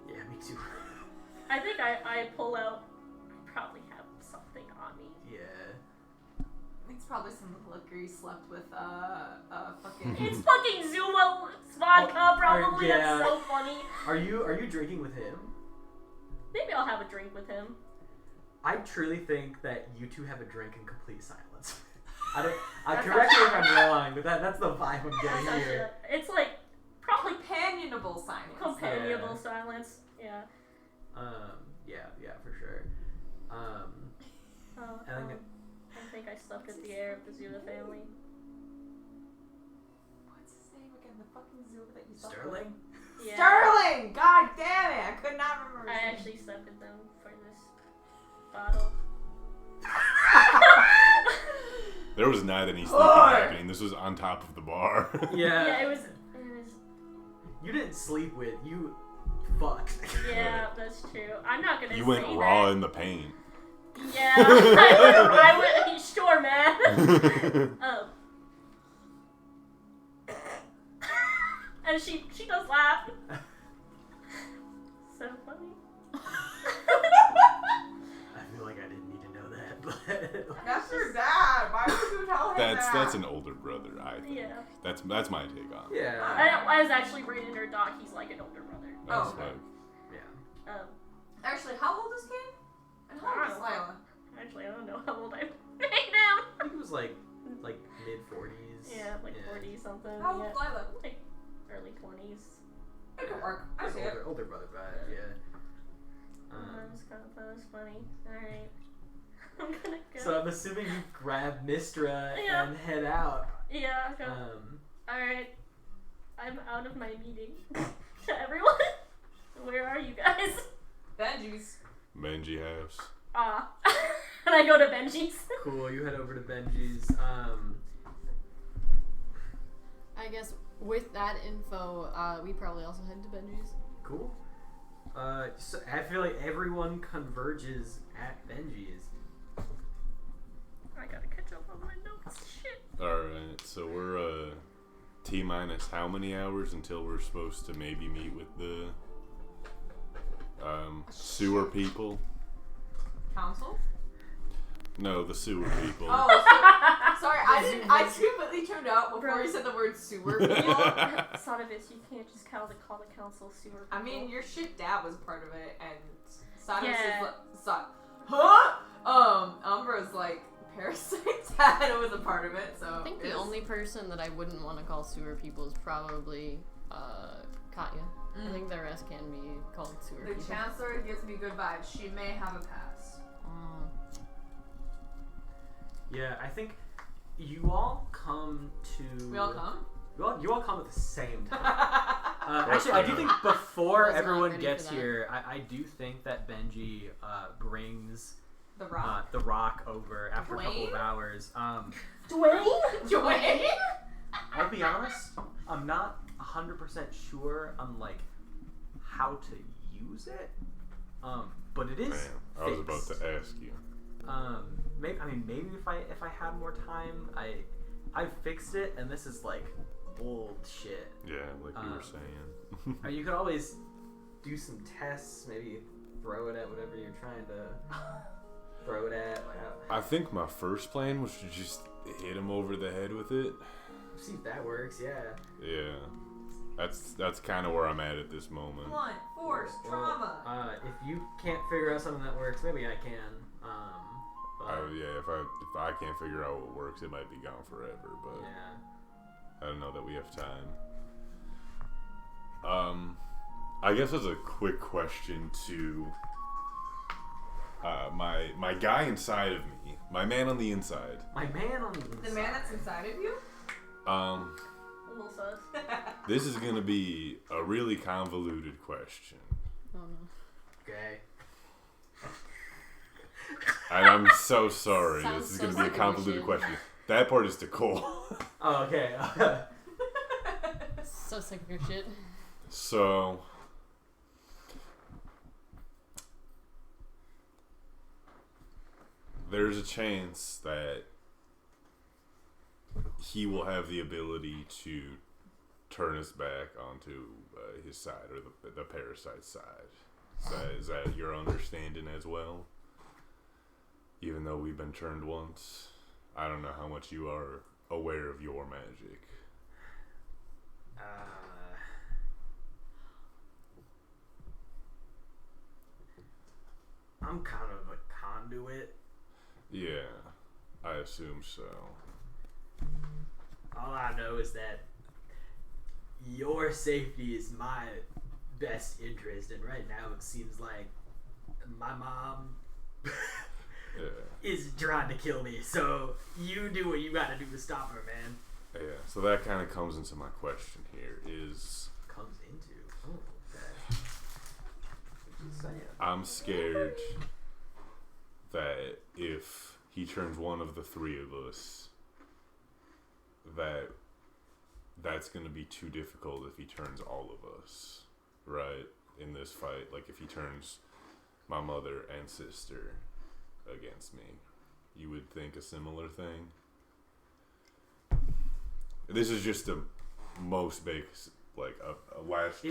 Yeah, me too. I think I pull out. I probably have something on me. Yeah. It's probably some liquor you slept with fucking. It's fucking Zuma vodka, probably. yeah. That's so funny. Are you drinking with him? Maybe I'll have a drink with him. I truly think that you 2 have a drink in complete silence. I don't. That's Correct me if I'm wrong, but that's the vibe I'm That's getting actually, here. it's like probably Companionable silence. companionable Yeah. silence. Yeah. Yeah, for sure. Oh, I think I think I slept with the heir of the Zula family. What's his name again? The fucking zoo that you slept Sterling. with? Yeah. Sterling! God damn it! I could not remember. I his name. actually slept with them for this bottle. There was not any sleeping Lord. happening. This was on top of the bar. Yeah, it was. You didn't sleep with, you fucked. Yeah, that's true. I'm not gonna. You say went that. raw in the paint. Yeah, I would. Sure, man. And she does laugh. So funny. I feel like I didn't need to know that, but That's your dad. Why would you tell him that? That's an older brother, I think. Yeah. That's my take on it. yeah. I was actually reading her doc. He's like an older brother. Oh, It's okay. like, Yeah. Actually, how old is Cain? And how old is Lyla? Actually, I don't know how old I made him. I think it was like mid 40s. Yeah, like 40 something. How old Yeah. is Lyla? Like early 20s. It could work. I see it. Older brother vibe, yeah. That was funny. Alright. I'm gonna go. So I'm assuming you grab Mistra Yeah. and head out. Yeah, go. Um, I I'm out of my meeting. Everyone, where are you guys? Benji's. Benji house. And I go to Benji's. Cool, you head over to Benji's. I guess with that info, we probably also head to Benji's. Cool. So I feel like everyone converges at Benji's. I gotta catch up on my notes. Shit. Alright, so we're T-minus how many hours until we're supposed to maybe meet with the sewer people? Council? No, the sewer people. Oh, sorry, I completely tuned out before you said the word sewer people. Satevis, you can't just call the council sewer people. I mean, your shit dad was part of it, and Satevis Yeah. is huh? Umbra's like Parasite's dad was a part of it, so. I think the only person that I wouldn't want to call sewer people is probably Katya. I think the rest can be called sewer The people. Chancellor gives me good vibes. She may have a pass. Yeah, I think you all come to. We all come? You all come at the same time. Actually, I do think before I was not everyone ready gets for that. here, I do think that Benji brings The Rock. the rock over after a couple of Dwayne? hours. Dwayne? Dwayne? I'll be honest, I'm not 100% sure on like how to use it. But it is. Man, I was about fixed. to ask you. Maybe if I had more time, I fixed it, and this is like old shit. Yeah, like you were saying. You could always do some tests, maybe throw it at whatever you're trying to throw it at. I think my first plan was to just hit him over the head with it. See if that works. Yeah. Yeah, that's kind of where I'm at this moment. Blunt, force, trauma. If you can't figure out something that works, maybe I can. Yeah, if I can't figure out what works, it might be gone forever. But yeah. I don't know that we have time. I guess as a quick question to my guy inside of me, my man on the inside. My man on the inside. The man that's inside of you? A little sus. This is gonna be a really convoluted question. Oh no. Okay. And I'm so sorry. Sounds This is so gonna be a stupid. convoluted question. That part is to Cole. Oh, okay. So sick of your shit. So there's a chance that he will have the ability to turn us back onto his side, or the parasite side. Is that your understanding as well? Even though we've been turned once, I don't know how much you are aware of your magic. I'm kind of a conduit. Yeah, I assume so. All I know is that your safety is my best interest, and right now it seems like my mom is trying to kill me. So you do what you gotta do to stop her, man. Yeah, so that kind of comes into my question here is, Comes into. Oh, okay. What you saying? I'm scared that if he turns one of the three of us, that's going to be too difficult if he turns all of us, right, in this fight. Like, if he turns my mother and sister against me, you would think a similar thing? This is just a most basic, like, a last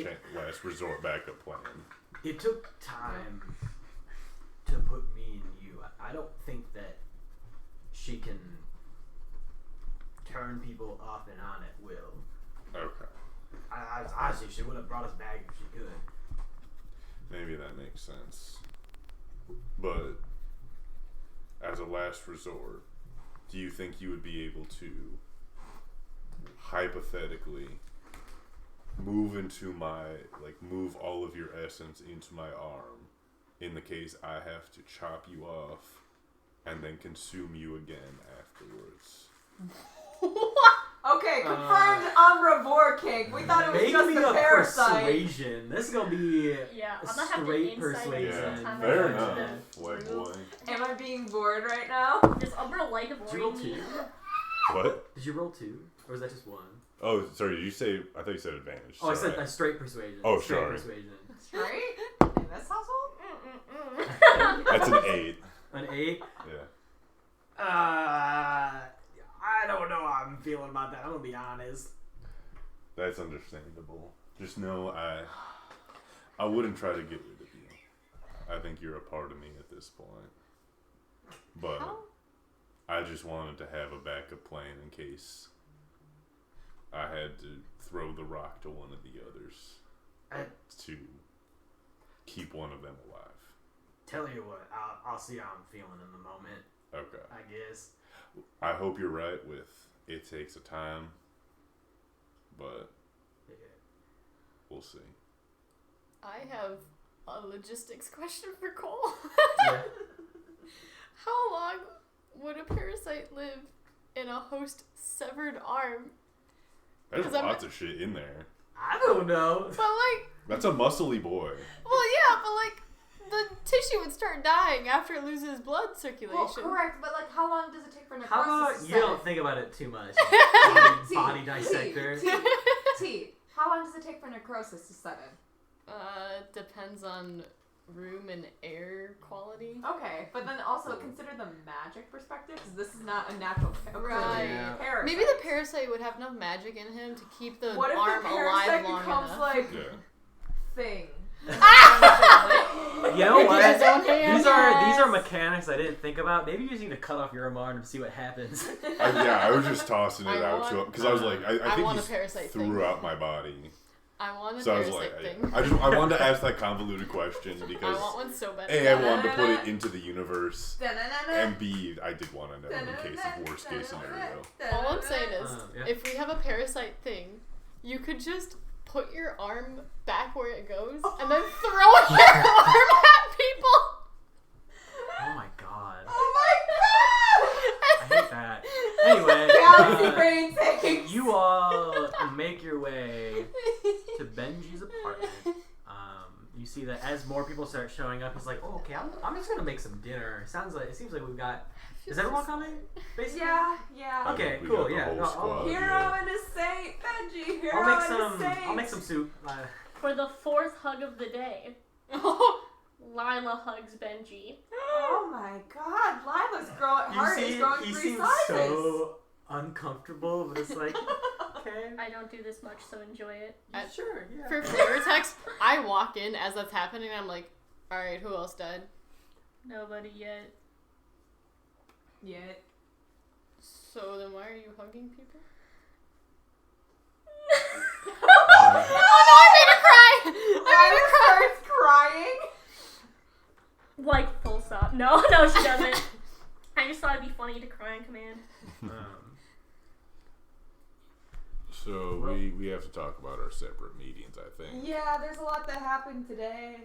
resort backup plan. It took time to put me in you. I don't think that she can turn people off and on at will. Okay. Honestly, she would have brought us back if she could. Maybe that makes sense. But as a last resort, do you think you would be able to hypothetically move all of your essence into my arm in the case I have to chop you off and then consume you again afterwards? Okay, confirmed Umbra Vor your kink. We thought it was Make just me the a parasite. persuasion. This is gonna be Yeah, a I'm gonna have to straight insight persuasion. Yeah, sometime fair into enough, the white room. boy. Am I being bored right now? Does Umbra like Did you roll avoiding 2? me? What? Did you roll 2? Or was that just 1? Oh, sorry. Did you say? I thought you said advantage. Oh, I Sorry. said a straight persuasion. Oh, straight sorry. persuasion. Straight? In this household? That's an 8. An 8? Yeah. I don't know how I'm feeling about that. I'm gonna be honest. That's understandable. Just know I wouldn't try to get rid of you. I think you're a part of me at this point. But How? I just wanted to have a backup plan in case I had to throw the rock to one of the others to keep one of them alive. Tell you what, I'll see how I'm feeling in the moment. Okay. I guess. I hope you're right with it takes a time, but Yeah. we'll see. I have a logistics question for Cole. Yeah. How long would a parasite live in a host severed arm? There's 'Cause I'm lots of shit in there. I don't know. But like, That's a muscly boy. well, yeah, but like, the tissue would start dying after it loses blood circulation. Well, correct, but like, how long does it take for necrosis How about to you set? don't think about it too much? T, body T, dissector. T, how long does it take for necrosis to set in? Depends on room and air quality. Okay, but then also consider the magic perspective, because this is not a natural Right. Yeah. parasite. Maybe the parasite would have enough magic in him to keep the What if arm the alive parasite long becomes enough. like Yeah. thing? You know With what? his own hands. These are mechanics I didn't think about. Maybe you just need to cut off your arm and see what happens. I was just tossing it I out want- to him because I was like, I I think want a he's parasite thing. throughout my body. I want a So I was parasite like, thing. I wanted to ask that convoluted question I because want one so bad. A, I wanted to put it into the universe, Da-na-na-na. and B, I did want to know in case of worst case scenario. All I'm saying is, Yeah. if we have a parasite thing, you could just put your arm back where it goes and then throw your arm at people. Oh my god. Oh my I hate that. Anyway, Galaxy brain takes. you all make your way to Benji's apartment. You see that as more people start showing up, he's like, "Oh, okay, I'm just gonna make some dinner." It seems like we've got. Is everyone coming? Basically. Yeah. Okay, We cool. got the Yeah. whole no, squad. Hero Yeah. and a saint, Benji. Hero I'll make and some. a saint. I'll make some soup. For the fourth hug of the day, Lyla hugs Benji. Oh my God, Lila's heart is growing he 3 seems sizes. so uncomfortable, but it's like, okay. I don't do this much, so enjoy it. Sure. Yeah. For flavor text, I walk in as that's happening and I'm like, alright, who else died? Nobody yet. Yet. So then why are you hugging people? Oh no, I made her cry! Lila starts crying. Like, full stop. No, no, she doesn't. I just thought it'd be funny to cry on command. So we have to talk about our separate meetings, I think. Yeah, there's a lot that happened today.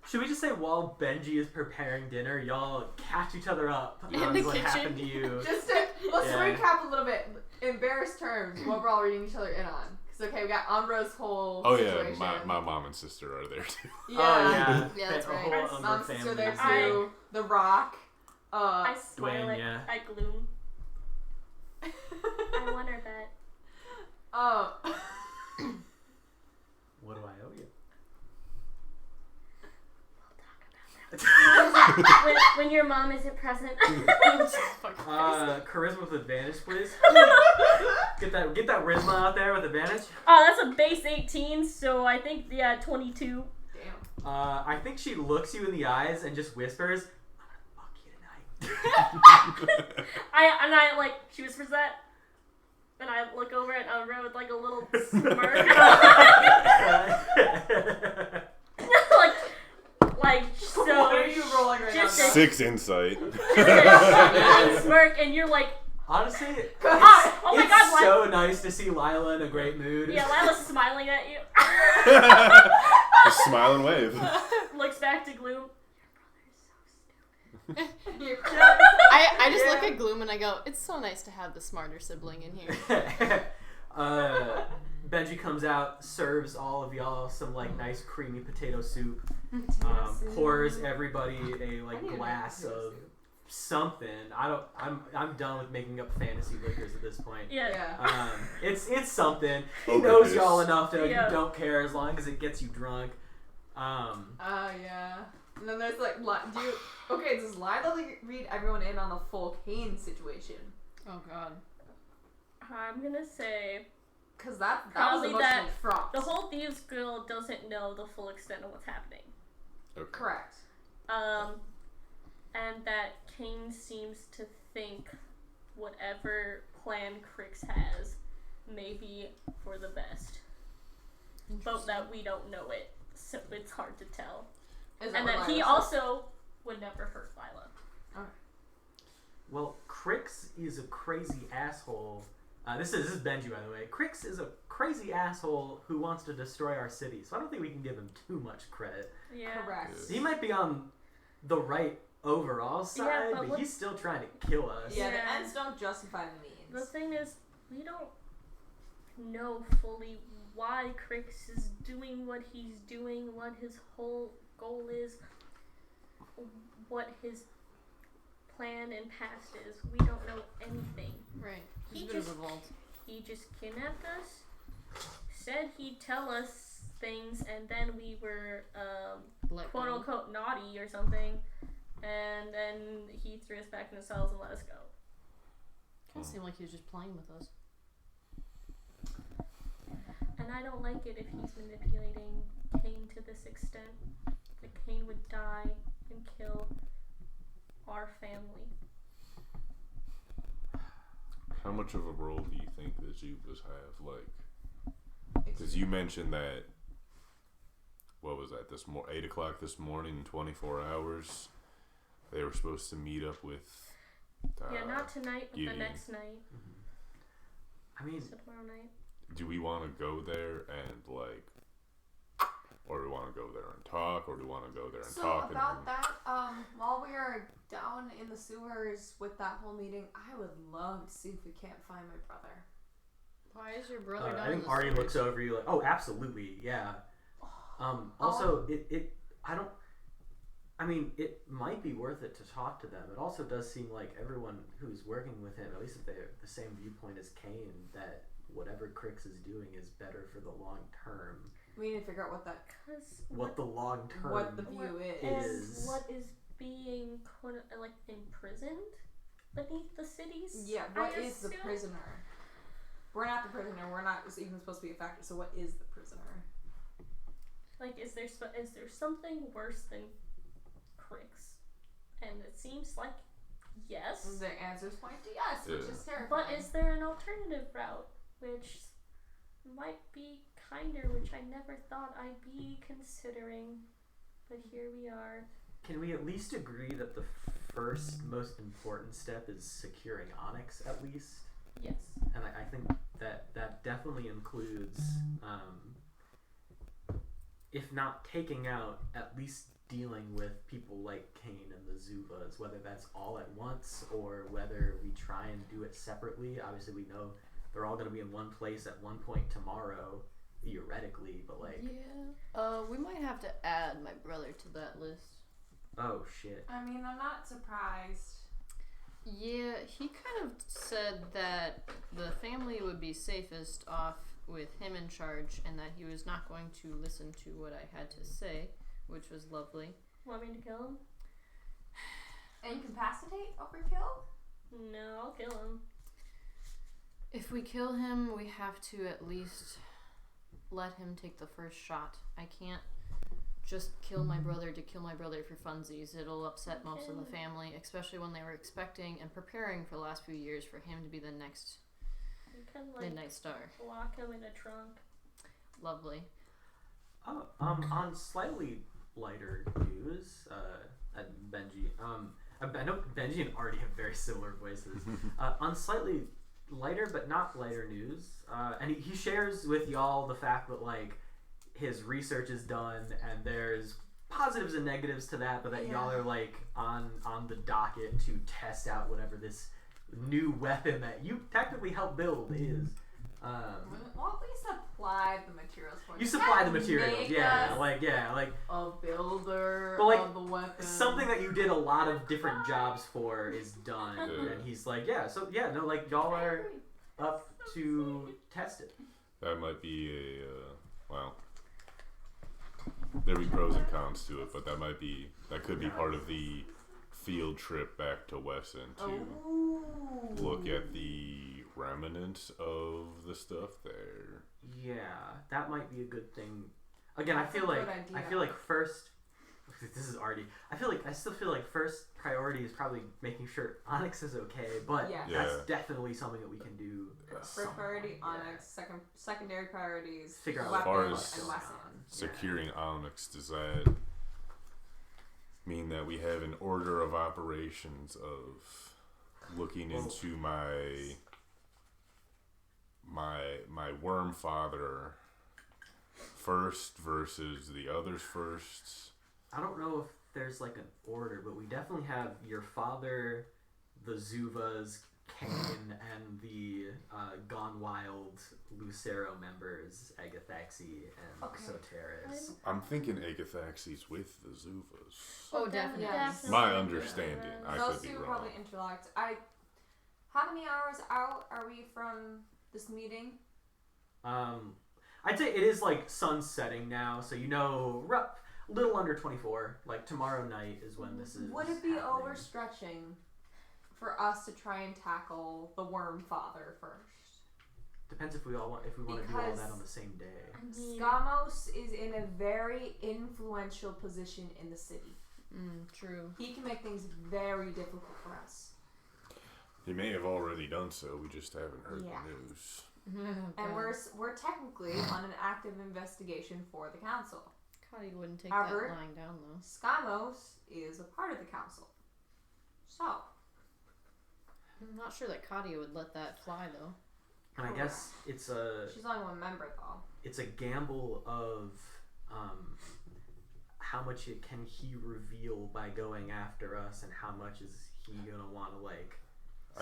Should we just say while Benji is preparing dinner, y'all catch each other up In on the what kitchen. happened to you? Just to, let's Yeah. recap a little bit. In Bear's terms, what we're all reading each other in on. Because, okay, we got Umbra's whole Oh situation. yeah, my mom and sister are there too. Yeah. Oh yeah. Yeah, that's A right. whole Umbra Mom's sister family. there I- too. The Rock. I smile Dwayne, yeah. at Gloom. I won her bet. What do I owe you? when your mom isn't present. Charisma with advantage, please. Get that charisma out there with advantage. Oh, that's a base 18, so I think 22. Damn. I think she looks you in the eyes and just whispers, "I'm gonna fuck you tonight." I like, she whispers that, and I look over at Umbra with like a little smirk. like so. What are you rolling right just now? a- 6 insight. and smirk, and you're like, Honestly, oh my it's God, so nice to see Lyla in a great mood. yeah, Lila's smiling at you. Just smile and wave. Looks back to Gloom. I just look at Gloom and I go, it's so nice to have the smarter sibling in here. Benji Benji comes out, serves all of y'all some like nice creamy potato soup. Pours everybody a like glass of something. I'm done with making up fantasy liquors at this point. Yeah. It's something. He Okay, knows this- y'all enough that Yeah. you don't care as long as it gets you drunk. Yeah. And then there's like, does Lyla read everyone in on the full Cain situation? Oh god. I'm gonna say Cause that was Probably emotionally that fraught. the whole Thieves Guild doesn't know the full extent of what's happening. Okay. Correct. And that Cain seems to think whatever plan Crix has may be for the best. But that we don't know it, so it's hard to tell. And that he also would never hurt Lyla. Well, Crix is a crazy asshole. This is Benji, by the way. Crix is a crazy asshole who wants to destroy our city, so I don't think we can give him too much credit. Yeah. Correct. Yes. He might be on the right overall side, but but he's still trying to kill us. Yeah, the Yeah. ends don't justify the means. The thing is, we don't know fully why Crix is doing what he's doing, what his whole goal is, what his plan and past is. We don't know anything. Right. He He's a bit of just- a vault. He just kidnapped us, said he'd tell us things, and then we were Let quote go. unquote naughty or something, and then he threw us back in the cells and let us go. Kind of seemed like he was just playing with us. And I don't like it if he's manipulating Cain to this extent. That Cain would die and kill our family. How much of a role do you think the Zubas have? Like, because you mentioned that. What was that? 8 o'clock this morning in 24 hours. They were supposed to meet up with. Yeah, not tonight, but the Gideon. next night. I mean, So tomorrow night. Do we want to go there and like, or do we want to go there and talk, or do we want to go there and So talk? about that, while we are down in the sewers with that whole meeting, I would love to see if we can't find my brother. Why is your brother down I in think the Artie sewers? looks over you like, oh, absolutely, yeah. Also, it might be worth it to talk to them. It also does seem like everyone who's working with him, at least if they have the same viewpoint as Cain, that whatever Crix is doing is better for the long term. We need to figure out what that, Because What the long term what the view is. is. what is being like imprisoned beneath the cities? Yeah, I what is the assume? prisoner? We're not the prisoner. We're not even supposed to be a factor. So what is the prisoner? Like, is there something worse than Crix? And it seems like yes. The answers point to yes, which Yeah. is terrifying. But is there an alternative route, which might be kinder, which I never thought I'd be considering, but here we are. Can we at least agree that the first most important step is securing Onyx, at least? Yes. And I think that definitely includes, if not taking out, at least dealing with people like Cain and the Zubas, whether that's all at once or whether we try and do it separately. Obviously, we know they're all going to be in one place at one point tomorrow, theoretically, but like... Yeah. We might have to add my brother to that list. Oh, shit. I mean, I'm not surprised. Yeah, he kind of said that the family would be safest off with him in charge and that he was not going to listen to what I had to say, which was lovely. Want me to kill him? Incapacitate over kill? No, I'll kill him. If we kill him, we have to at least let him take the first shot. I can't just kill my brother to kill my brother for funsies. It'll upset most of the family, especially when they were expecting and preparing for the last few years for him to be the next You can like Midnight Star. lock him in a trunk. Lovely. Oh, on slightly lighter news, Benji, I know Benji and Artie have very similar voices. On slightly lighter but not lighter news, and he shares with y'all the fact that like his research is done and there's positives and negatives to that, but that y'all are like on the docket to test out whatever this new weapon that you technically helped build is. Well, at least apply materials for You us. supply the Can't materials, make yeah, us like a builder But, like, of the weapon. something that you did a lot of different jobs for is done, Yeah. and he's like, yeah, so yeah, no, like y'all are up to test it. That might be a well. There'd be pros and cons to it, but that could be part of the field trip back to Wesson to look at the remnants of the stuff there. Yeah, that might be a good thing. Again, That's a good idea. First, this is already. I still feel like first priority is probably making sure Onyx is okay, but Yes. Yeah. that's definitely something that we can do. At some First priority, point, Onyx. Secondary priorities, Figure out as far weapon as and Wesson. Securing Onyx, does that mean that we have an order of operations of looking into my worm father first versus the others first? I don't know if there's like an order, but we definitely have your father, the Zuvas, Cain, and the Gone Wild Lucero members, Agathaxi and Okay. Soteris. I'm thinking Agathaxis with the Zuvas. Oh, definitely. Yes. My understanding. I Those could be two wrong. probably interlocked. How many hours out are we from this meeting? I'd say it is like sun setting now, so little under 24. Like tomorrow night is when this is. Would it be happening. overstretching for us to try and tackle the worm father first? Depends if we want to do all Because- that on the same day. Skamos is in a very influential position in the city. True. He can make things very difficult for us. He may have already done so. We just haven't heard Yeah. the news. And we're technically on an active investigation for the council. Cody wouldn't take However- that lying down though. Skamos is a part of the council. So, I'm not sure that Kadia would let that fly though. And I guess it's she's only one member though. it's a gamble of how much can he reveal by going after us, and how much is he gonna want to like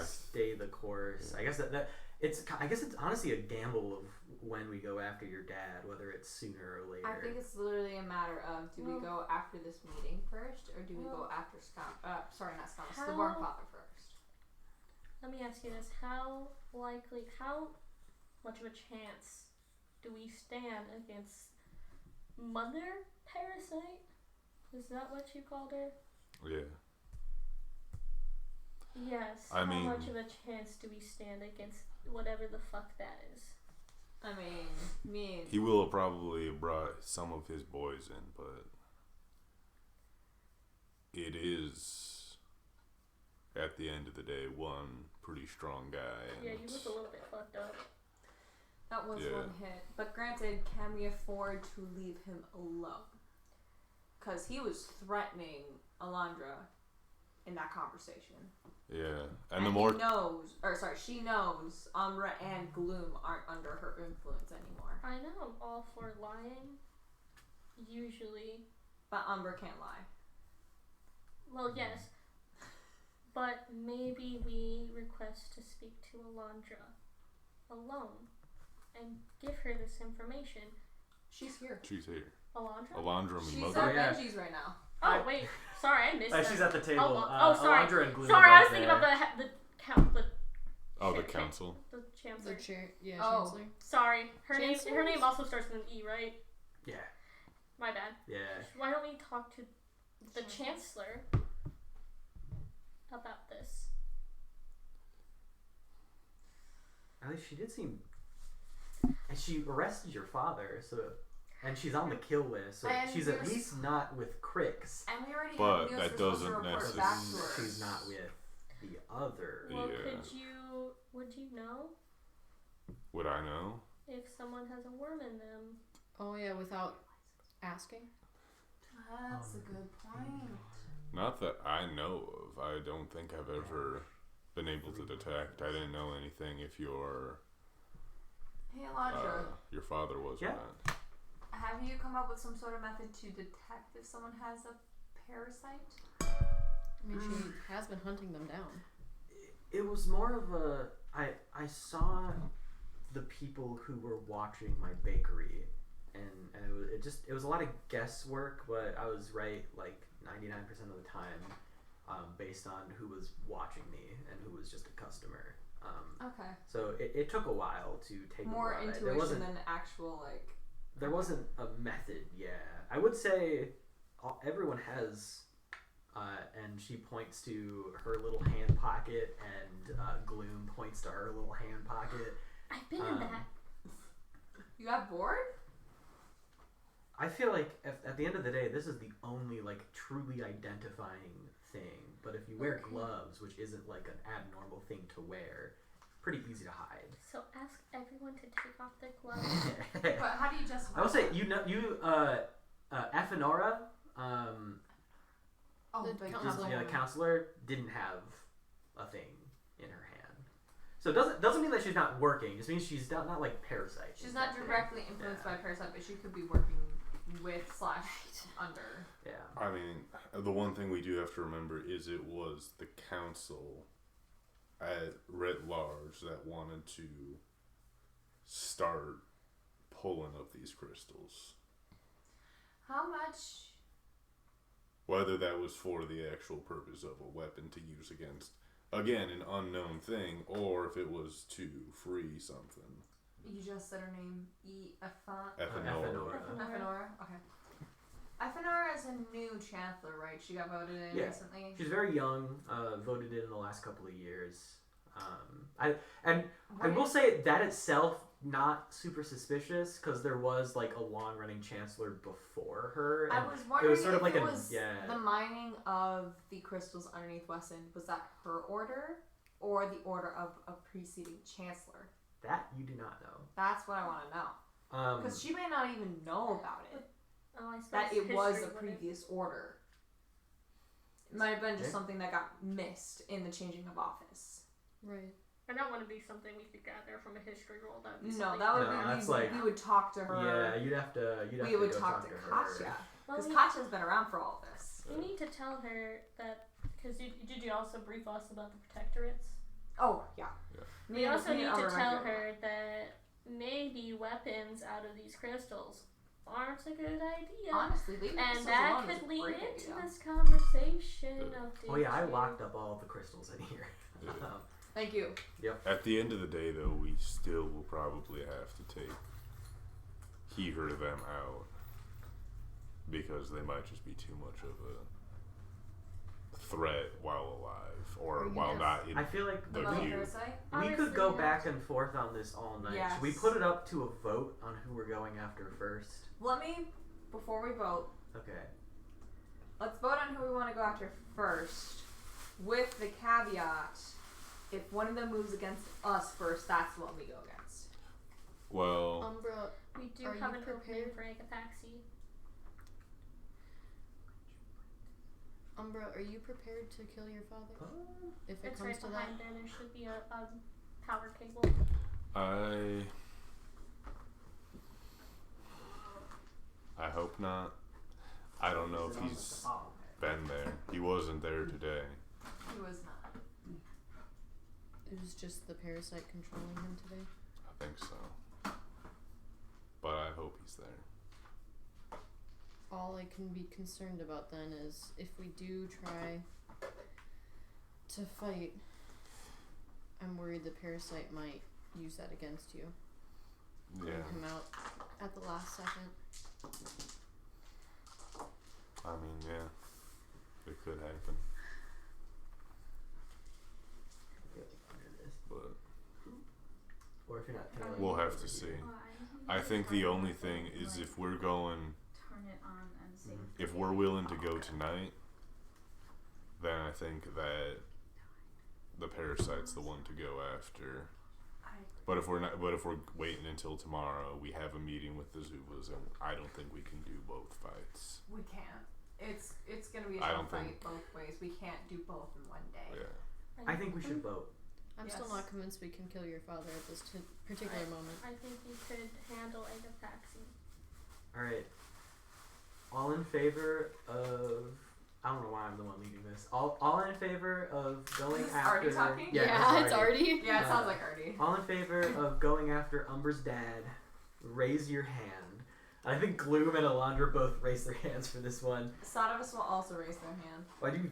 stay the course. I guess it's honestly a gamble of when we go after your dad, whether it's sooner or later. I think it's literally a matter of do we go after this meeting first, or do we go after the worm father first? Let me ask you this: how much of a chance do we stand against Mother Parasite? Is that what you called her? Yeah. Yes. I how mean- much of a chance do we stand against whatever the fuck that is? I mean, He will have probably brought some of his boys in, but it is, at the end of the day, one pretty strong guy. And Yeah, you look a little bit fucked up. that was Yeah. one hit. But granted, can we afford to leave him alone? Because he was threatening Alondra in that conversation. Yeah, and the more she knows Umbra and Gloom aren't under her influence anymore. I know I'm all for lying. Usually. But Umbra can't lie. Well, yes. But maybe we request to speak to Alondra alone and give her this information. She's here. she's here, Alondra? Alondra and She's Mother. at yeah. Benji's right now. Oh, wait. Sorry, I missed that. She's at the table. Sorry. Alondra and Gloom Sorry, are I was both thinking there. about the Oh, the council. the chancellor. Oh. Chancellor. Sorry, her Chancellors? name also starts with an E, right? Yeah, My bad. yeah. Why don't we talk to the chancellor about this? At least she did seem. And she arrested your father, and she's on the kill list, so And she's at least not with Crix. And we already But have news that we're supposed to doesn't report back to her. She's not with the other. Well, Yeah. would you know Would I know? if someone has a worm in them? Oh yeah, without asking. That's a good point. Not that I know of. I don't think I've ever been able to detect. I didn't know anything if your Hey, Alondra, your father was or Yeah. not. have you come up with some sort of method to detect if someone has a parasite? I mean, she has been hunting them down. It was more of a. I saw the people who were watching my bakery, and it was a lot of guesswork, but I was right like 99% of the time, based on who was watching me and who was just a customer. Okay. So it took a while to take More a lot. intuition than actual like. There wasn't a method. Yeah, I would say everyone has. And she points to her little hand pocket, and Gloom points to her little hand pocket. I've been in that. You got bored? I feel like at the end of the day, this is the only like truly identifying thing. But if you wear gloves, which isn't like an abnormal thing to wear, pretty easy to hide. So ask everyone to take off their gloves. But how do you justify? I will say Athenora, the counselor didn't have a thing in her hand. So it doesn't mean that she's not working. It just means she's not like Parasite. She's not directly influenced by Parasite, but she could be working with / under. Yeah. I mean, the one thing we do have to remember is it was the council at writ large that wanted to start pulling up these crystals. How much? Whether that was for the actual purpose of a weapon to use against, again, an unknown thing, or if it was to free something. You just said her name. Athenora. Athenora. Okay. Athenora is a new chancellor, right? She got voted in recently. She's very young. Voted in the last couple of years. I will say that itself not super suspicious because there was like a long running chancellor before her. I was wondering sort of if like it was the mining of the crystals underneath Wesson. Was that her order or the order of a preceding chancellor? That you do not know. That's what I want to know. Because she may not even know about it. I suppose That it was a history previous order. It might have been just something that got missed in the changing of office. Right. And that wouldn't be something we could gather from a history roll. That would be No, something that would No, be. that's like- we would talk to her. Yeah, you'd have to. We would go talk to her. Katya. Well, Because we- Katya's been around for all this. We need to tell her that, because did you also brief us about the protectorates? Oh, yeah. We also need to tell her that maybe weapons out of these crystals aren't a good idea. Honestly, leaving And crystals that alone is could a lead great into idea. this conversation of Oh yeah, I ditching- locked up all the crystals in here. Yeah. Thank you. At the end of the day, though, we still will probably have to take he/her them out because they might just be too much of a threat while alive or while not in I feel like the Mother view. Parasite? we Honestly, could go yeah. back and forth on this all night. Yes. Should we put it up to a vote on who we're going after first? Before we vote, Okay. let's vote on who we want to go after first, with the caveat, if one of them moves against us first, that's what we go against. Well, Umbra, We do Are have you an opening prepared? for Agapaxi. Umbra, are you prepared to kill your father? If it It's comes right to that? behind there. There should be a power cable. I hope not. I don't know if he's Oh, been there. He wasn't there today. He was not. It was just the parasite controlling him today. I think so. But I hope he's there. All I can be concerned about then is if we do try to fight, I'm worried the parasite might use that against you. Yeah. And come out at the last second. I mean, yeah. It could happen. But Or if you're not feeling we'll it have over to see. here. I think the only thing is if we're going, Turn it on and save. if we're willing to go tonight, then I think that the parasite's the one to go after. But if we're not, but if we're waiting until tomorrow, we have a meeting with the Zuvas, and I don't think we can do both fights. We can't. It's gonna be a I tough don't fight think- both ways. We can't do both in one day. Yeah. I think we should vote. I'm still Yes. not convinced we can kill your father at this particular moment. I think you could handle Agapaxi. Alright. All in favor of I don't know why I'm the one leading this. All in favor of going Is this after Artie talking? Yeah, it's already. Yeah, it sounds like Artie. All in favor of going after Umber's dad, raise your hand. I think Gloom and Alondra both raise their hands for this one. Satevis will also raise their hand. Why do you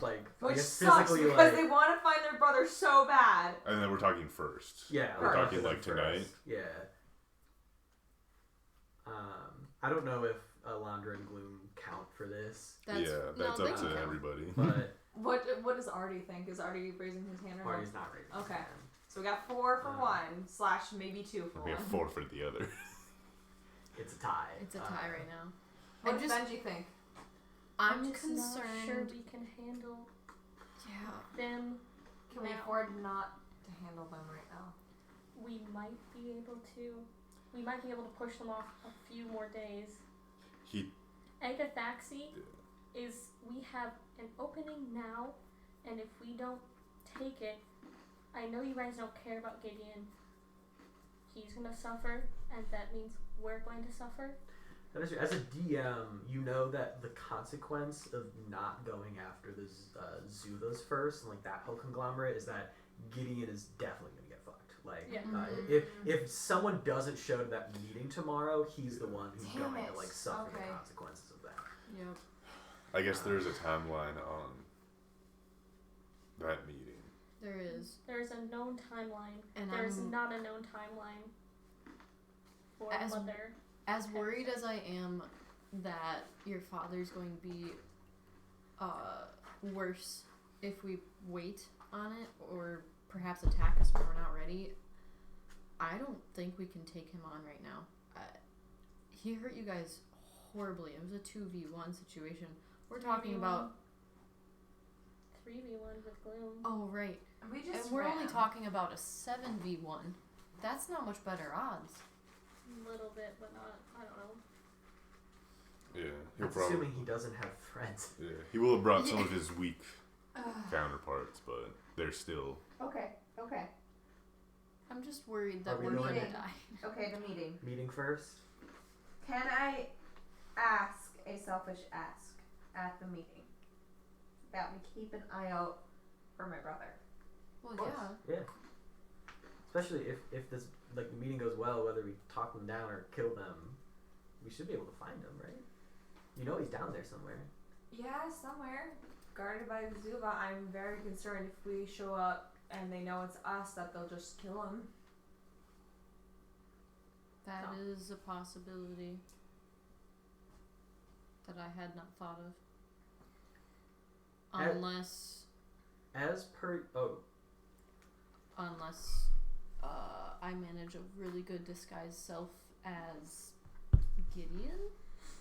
like? I Which guess sucks physically because like. they want to find their brother so bad. And then we're talking first. Yeah, We're Right. talking like tonight. Yeah. I don't know if Alondra and Gloom count for this, That's up they to can count. everybody. but What does Artie think? Is Artie raising his hand or not? Artie's not raising. his Okay. hand. So we got 4 for one / maybe 2 for We have one. 4 for the other. It's a tie. It's a tie right now. What I'm does just- Benji think? I'm just not sure concerned. we can handle Yeah. them. Can we Now. afford not to handle them right now? We might be able to. We might be able to push them off a few more days. Agathaxy is we have an opening now, and if we don't take it, I know you guys don't care about Gideon. He's gonna suffer, and that means we're going to suffer. That is true. As a DM, you know that the consequence of not going after the Zuthas first and like that whole conglomerate is that Gideon is definitely gonna get fucked. Like, Yeah. if someone doesn't show to that meeting tomorrow, he's the one who's Damn going it. to like suffer Okay. the consequences of that. Yep. I guess there's a timeline on that meeting. There is. There's a known timeline. And There's I'm not a known timeline for As- Mother. as worried as I am that your father's going to be worse if we wait on it or perhaps attack us when we're not ready. I don't think we can take him on right now. He hurt you guys horribly. It was a 2v1 situation. We're talking 3v1. about 3v1 with Gloom. oh right, We just and we're only ran. talking about a 7v1. That's not much better odds. A little bit, but not. I don't know. Yeah, he'll That's probably. assuming he doesn't have friends. Yeah, he will have brought some of his weak counterparts, but they're still. Okay. I'm just worried that Are we we're going gonna to- die. Okay, the meeting. Meeting first. Can I ask a selfish ask at the meeting that we keep an eye out for my brother? Well, Of course. yeah. Yeah. Especially if this like the meeting goes well, whether we talk them down or kill them, we should be able to find him, right? You know he's down there somewhere. Yeah, somewhere. Guarded by the Zuba. I'm very concerned if we show up and they know it's us that they'll just kill him. That No. is a possibility that I had not thought of. At- Unless As per I manage a really good disguised self as Gideon,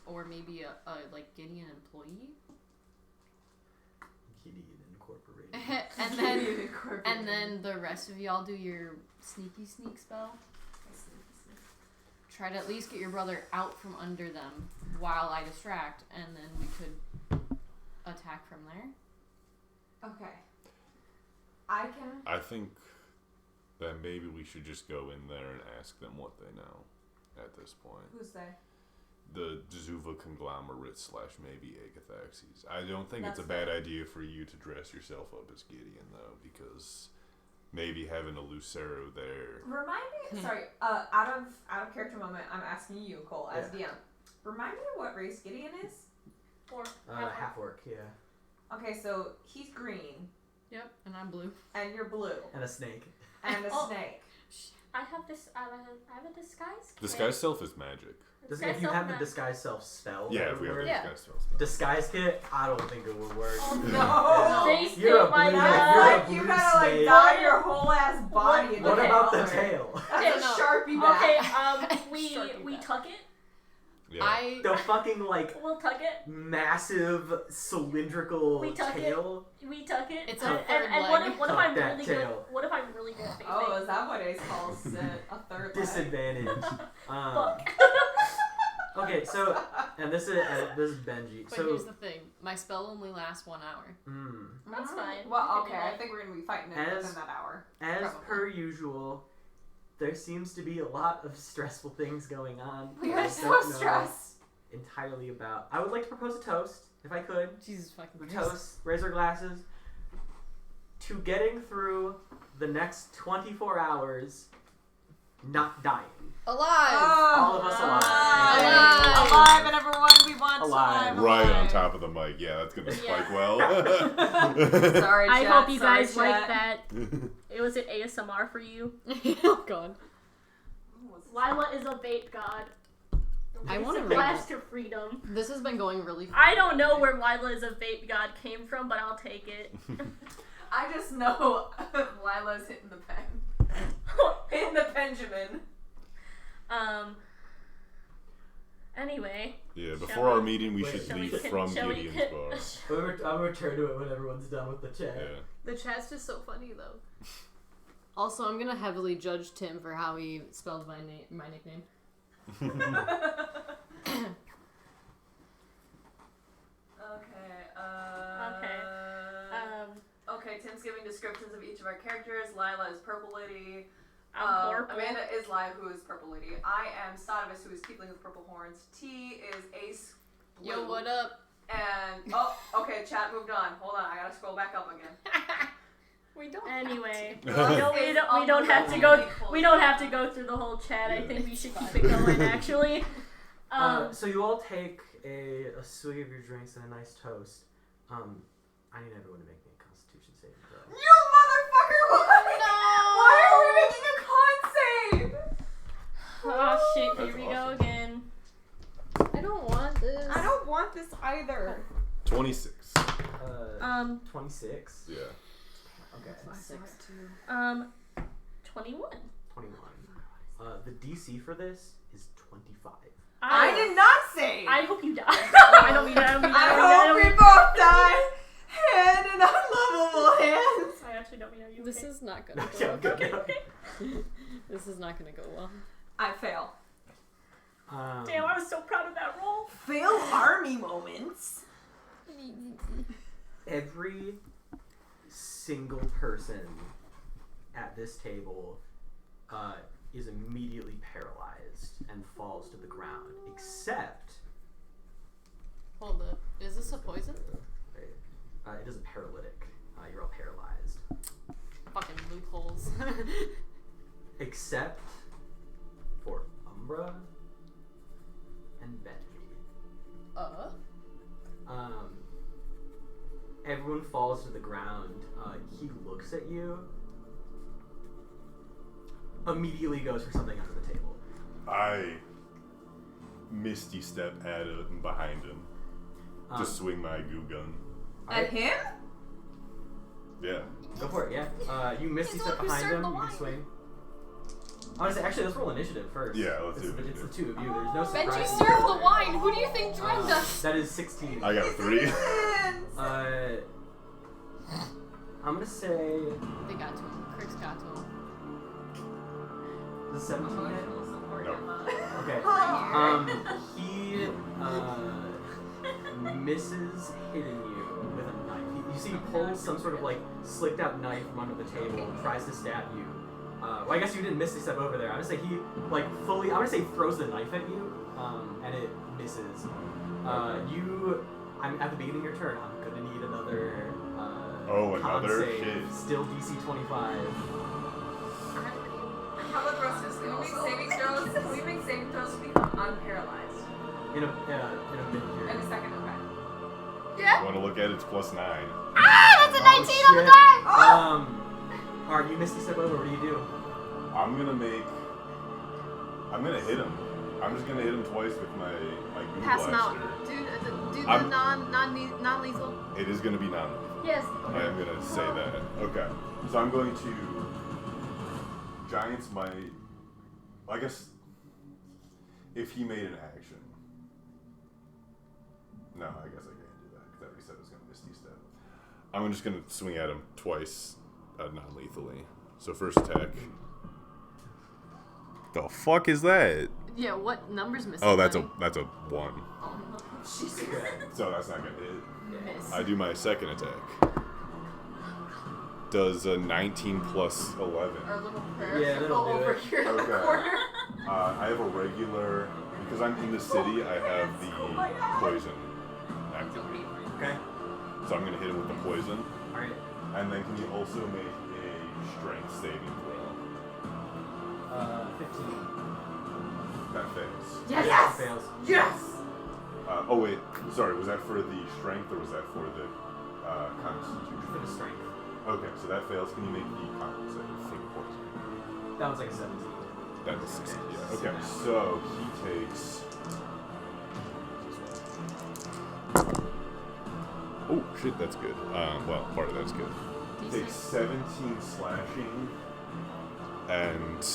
or maybe a like Gideon employee, Gideon Incorporated. and then the rest of y'all do your sneaky sneak spell. Try to at least get your brother out from under them while I distract, and then we could attack from there. Okay. I can. I think that maybe we should just go in there and ask them what they know at this point. Who's they? The Zuva conglomerate / maybe Agathaxes. I don't think it's a That's bad idea for you to dress yourself up as Gideon, though, because maybe having a Lucero there. Remind me. Sorry. Out of character moment. I'm asking you, Cole, as DM. Remind me what race Gideon is. Or Half orc, yeah. Okay, so he's green, Yep, and I'm blue. and you're blue, And a snake. and a Oh. snake. I have this. I have a disguise. kit. Disguise self is magic. Disguise If you self have the ma- disguise self spell, Yeah, that if we would have a work. Yeah. disguise self. Disguise kit, I don't think it would work. Oh, No. They You're a spit my blue- That's you're a like you blue gotta like snake. dye your whole ass body. in What that about the color. tail? That's a No. Sharpie back. Okay, we Sharpie tuck it. Yeah. The fucking like We'll tuck it. massive cylindrical We tuck it. tail. We tuck it. It's and, a third and what leg. if, what if Tuck I'm that really tail. good? What if I'm really good at facing? Oh, is that what Ace calls it? A third leg? Disadvantage. Fuck. Okay, so and this is Benji. But So here's the thing: my spell only lasts 1 hour. That's fine. Well, We can okay, do I that. think we're gonna be fighting it As- within that hour. as Probably. per usual, there seems to be a lot of stressful things going on. We that I are so don't know stressed. entirely about. I would like to propose a toast, if I could. Jesus fucking A Christ. toast, raise our glasses to getting through the next 24 hours not dying. Alive! Oh, All of us alive. Alive! right on why. top of the mic. Yeah, that's gonna spike Yeah. well. Sorry, I chat. hope you Sorry, guys like chat. that. It was an ASMR for you. Oh god. Lyla is a vape god. I It's wanna a read flash to freedom. This has been going really fast. I don't know where Lyla is a vape god came from, but I'll take it. I just know Lila's hitting the pen. Hitting the Benjamin. Anyway. Yeah, Shall before our we- meeting, we wait, should shall we leave con- from shall we Gideon's con- bar. I'll return to it when everyone's done with the chat. Yeah. The chat's just so funny though. Also, I'm gonna heavily judge Tim for how he spelled my nickname. Okay, Tim's giving descriptions of each of our characters. Lyla is Purple Lady. I'm purple. Amanda is Lyla, who is Purple Lady. I am Satevis, who is Tiefling with purple horns. T is Ace Blue. Yo, what up? And, okay, chat moved on. Hold on, I gotta scroll back up again. We don't. Anyway, to. we don't have to go. We don't have to go through the whole chat. I think we should keep it going. Actually, So you all take a swig of your drinks and a nice toast. I need everyone to make me a Constitution saving throw. You motherfucker! Why are we making a con save? oh shit! That's Here we go awesome. again. I don't want this. I don't want this either. 26. 26. Yeah. Okay. 21. 21. The DC for this is 25. I did not save! I hope you die. I don't mean that. I hope we both die! Hand in unlovable hands! I actually don't mean that. You This okay? is not gonna Yeah, go. okay. This is not gonna go well. I fail. Damn, I was so proud of that roll. Fail army moments. Every single person at this table is immediately paralyzed and falls to the ground, except Hold up. Is this a poison? it is a paralytic. You're all paralyzed, Fucking loopholes. except for Umbra and Benji. Everyone falls to the ground. He looks at you. Immediately goes for something under the table. I misty step at him behind him. Just swing my goo gun. At him? Yeah. Go for it, yeah. You misty He's the step one who behind served him, the you can wine. swing. Honestly, actually, let's roll initiative first. Yeah, let's it's, do It's initiative. the two of you. There's no surprise. Benji served the wine. Who do you think drugged us? That is 16. I got a 3. I'm gonna say They got to him. Crick's got to him. the 17 hit. No. Okay. He misses hitting you with a knife. You see he pulls some sort of like slicked out knife from under the table and tries to stab you. Well, I guess you didn't miss the step over there. I'm gonna say he like fully. I'm gonna say throws the knife at you, and it misses. I'm at the beginning of your turn. I'm gonna need another. Con another? save. Shit. Still DC 25. How about the rest of this? Can we make saving throws? Can we make saving throws to become unparalyzed? In a minute here. In a second, okay. You want to look at it? It's +9. Ah, that's a 19 on the die! Alright, you misty step over. What do you do? I'm gonna hit him. I'm just gonna hit him twice with my goo Pass him out. blaster. Do the I'm- non-lethal. It is gonna be non-lethal. Yes. I am gonna say that. Okay. So I'm going to Giants might. I guess if he made an action. No, I guess I can't do that because I already said I was gonna misty step. I'm just gonna swing at him twice, non-lethally. So first attack. The fuck is that? Yeah, what number's missing? Oh, that's buddy? a 1. Oh, So that's not gonna hit. miss. I do my second attack. Does a 19 plus 11. Our little prayer Yeah, should that'll go do over it. here in the Okay. corner. I have a regular, because I'm in the city, I have the poison activated. Okay. So I'm going to hit him with the poison. Alright. And then can you also make a strength saving throw? 15. That fails. Yes! Yes! Fails. Yes! Oh wait, sorry. Was that for the strength or was that for the constitution? For the strength. Okay, so that fails. Can you make the con save for the poison? That was like a 17. That was 16. Yeah. Okay, so he takes. Oh shit, that's good. Well, part of that's good. He takes 17 slashing and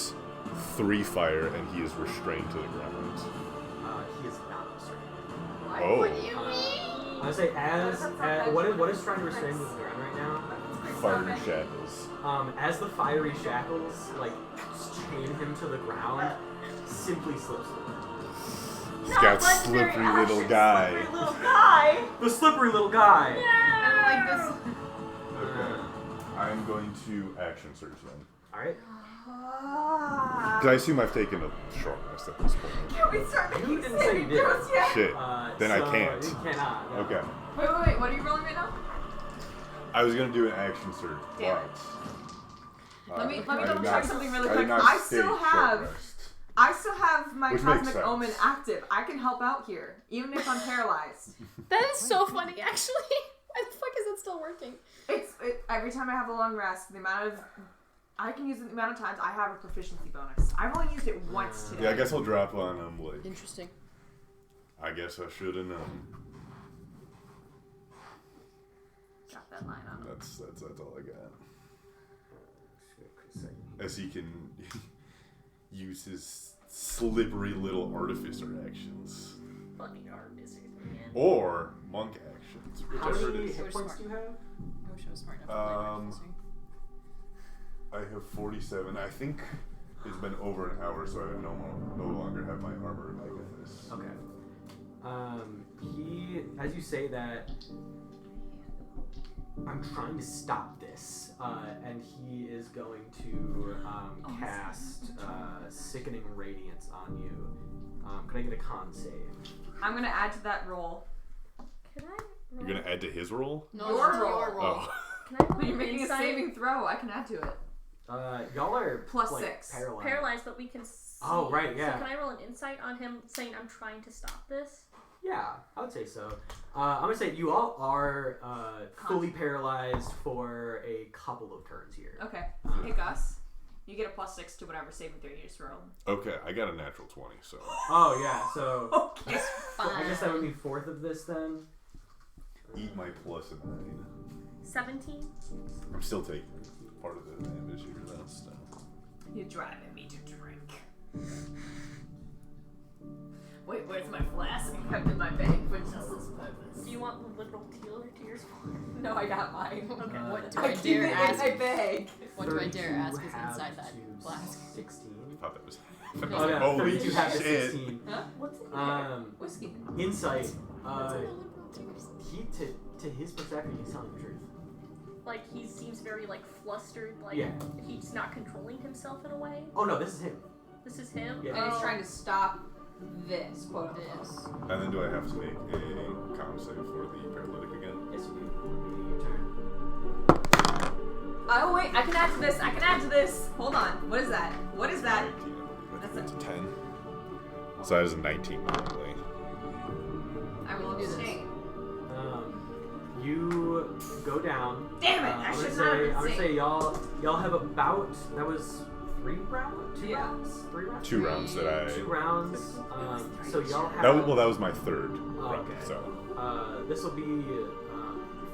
3 fire, and he is restrained to the ground. He is not restrained. Oh. What do you mean? I would say what is trying to restrain him to the ground right now? Fiery shackles. As the fiery shackles like chain him to the ground, simply slips away. He's got slippery little guy. Slippery little guy. The slippery little guy. I don't like this. Okay. I'm going to action search then. All right. Because I assume I've taken a short rest at this point. Can we start You making didn't say you saving did. throws yet? Shit. Then I So can't. You cannot. No. Okay. Wait. What are you rolling right now? I was going to do an action search, Damn but... Let me I double did check not- something really I quick. did not I state still short have rest. my Which makes cosmic sense. omen active. I can help out here, even if I'm paralyzed. That is so funny, actually. Why the fuck is it still working? Every time I have a long rest, I can use it the amount of times I have a proficiency bonus. I've only used it once today. Yeah, I guess I'll drop on like... Interesting. I guess I should have known. Drop that line on him. That's all I got. As he can use his slippery little artificer actions. Fucking artificer, man. Or monk actions, How whichever many it is. hit points do you have? I wish I was smart enough to play artificer. I have 47. I think it's been over an hour, so I no longer have my armor and my goodness. Okay. As you say that, I'm trying to stop this, and he is going to cast Sickening Radiance on you. Can I get a con save? I'm gonna add to that roll. Can I roll? You're gonna add to his roll? No, Your it's roll. your roll. Oh. Can I roll But you're making insight? a saving throw. I can add to it. Y'all are Plus like, 6. paralyzed. Paralyzed, but we can see. Oh, right, yeah. So can I roll an insight on him saying I'm trying to stop this? Yeah, I would say so. I'm gonna say you all are fully paralyzed for a couple of turns here. Okay. Hey Gus, you get a plus 6 to whatever saving throw you just rolled. Okay, I got a natural 20, so... Oh yeah, so Okay. I guess that would be fourth of this then. Eat my plus a 9. 17. I'm still taking part of the damage here, though, so... You're driving me to drink. Wait, where's my flask? I kept in my bag for just this purpose. Do you want the literal tears for? No, I got mine. Okay. What do I I keep dare it in ask? my bag. What do I dare 32 ask is have inside that to flask? 16. I thought that was... Oh yeah, Holy 32 have to shit. 16. Huh? What's in there? Whiskey. Insight. What's in the liberal tears? He to his perspective, he's telling the truth. Like he seems very like flustered, like Yeah. he's not controlling himself in a way. Oh no, this is him. This is him. Yeah. And he's trying to stop this, quote unquote. This. And then do I have to make a con save for the paralytic again? Yes, you do. Beginning your turn. Oh wait, I can add to this. I can add to this. Hold on. What is that? What is that? 19, I believe. I That's think it's a 10. So that is a 19 normally. I will Do this. abstain. You go down. Damn it! I I'm should gonna not have say, I'm gonna say abstained. y'all have about that was 3 rounds. 2 Yeah. rounds. 3 rounds. 2 rounds that I... 2 rounds. So y'all have. That was my third round, okay. so... This will be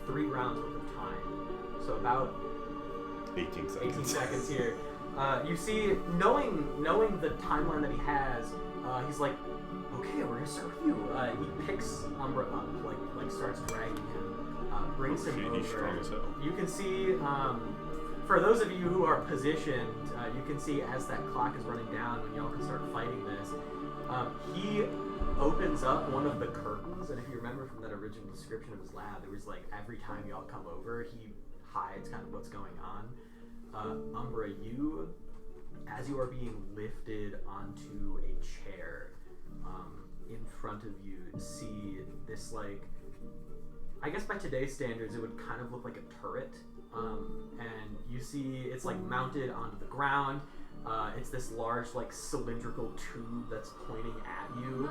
3 rounds worth of time. So about 18 seconds. 18 seconds here. You see, knowing the timeline that he has, he's like, okay, we're gonna start with you. He picks Umbra up, like starts dragging him, brings him Shit, over. he's strong as hell. You can see, for those of you who are positioned, you can see as that clock is running down when y'all can start fighting this. He opens up one of the curtains, and if you remember from that original description of his lab, there was like every time y'all come over, he hides kind of what's going on. Umbra, you, as you are being lifted onto a chair, in front of you, see this like, I guess by today's standards, it would kind of look like a turret. And you see it's like mounted onto the ground. It's this large like cylindrical tube that's pointing at you.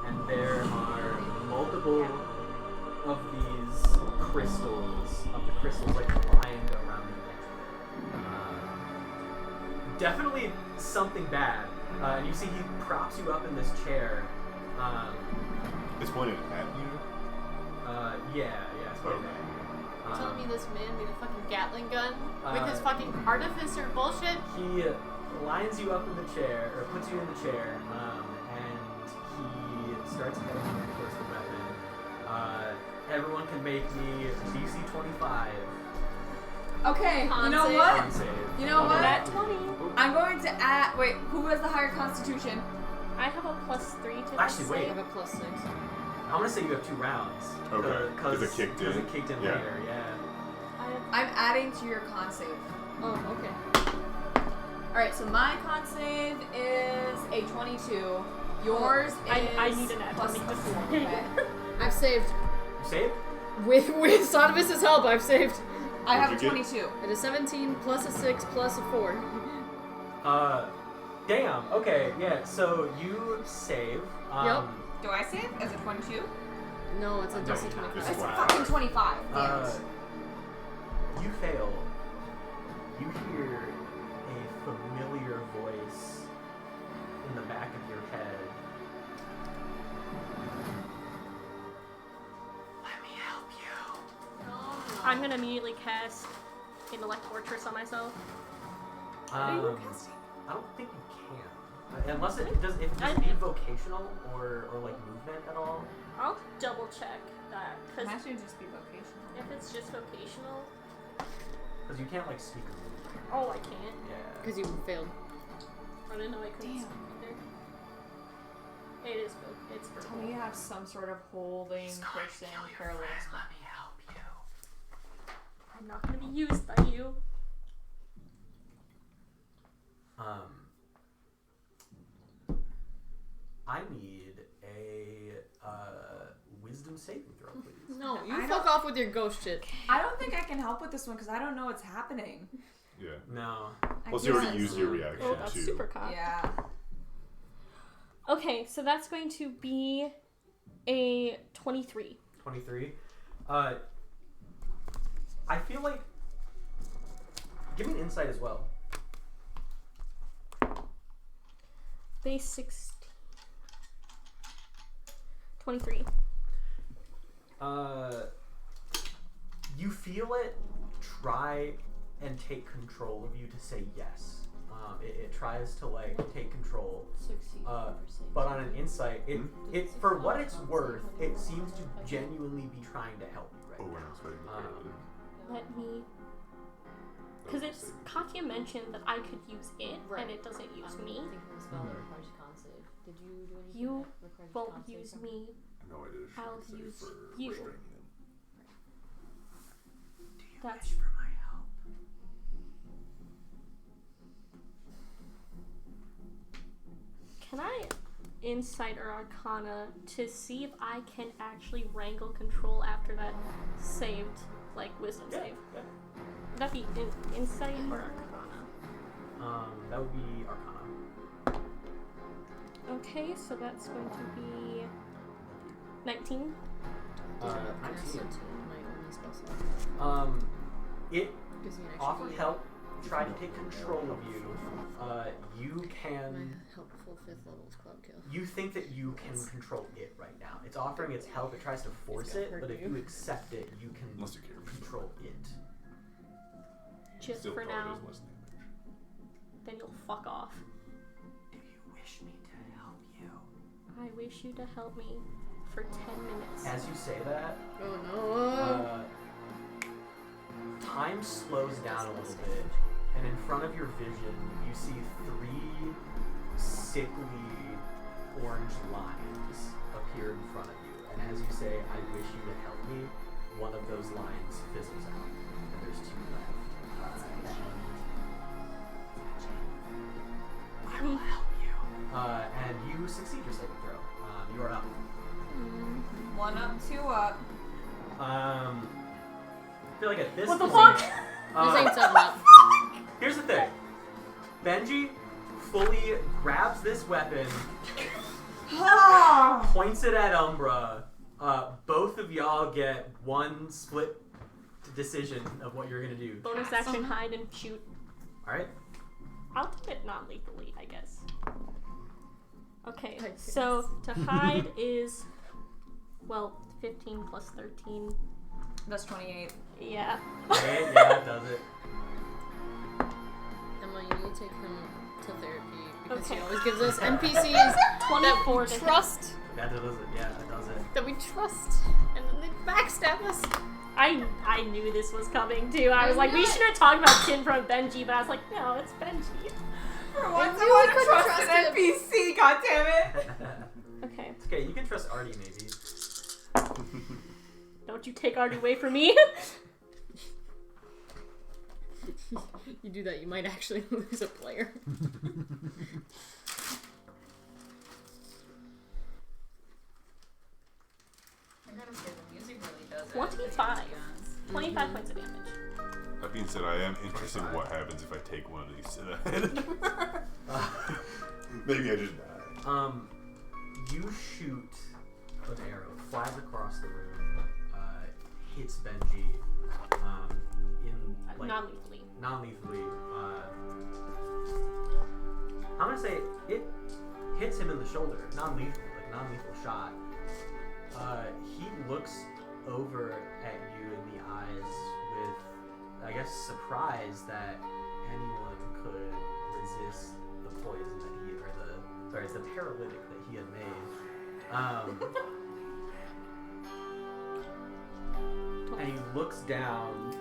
And there are multiple of these crystals, like lying around the edge. Definitely something bad. And you see he props you up in this chair. It's pointed at you. Yeah, it's pointed at you. You're telling me this man made a fucking Gatling gun with his fucking artificer bullshit? He lines you up in the chair, or puts you in the chair, and he starts heading towards the weapon. Everyone can make me DC 25. Okay, Con you know save. what? Con save. You know what? At 20. I'm going to add. Wait, who has the higher constitution? I have a +3 to Actually, this wait. I save. have a +6. I'm gonna say you have 2 rounds. Okay, Because it kicked in. it kicked in Yeah. later, yeah. I'm adding to your con save. Oh, okay. Alright, so my con save is a 22. Yours is I need an add plus 20 a to 4, save. okay? I've saved. You saved? With Satevis' help, I've saved. I have a What'd you get? 22. It is 17 plus a 6 plus a 4. Damn, okay, yeah, so you save. Yep. Do I save as a 22? No, it's a No, DC you're not. 25. It's Wow. fucking 25. Damn it. You fail. You hear a familiar voice in the back of your head. Let me help you. I'm gonna immediately cast Intellect Fortress on myself. Are you casting? I don't think you can. Unless it does it I- need vocational or like movement at all. I'll double check that, because Imagine just be vocational. if it's just vocational, Because you can't like speak a movement. oh, I can't. Yeah. Because you failed. I didn't know I couldn't Damn. speak either. It is it's Tell verbal. me you have some sort of holding person paralyzed. Let me help you. I'm not gonna be used by you. I need a wisdom saving throw, please. No, you I fuck off with your ghost shit. I don't think I can help with this one because I don't know what's happening. Yeah. No. Plus, you already guess. used your reaction Oh, that's too. super cocked. Yeah. Okay, so that's going to be a 23. 23. I feel like. Give me an insight as well. Base 16. 23. You feel it try and take control of you to say yes. It tries to like take control. But on an insight, it for what it's worth, it seems to genuinely be trying to help you Oh, right we're now. not expecting the Let me... Because it's... Katya mentioned that I could use it, and it doesn't use me. I'm thinking of a spell that requires con save. Did you do anything You that requires won't con save use from me. No, I did a I'll strength save use for you. restraining him. Do you That's- wish for my help? Can I insight or arcana to see if I can actually wrangle control after that saved, like, wisdom save? Yeah. Would that be insight or arcana? That would be Arcana. Okay, so that's going to be 19. 19. Constitute my only spell slot. It Gives me an extra offered D8. help, tried to take control of you. You My can. helpful 5th level is Cloud Kill. You think that you can control it right now. It's offering its help. It tries to force gonna it, hurt but if you. you accept it, you can Unless you care. control it. Just Still for probably now. does less damage. Then you'll fuck off. Do you wish me to help you? I wish you to help me for 10 minutes. As you say that, Oh no! time slows down a little bit, and in front of your vision, you see 3 sickly orange lines appear in front of you. And as you say, I wish you to help me, one of those lines fizzles out, and there's 2 left. I will help you. And you succeed your saving throw. You are up. 1 up, 2 up. I feel like at this What the point, fuck? This ain't something up. here's the thing. Benji fully grabs this weapon, points it at Umbra, Both of y'all get one split decision of what you're gonna do. Bonus action, hide and shoot. All right. I'll do it non-lethally, I guess. Okay, so to hide is, 15 plus 13. That's 28. Yeah. Okay, yeah, that does it. Emma, you need to take him to therapy because Okay. he always gives us NPCs 24 that to we trust, That does it. Yeah, that does it. that we trust, and then they backstab us. I knew this was coming too. I was like, we should have talked about confront Benji, but I was like, no, it's Benji. For once, I I want to couldn't trust trust an him. NPC. God damn it! Okay, It's okay. You can trust Artie, maybe. don't you take Artie away from me. You do that, you might actually lose a player. I'm gonna say the music really does it. 25. 25 points of damage. That being said, I am interested in what happens if I take one of these to the head. Maybe I just die. You shoot an arrow, flies across the room, hits Benji, in like Non-lethally. non-lethally. I'm gonna say it hits him in the shoulder, non-lethal, like non-lethal shot. He looks over at you in the eyes with, I guess, surprise that anyone could resist the poison that he, the paralytic that he had made. And he looks down,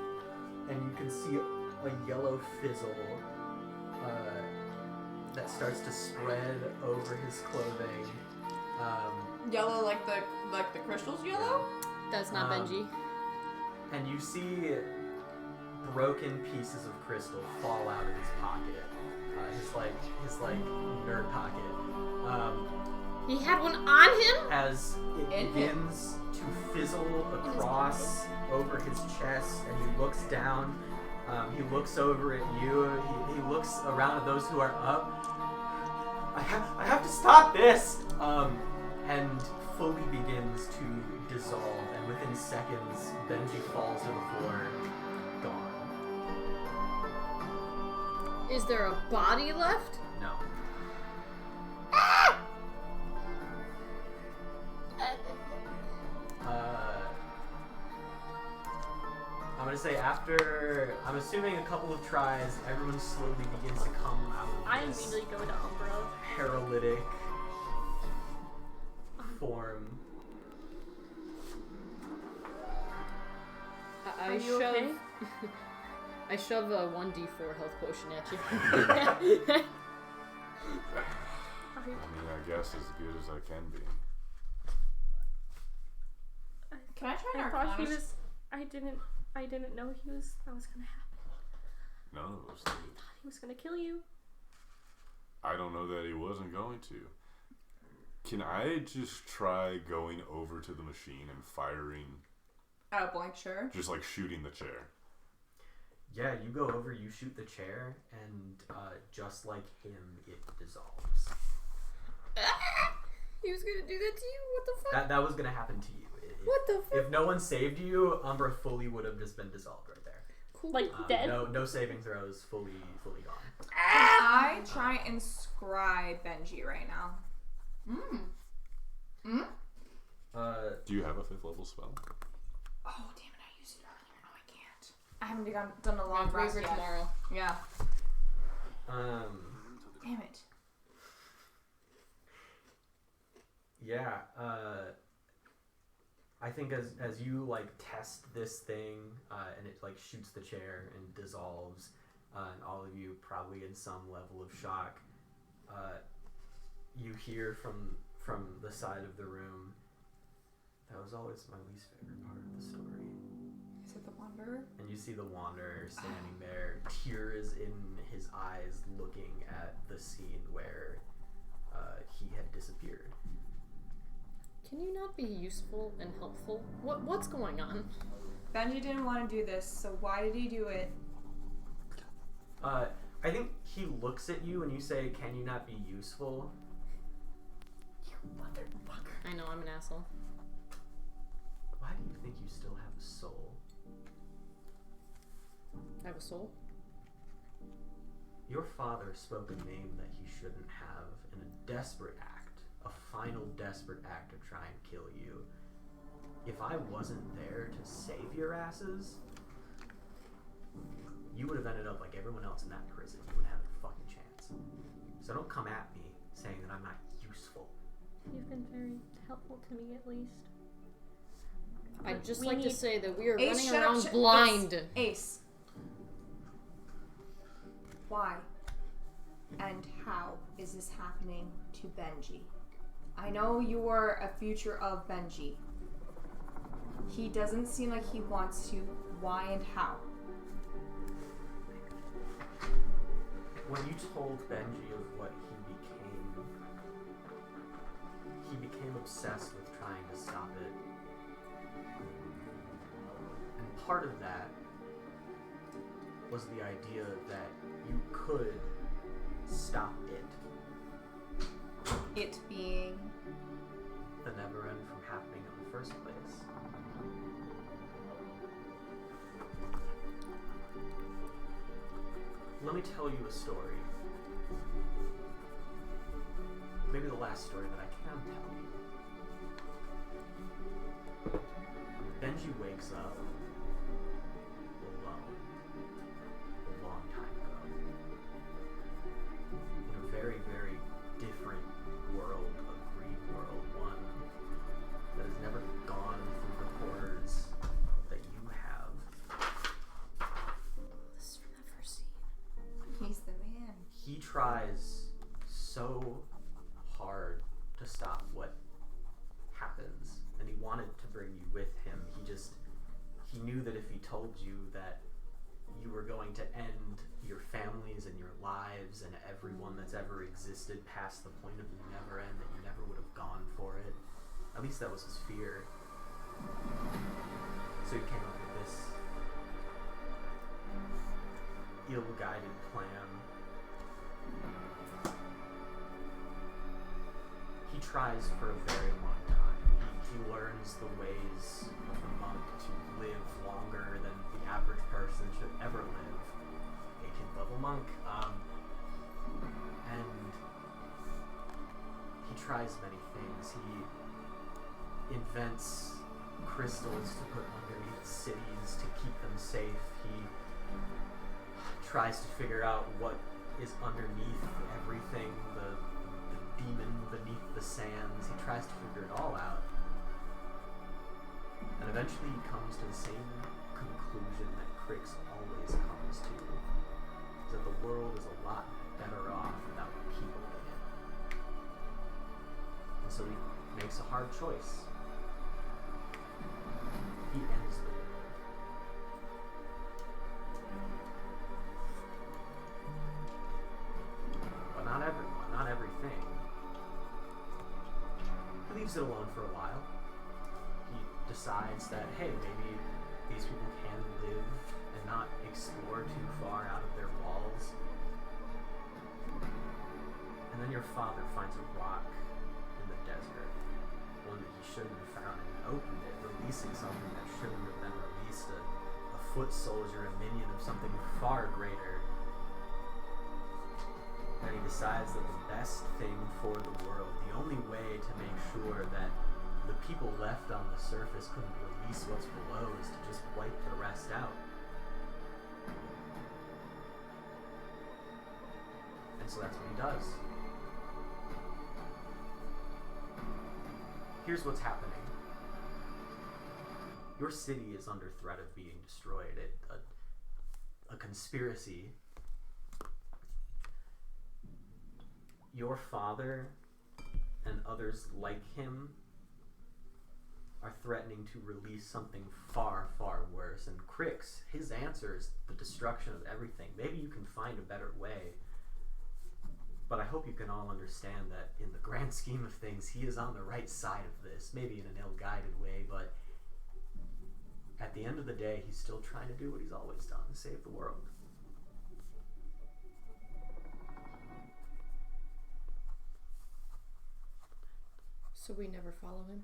and you can see a yellow fizzle that starts to spread over his clothing. Yellow, like the crystals yellow? That's not Benji. And you see broken pieces of crystal fall out of his pocket. His nerd pocket. He had one on him? As it begins to fizzle across over his chest, and he looks down. He looks over at you. He looks around at those who are up. I have to stop this. And fully begins to dissolve, and within seconds, Benji falls to the floor, gone. Is there a body left? No. I'm gonna say after, I'm assuming a couple of tries, everyone slowly begins to come out of I this immediately go to Umbra. paralytic form. Are you okay? I shove a 1d4 health potion at you. I mean, I guess as good as I can be. Can I try I an thought he Arcana? was. I didn't know that was gonna happen. None of us did. He was gonna kill you. I don't know that he wasn't going to. Can I just try going over to the machine and firing? Out of blank, sure. Just like shooting the chair. Yeah, you go over, you shoot the chair, and just like him, it dissolves. He was gonna do that to you? What the fuck? That was gonna happen to you. What the fuck? If no one saved you, Umbra fully would have just been dissolved right there. Cool. Like dead. No saving throws, fully gone. I try and scry Benji right now. Do you have a 5th level spell? Oh, damn it, I used it earlier. No, I can't. I haven't done a long Wait rest for yet. tomorrow. Yeah. Damn it. Yeah, I think as you like test this thing, and it like shoots the chair and dissolves, and all of you probably in some level of shock, you hear from the side of the room, that was always my least favorite part of the story. Is it the Wanderer? And you see the Wanderer standing there, tears in his eyes, looking at the scene where he had disappeared. Can you not be useful and helpful? What's going on? Benji didn't want to do this, so why did he do it? I think he looks at you and you say, "Can you not be useful?" I know, I'm an asshole. think you still have a soul. I have a soul? Your father spoke a name that he shouldn't have in a desperate act, a final desperate act to try and kill you. If I wasn't there to save your asses, you would have ended up like everyone else in that prison. You wouldn't have a fucking chance. So don't come at me saying that I'm not useful. You've been very helpful to me, at least. I'd just We like to need- say that we are Ace, running shut up, around blind. Ace. Why and how is this happening to Benji? I know you are a future of Benji. He doesn't seem like he wants to. Why and how? When you told Benji of what he became obsessed with trying to stop it. And part of that was the idea that you could stop it. It being. The never end from happening in the first place. Let me tell you a story. Maybe the last story that I can tell you. Benji wakes up alone a long time ago. In a very, very different world, a green world, one that has never gone through the horrors that you have. This is from that first scene. He's the man. He tries so hard to stop what happens, and he wanted to bring you with him. He knew that if he told you that you were going to end your families and your lives and everyone that's ever existed past the point of the never end, that you never would have gone for it. At least that was his fear. So he came up with this ill-guided plan. He tries for a very long time. He learns the ways of the monk to live longer than the average person should ever live. 18th level monk. And he tries many things. He invents crystals to put underneath cities to keep them safe. He tries to figure out what is underneath everything, the demon beneath the sands. He tries to figure it all out. And eventually he comes to the same conclusion that Crix always comes to. Is that the world is a lot better off without people in it. And so he makes a hard choice. He ends the world. But not everyone, not everything. He leaves it alone for a while. He decides that, hey, maybe these people can live and not explore too far out of their walls. And then your father finds a rock in the desert, one that he shouldn't have found, and opened it, releasing something that shouldn't have been released, a foot soldier, a minion of something far greater. And he decides that the best thing for the world, the only way to make sure that the people left on the surface couldn't release what's below, is to just wipe the rest out. And so that's what he does. Here's what's happening. Your city is under threat of being destroyed. A conspiracy. Your father and others like him are threatening to release something far, far worse. And Crix, his answer is the destruction of everything. Maybe you can find a better way. But I hope you can all understand that in the grand scheme of things, he is on the right side of this. Maybe in an ill-guided way, but at the end of the day, he's still trying to do what he's always done, save the world. So we never follow him?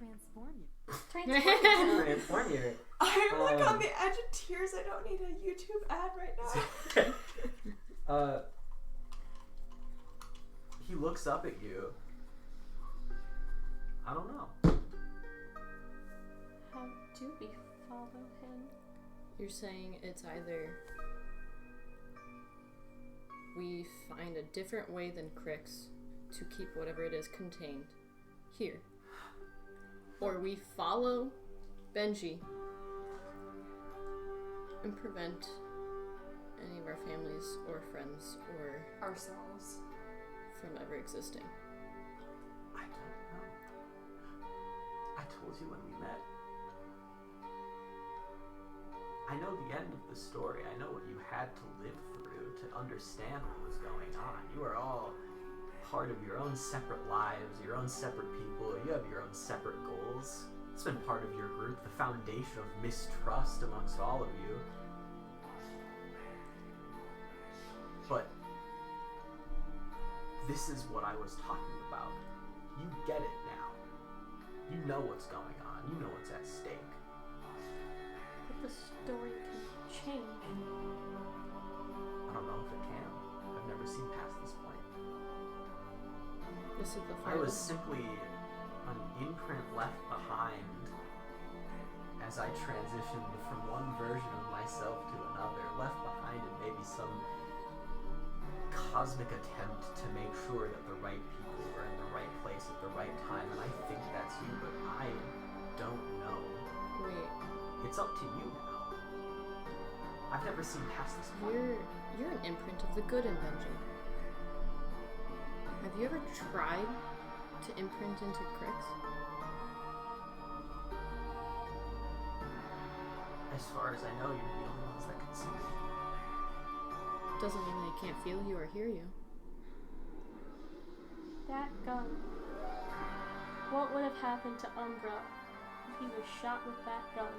transform you. Transform you. I'm like on the edge of tears. I don't need a YouTube ad right now. He looks up at you. I don't know. How do we follow him? You're saying it's either we find a different way than Crix to keep whatever it is contained here, or we follow Benji and prevent any of our families or friends or Ourselves. from ever existing. I don't know. I told you when we met. I know the end of the story. I know what you had to live through to understand what was going on. You are all part of your own separate lives, your own separate people. You have your own separate goals. It's been part of your group, the foundation of mistrust amongst all of you. But this is what I was talking about. You get it now. You know what's going on. You know what's at stake. But the story can change. I don't know if it can. I've never seen past this point. This is the I final. was simply an imprint left behind as I transitioned from one version of myself to another, left behind in maybe some cosmic attempt to make sure that the right people were in the right place at the right time, and I think that's you, but I don't know. Wait, It's up to you now. I've never seen past this point. you're an imprint of the good in Benji. Have you ever tried to imprint into Crix? As far as I know, you're the only ones that can see me. Doesn't mean they can't feel you or hear you. That gun. What would have happened to Umbra if he was shot with that gun?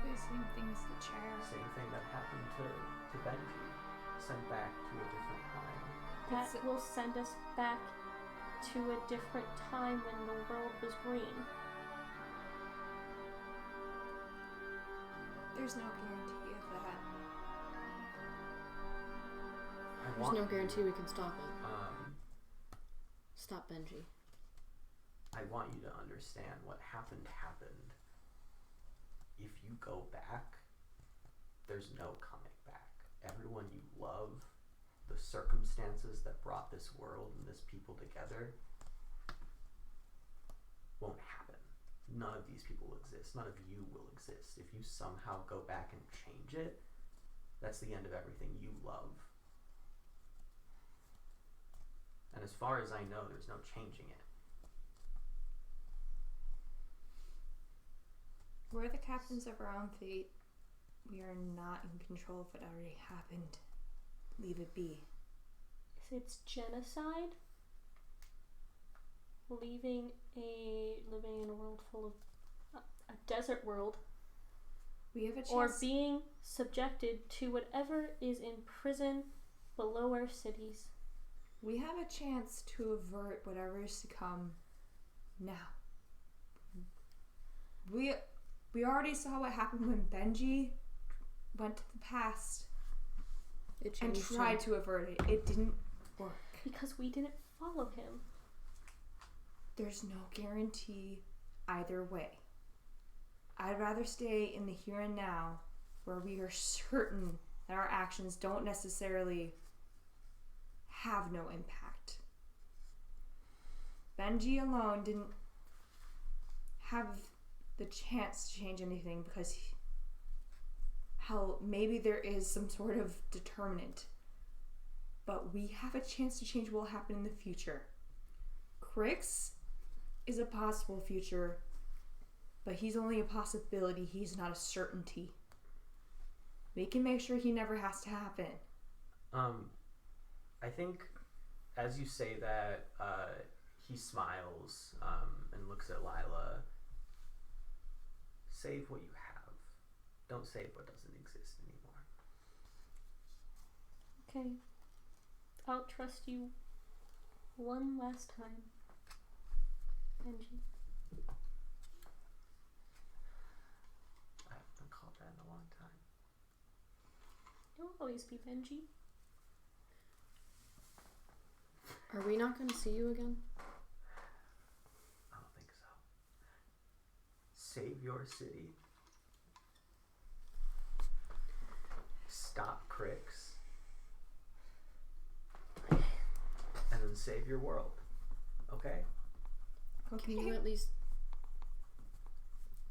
The same things to Chara. Same thing that happened to Benji. Sent back to a different time. That will send us back to a different time when the world was green. There's no guarantee of that. There's no guarantee we can stop it. Stop Benji. I want you to understand what happened. If you go back, there's no coming back. Everyone you love, the circumstances that brought this world and this people together won't happen. None of these people will exist. None of you will exist. If you somehow go back and change it, that's the end of everything you love. And as far as I know, there's no changing it. We're the captains of our own fate. We are not in control of what already happened. Leave it be. If it's genocide, living in a world full of a desert world, We have a chance. or being subjected to whatever is in prison below our cities. We have a chance to avert whatever is to come now. We already saw what happened when Benji went to the past It and changed tried him. to avert it. It didn't work. Because we didn't follow him. There's no guarantee either way. I'd rather stay in the here and now where we are certain that our actions don't necessarily have no impact. Benji alone didn't have the chance to change anything because hell, maybe there is some sort of determinant. But we have a chance to change what will happen in the future. Crix is a possible future, but he's only a possibility. He's not a certainty. We can make sure he never has to happen. I think as you say that, he smiles and looks at Lyla. Save what you have. Don't save what doesn't exist anymore. Okay. I'll trust you one last time, Benji. I haven't been called that in a long time. You'll always be Benji. Are we not going to see you again? I don't think so. Save your city. Stop Crix. And then save your world. Okay? Can you at least...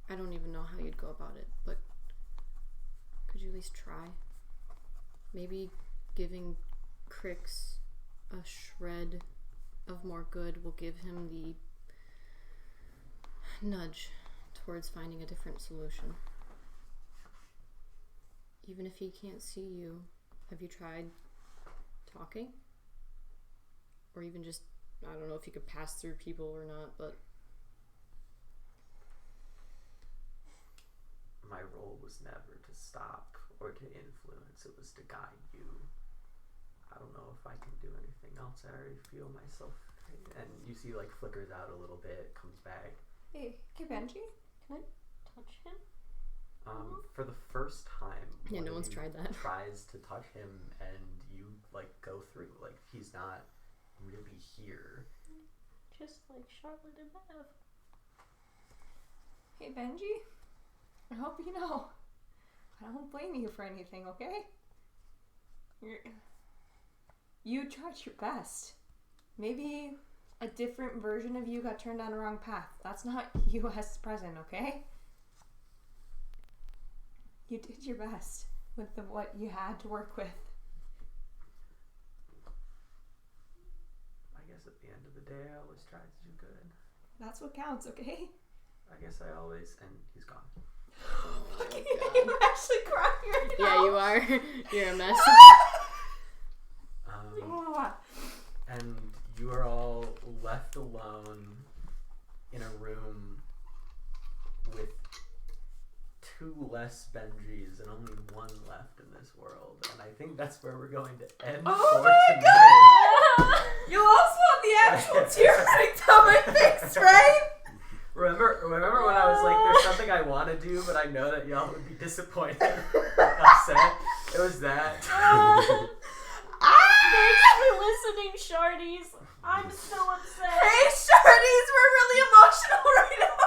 I don't even know how you'd go about it, but could you at least try? Maybe giving Crix a shred of more good will give him the nudge towards finding a different solution. Even if he can't see you, have you tried talking? Or even just, I don't know if you could pass through people or not, but... My role was never to stop or to influence, it was to guide you. I don't know if I can do anything else. I already feel myself. And you see, like, flickers out a little bit, comes back. Hey, Benji? Can I touch him? For the first time, Yeah, one no of one's you tried that. tries to touch him, and you, like, go through. Like, he's not really here. Just like Charlotte and Bev. Hey, Benji? I hope you know. I don't blame you for anything, okay? You tried your best. Maybe a different version of you got turned on the wrong path. That's not you as present, okay? You did your best with what you had to work with. I guess at the end of the day, I always try to do good. That's what counts, okay? I guess I always... And he's gone. I'm actually crying right now. Yeah, you are. You're a mess. And you are all left alone in a room with 2 less Benjis and only 1 left in this world. And I think that's where we're going to end for tonight. You also have the actual tear running down my face, right? Remember when I was like, there's something I want to do, but I know that y'all would be disappointed or upset? It was that. Thanks for listening, Shardies. I'm so upset. Hey, Shardies, we're really emotional right now.